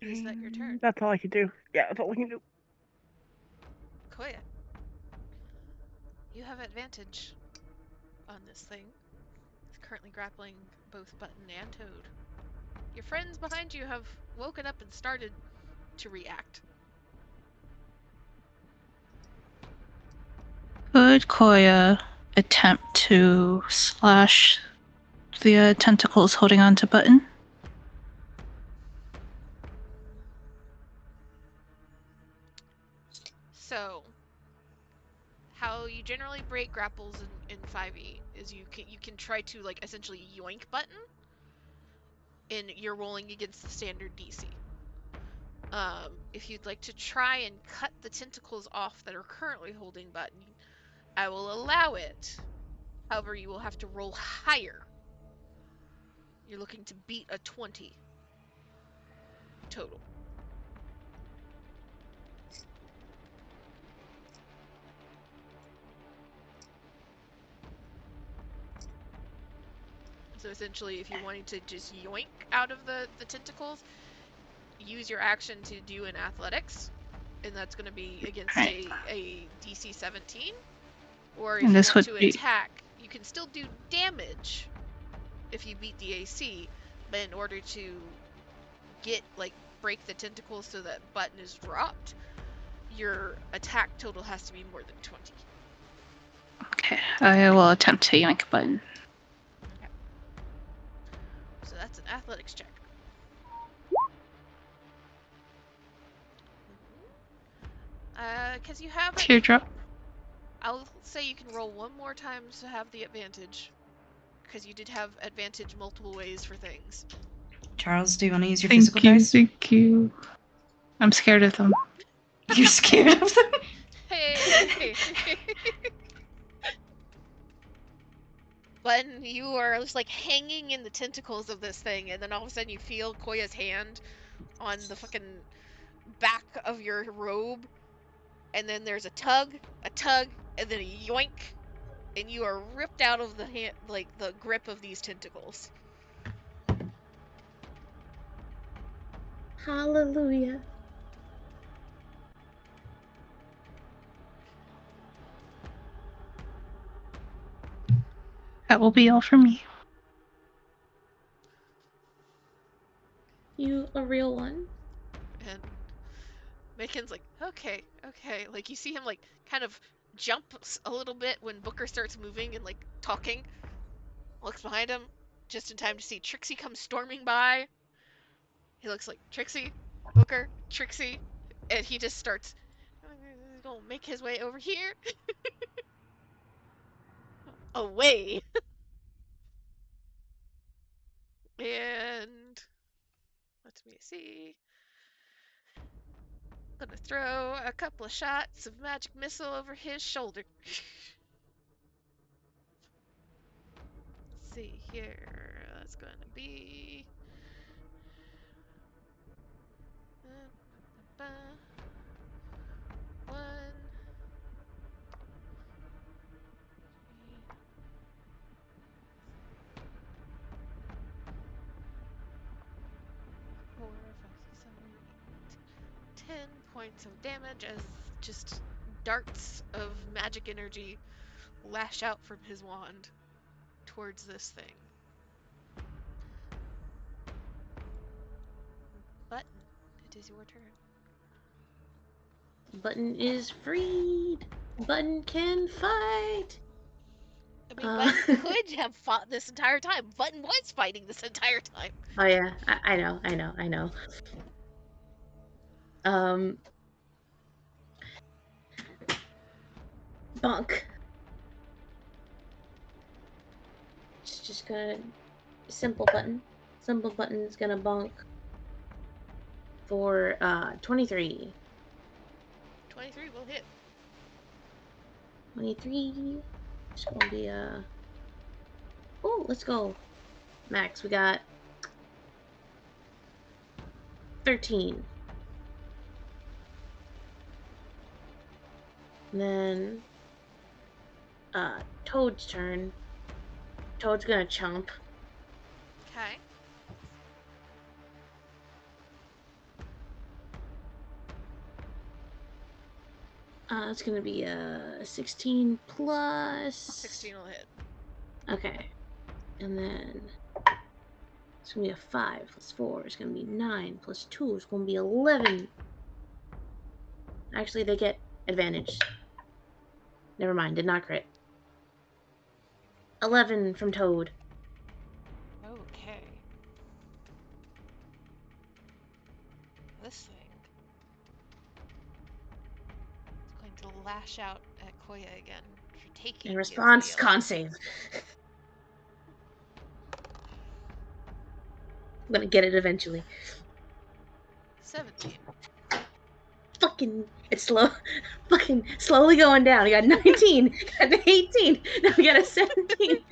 Okay. Is that your turn? That's all I can do. Yeah, that's all we can do. Koya, you have advantage on this thing. It's currently grappling both Button and Toad. Your friends behind you have woken up and started to react. Could Koya attempt to slash the tentacles holding on to Button? So, how you generally break grapples in 5e is you can try to like essentially yoink Button, and you're rolling against the standard DC. If you'd like to try and cut the tentacles off that are currently holding Button, I will allow it. However, you will have to roll higher. You're looking to beat a 20 total. So essentially, if you're wanting to just yoink out of the tentacles, use your action to do an athletics, and that's going to be against a DC 17. Or if And you this want would to be attack, you can still do damage if you beat the AC, but in order to break the tentacles so that Button is dropped, your attack total has to be more than 20. okay. I will attempt to yank Button. Okay. So that's an athletics check. Because you have it, Teardrop. I'll say you can roll one more time to have the advantage. Because you did have advantage multiple ways for things. Charles, do you want to use your Thank physical you, dice? thank you. I'm scared of them. You're scared of them? Hey! When you are just like hanging in the tentacles of this thing, and then all of a sudden you feel Koya's hand on the fucking back of your robe, and then there's a tug, and then a yoink, and you are ripped out of the hand, like the grip of these tentacles. Hallelujah. That will be all for me. You a real one? And Macon's like, okay. Like you see him like kind of jump a little bit when Booker starts moving and like talking. looks behind him, just in time to see Trixie come storming by. He looks like Trixie, Booker, Trixie, and he just starts gonna make his way over here. Away. And let me see. Gonna throw a couple of shots of magic missile over his shoulder. Let's see here. That's gonna be 1, 3, 4, 5, 6, 7, 8, 10 points of damage as just darts of magic energy lash out from his wand towards this thing. Button, it is your turn. Button is freed. Button can fight. I mean, Button could have fought this entire time. Button was fighting this entire time. Oh yeah, I know. Bonk. Just gonna simple button. Simple button is gonna bonk for 23. 23 will hit. 23. It's gonna be oh, let's go. Max, we got 13. And then Toad's turn. Toad's gonna chomp. Okay. It's gonna be 16 plus 16 will hit. Okay. And then it's gonna be a 5 plus 4. It's gonna be 9 plus 2. It's gonna be 11. Actually, they get advantage. Never mind, did not crit. 11 from Toad. Okay. This thing is going to lash out at Koya again for taking In his response, deal. con save. I'm gonna get it eventually. 17. Fucking, it's slow. Fucking slowly going down. I got 19. Got an 18. Now we got a 17.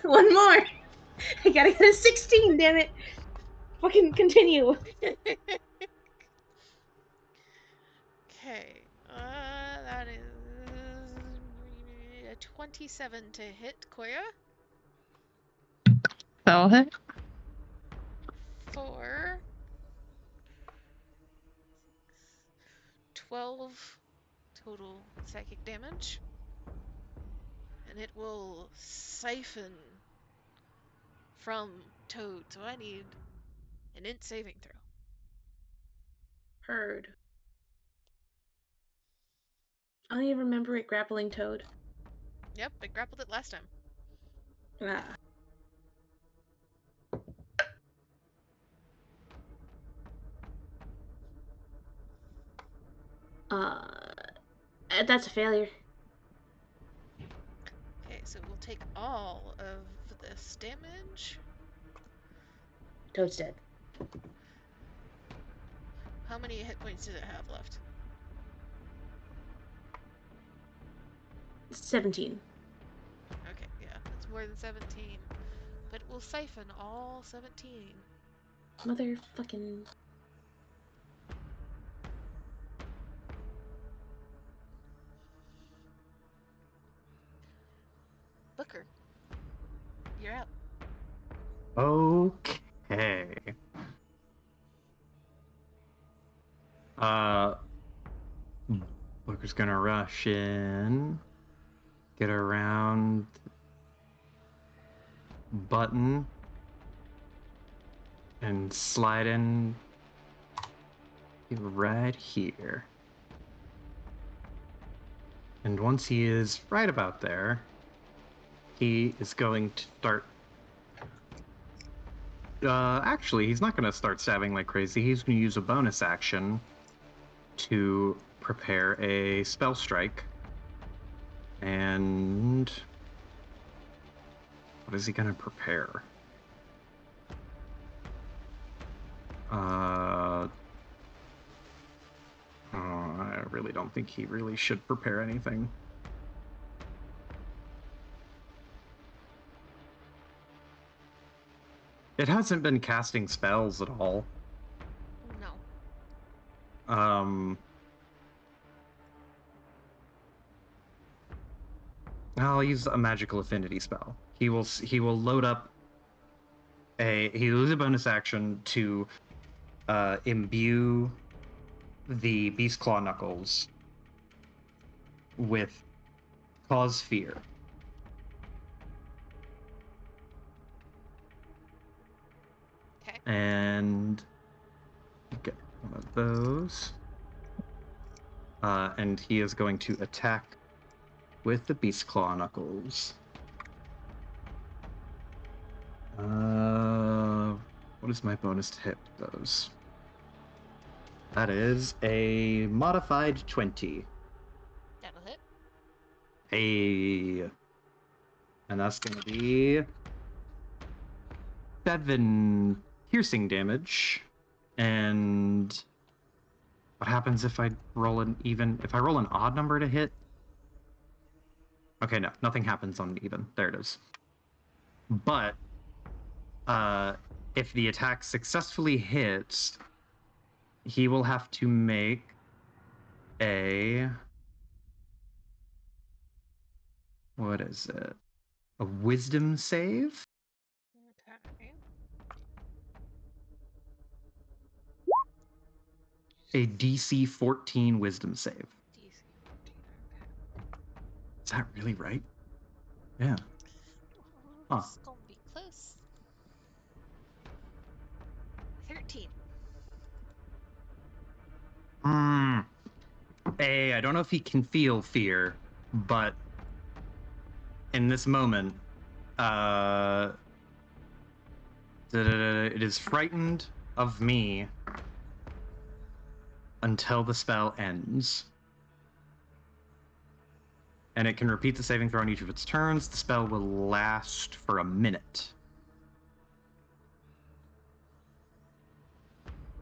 One more. I gotta get a 16, damn it. Fucking continue. Okay. That is a 27 to hit Koya. That'll hit. For 12 total psychic damage. And it will siphon from Toad, so I need an int saving throw. Heard. I don't even remember it grappling Toad. Yep, I grappled it last time. Ah. That's a failure. Okay, so we'll take all of this damage. Toad's dead. How many hit points does it have left? 17. Okay, yeah, that's more than 17. But we'll siphon all 17. Motherfucking. Booker, you're out. Okay. Booker's gonna rush in, get around Button, and slide in right here. And once he is right about there, he is going to start. Actually, he's not going to start stabbing like crazy. He's going to use a bonus action to prepare a spell strike. And what is he going to prepare? I really don't think he really should prepare anything. It hasn't been casting spells at all. No. I'll use a magical affinity spell. He will load up he'll use a bonus action to imbue the Beast Claw Knuckles with Cause Fear. Okay. And get one of those. And he is going to attack with the Beast Claw Knuckles. What is my bonus to hit with those? That is a modified 20. That'll hit. And that's going to be 7 piercing damage. And what happens if I roll if I roll an odd number to hit? Okay, no, nothing happens on an even. There it is. But if the attack successfully hits, he will have to make what is it? A wisdom save? Okay. A DC 14 wisdom save. DC 14. Okay. Is that really right? Yeah. Huh. It's gonna be close. 13. I don't know if he can feel fear, but in this moment, it is frightened of me until the spell ends. And it can repeat the saving throw on each of its turns. The spell will last for a minute.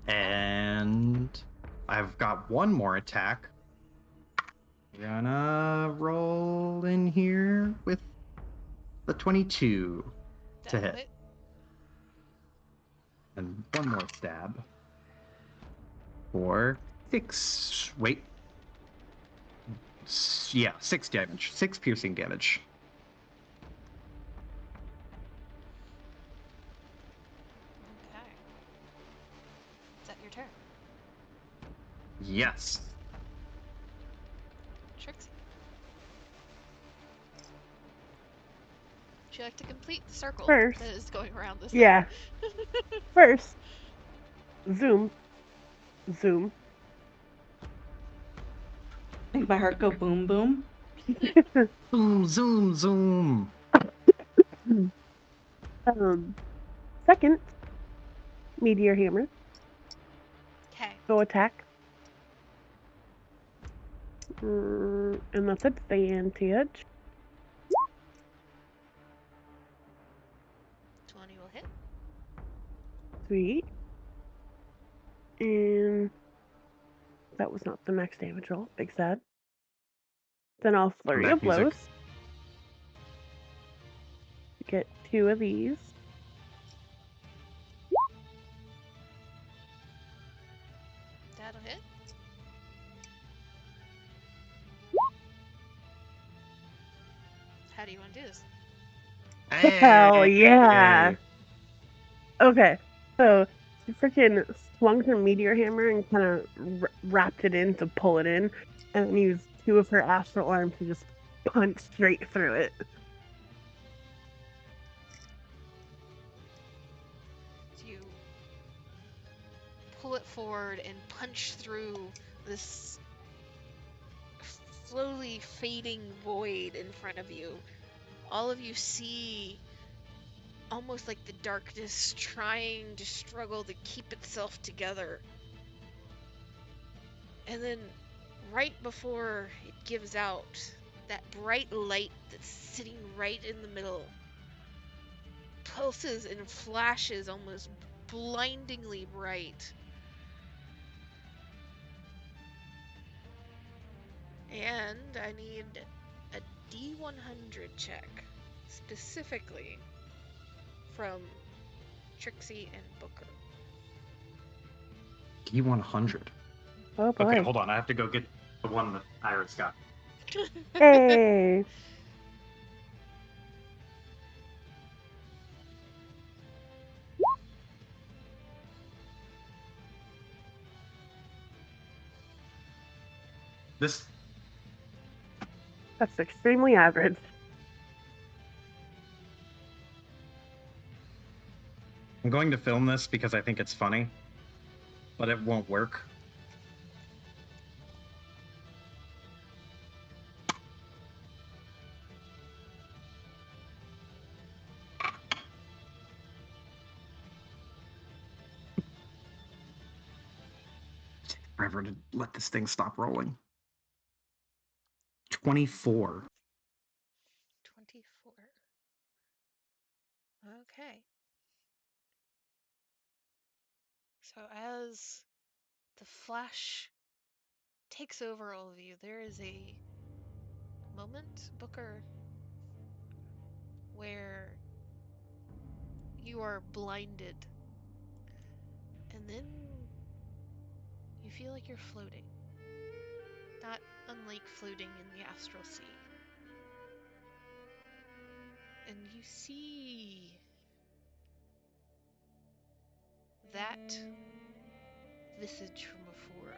And I've got one more attack. Gonna roll in here with the 22 to hit. And one more stab. For 6. Wait. Yeah, 6 damage. 6 piercing damage. Okay. Is that your turn? Yes. Trixie. Would you like to complete the circle First. that is going around this Yeah. thing? First, zoom. Make my heart go boom boom. Boom, zoom, zoom. Second, meteor hammer. Okay. Go attack. And that's advantage. 20 will hit. Sweet. And that was not the max damage roll. Big sad. Then I'll flurry of blows. Get 2 of these. That'll hit. How do you want to do this? Hell yeah! Okay, so she freaking swung her meteor hammer and kind of wrapped it in to pull it in, and used 2 of her astral arms to just punch straight through it. You pull it forward and punch through this slowly fading void in front of you, all of you see almost like the darkness trying to struggle to keep itself together. And then right before it gives out, that bright light that's sitting right in the middle pulses and flashes almost blindingly bright. And I need a D100 check, specifically from Trixie and Booker. D100. Oh boy. Okay, hold on. I have to go get the one that Iris got. Hey. This That's extremely average. I'm going to film this because I think it's funny, but it won't work. Forever to let this thing stop rolling. 24. 24. Okay. So as the flash takes over all of you, there is a moment, Booker, where you are blinded. And then you feel like you're floating. Not unlike floating in the astral sea. And you see that visage from before.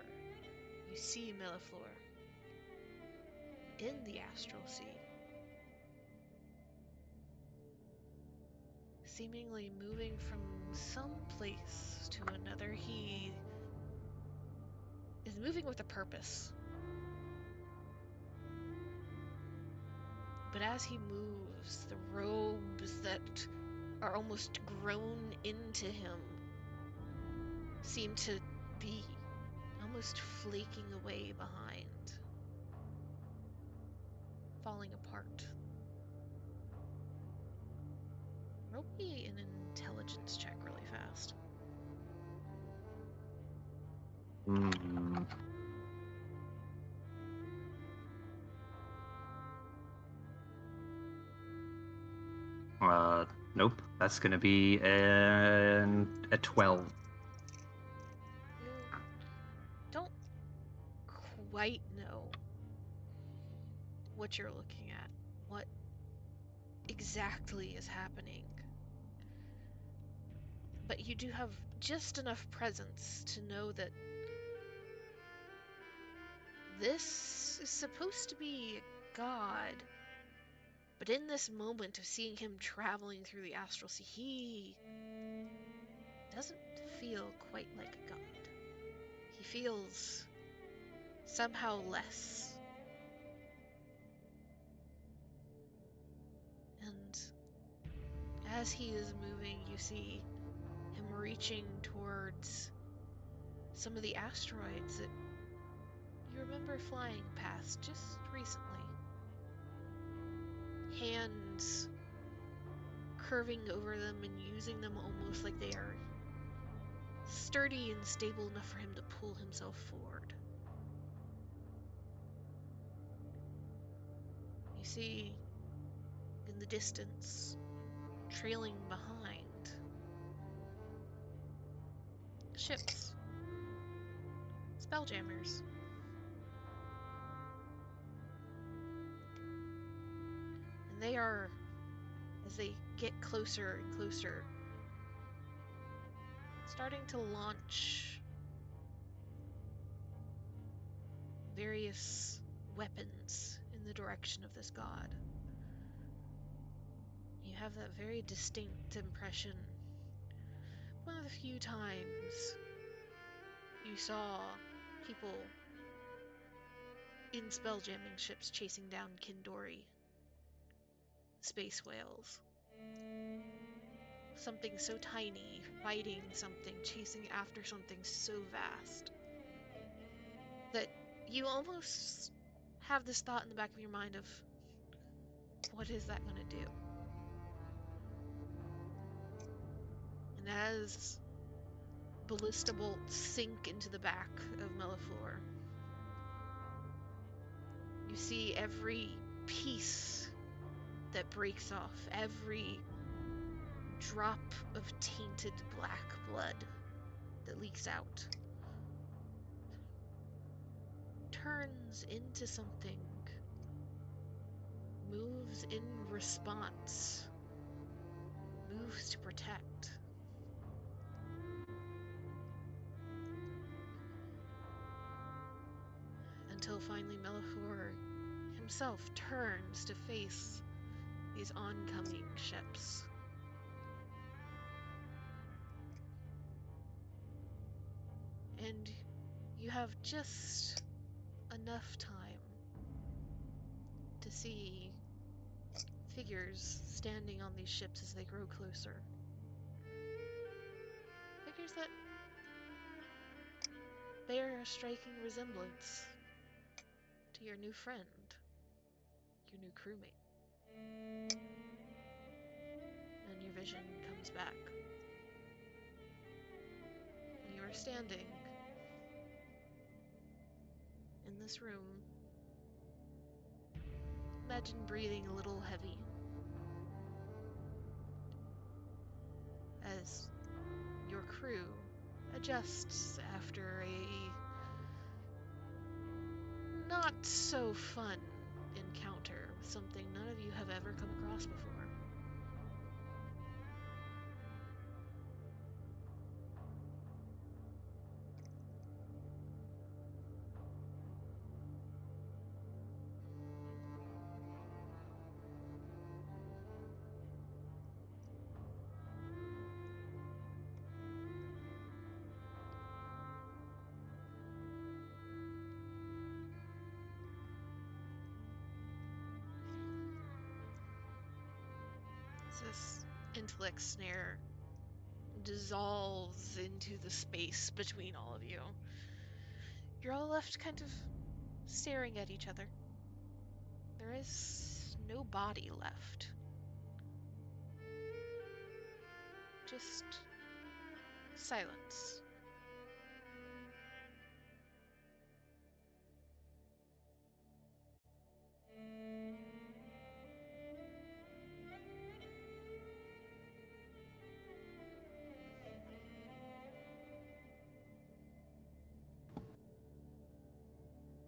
You see Millefleur in the astral sea, seemingly moving from some place to another. He is moving with a purpose. But as he moves, the robes that are almost grown into him seem to be almost flaking away behind, falling apart. Roll me an intelligence check really fast. Hmm. Nope. That's gonna be a 12. You don't quite know what you're looking at, what exactly is happening. But you do have just enough presence to know that this is supposed to be a god. But in this moment of seeing him traveling through the astral sea, he doesn't feel quite like a god. He feels somehow less. And as he is moving, you see him reaching towards some of the asteroids that you remember flying past just recently. Hands curving over them and using them almost like they are sturdy and stable enough for him to pull himself forward. You see in the distance, trailing behind, ships, spelljammers. And they are, as they get closer and closer, starting to launch various weapons in the direction of this god. You have that very distinct impression. One of the few times you saw people in spelljamming ships chasing down Kindori. space whales. Something so tiny, fighting something, chasing after something so vast that you almost have this thought in the back of your mind of, what is that going to do? And as ballista bolts sink into the back of Melliflor, you see every piece that breaks off, every drop of tainted black blood that leaks out, turns into something, moves in response, moves to protect. Until finally Melliflor himself turns to face these oncoming ships. And you have just enough time to see figures standing on these ships as they grow closer. Figures that bear a striking resemblance to your new friend, your new crewmate. And your vision comes back. You are standing in this room. Imagine breathing a little heavy as your crew adjusts after a not so fun encounter with something none of you have ever come across before. This intellect snare dissolves into the space between all of you. You're all left kind of staring at each other. There is no body left. Just silence.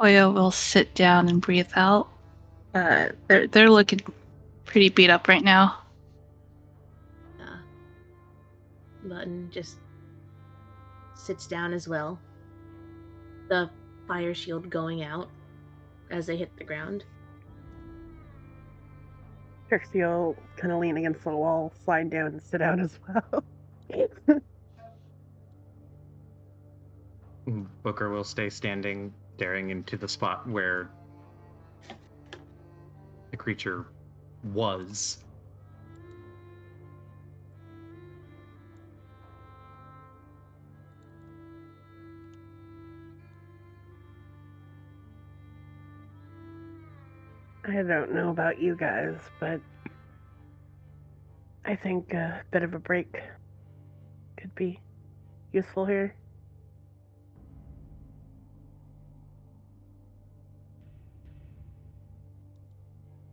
Oya will sit down and breathe out. They're looking pretty beat up right now. Button just sits down as well. The fire shield going out as they hit the ground. Trixie will kind of lean against the wall, slide down, and sit down as well. Booker will stay standing, staring into the spot where the creature was. I don't know about you guys, but I think a bit of a break could be useful here.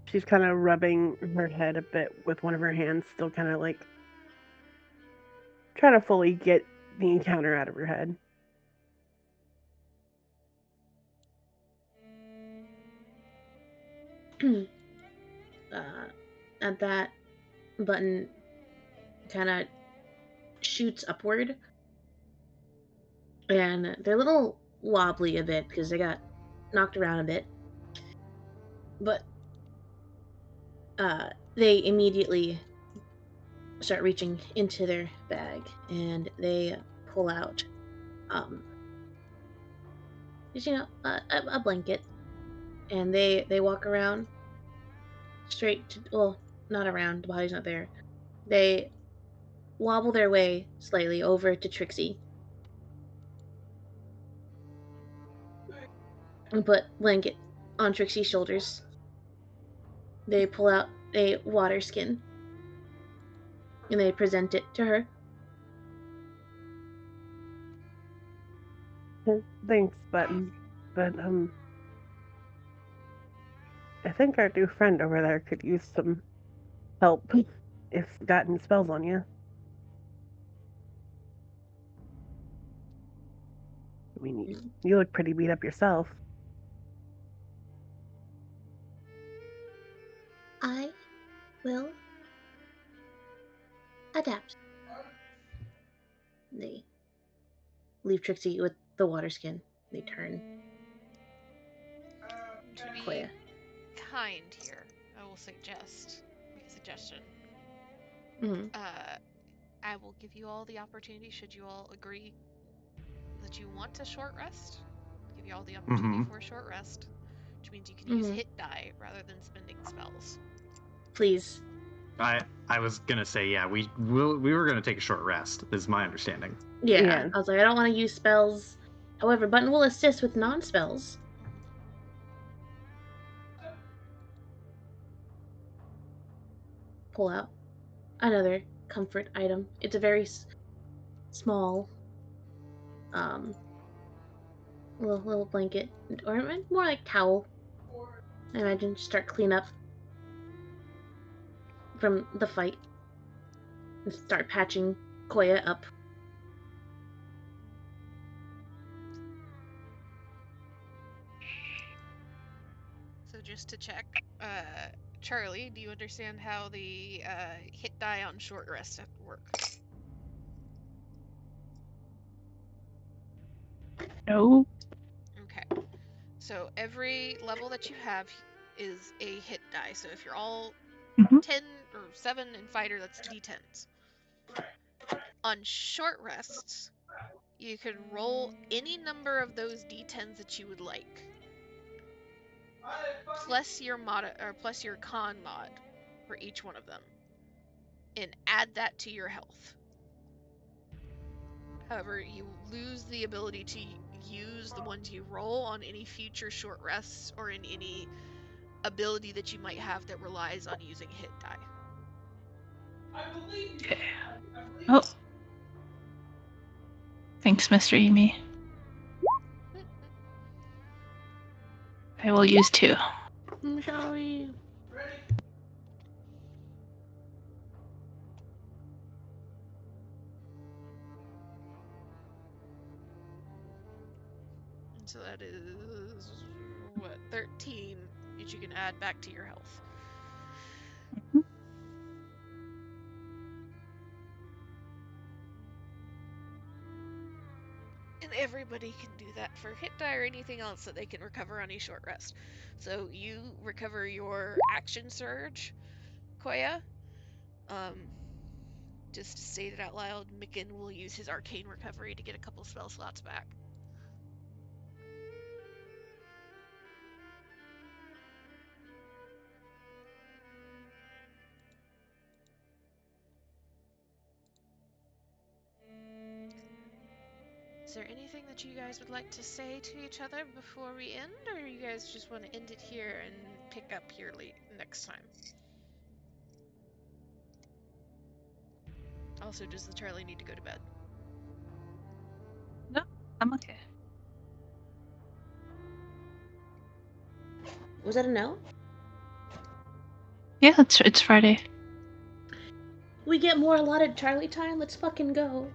She's kind of rubbing her head a bit with one of her hands, still kind of like trying to fully get the encounter out of her head. At that, Button kind of shoots upward, and they're a little wobbly a bit because they got knocked around a bit, but they immediately start reaching into their bag and they pull out just, a blanket, and they walk around straight to, well, not around. The body's not there. They wobble their way slightly over to Trixie and put blanket on Trixie's shoulders. They pull out a water skin and they present it to her. Thanks, Button. But I think our new friend over there could use some help if gotten spells on you. I mean, you look pretty beat up yourself. I will adapt. They leave Trixie with the water skin. They turn. To be Koya. kind here, I will suggest, make a suggestion. Mm-hmm. I will give you all the opportunity, should you all agree that you want a short rest, give you all the opportunity for a short rest, which means you can use hit die rather than spending spells. Please. I was gonna say, yeah, we were gonna take a short rest, is my understanding. Yeah. I was like, I don't want to use spells. However, Button will assist with non-spells. Pull out another comfort item. It's a very small, little blanket, or more like towel. I imagine. Start clean up from the fight and start patching Koya up. So just to check, Charlie, do you understand how the hit die on short rest work? No. Okay. So every level that you have is a hit die. So if you're all 10 or 7 in fighter, that's d10s. On short rests, you can roll any number of those d10s that you would like, plus your mod or plus your con mod for each one of them, and add that to your health. However, you lose the ability to use the ones you roll on any future short rests or in any ability that you might have that relies on using hit die. Okay. Oh. Thanks, Mr. Amy. I will use 2. I'm sorry. And so that is, what, 13 that you can add back to your health. And everybody can do that for hit die or anything else that they can recover on a short rest. So you recover your action surge, Koya. Just to state it out loud, Micken will use his arcane recovery to get a couple spell slots back. Is there anything that you guys would like to say to each other before we end, or you guys just want to end it here and pick up here next time? Also, does the Charlie need to go to bed? No, I'm okay. Was that a no? Yeah, it's Friday. We get more allotted Charlie time. Let's fucking go.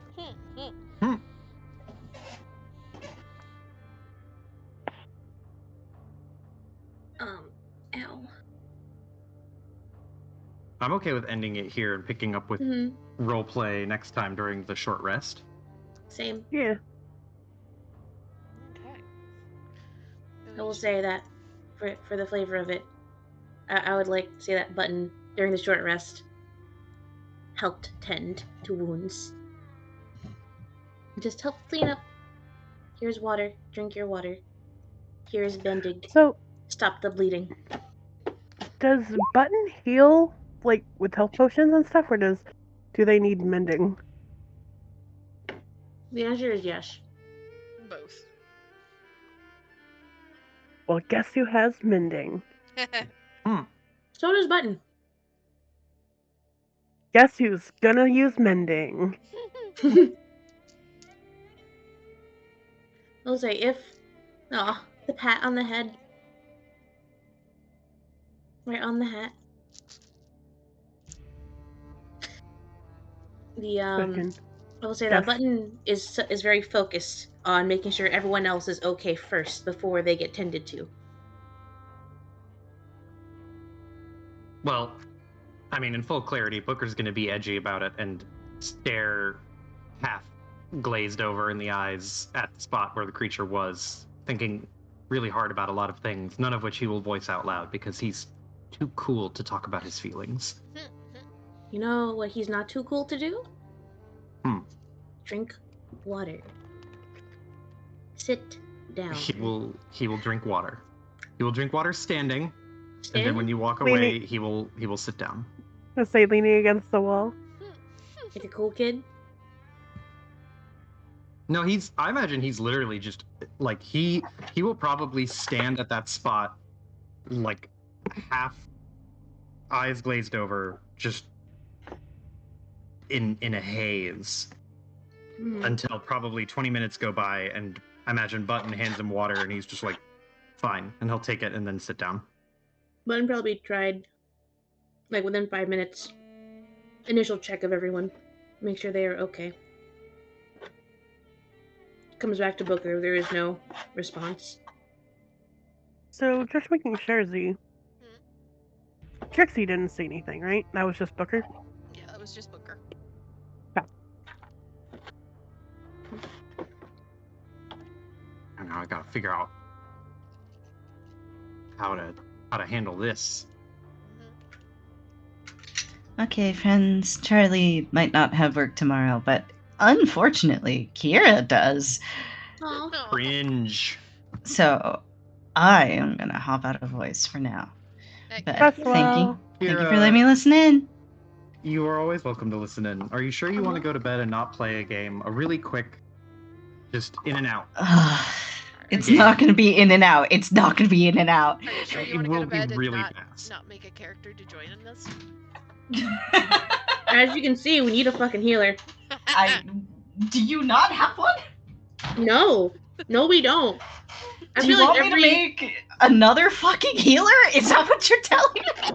Ow. I'm okay with ending it here and picking up with roleplay next time during the short rest. Same. Yeah. Okay. I will say that for the flavor of it, I would like to say that Button during the short rest helped tend to wounds. Just help clean up. Here's water. Drink your water. Here's bandage. So stop the bleeding. does Button heal like with health potions and stuff, or do they need mending? The answer is yes. Both. Well, guess who has mending? So does Button. Guess who's gonna use mending? I'll say if... Oh, the pat on the head. Right on the hat. I will say that Yes. Button is very focused on making sure everyone else is okay first before they get tended to. Well, I mean, in full clarity, Booker's going to be edgy about it and stare half glazed over in the eyes at the spot where the creature was, thinking really hard about a lot of things, none of which he will voice out loud because he's too cool to talk about his feelings. You know what he's not too cool to do? Drink water. Sit down. He will drink water. He will drink water standing, Stand? and then when you walk away, he will sit down. Let's say leaning against the wall. Like a cool kid? No, I imagine he's literally just like he will probably stand at that spot like half eyes glazed over, just in a haze until probably 20 minutes go by, and I imagine Button hands him water and he's just like, fine, and he'll take it and then sit down. Button probably tried, like within 5 minutes, initial check of everyone, make sure they are okay. Comes back to Booker, there is no response. So, just making sure, Z. Trixie didn't say anything, right? That was just Booker? Yeah, that was just Booker. And now I gotta figure out how to handle this. Okay, friends, Charlie might not have work tomorrow, but unfortunately, Kira does. Aww. Cringe. So I am gonna hop out of voice for now. But That's thank well. you for Kira, letting me listen in. You are always welcome to listen in. Are you sure you want to go to bed and not play a game? A really quick, just in and out. It's not gonna be in and out. It's not gonna be in and out. Are you sure you It want to go will to be bed and really not fast. make a character to join in this? As you can see, we need a fucking healer. Do you not have one? No, we don't. I Do feel you like want me to make another fucking healer? Is that what you're telling me?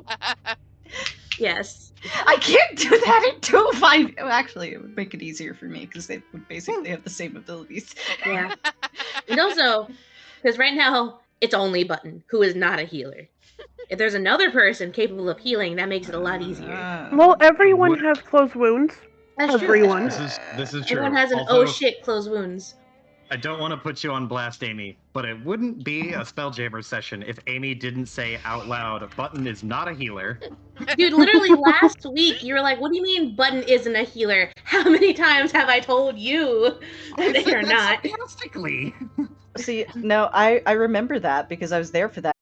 Yes. I can't do that in 2-5. Actually, it would make it easier for me because they would basically have the same abilities. Yeah. And also, because right now, it's only Button, who is not a healer. If there's another person capable of healing, that makes it a lot easier. Well, everyone has closed wounds. That's true. Everyone. This is true. Everyone has an Also, oh shit closed wounds. I don't want to put you on blast, Amy, but it wouldn't be a Spelljammer session if Amy didn't say out loud, Button is not a healer. Dude, literally last week, you were like, what do you mean Button isn't a healer? How many times have I told you that they are not? Sarcastically. See, no, I remember that because I was there for that.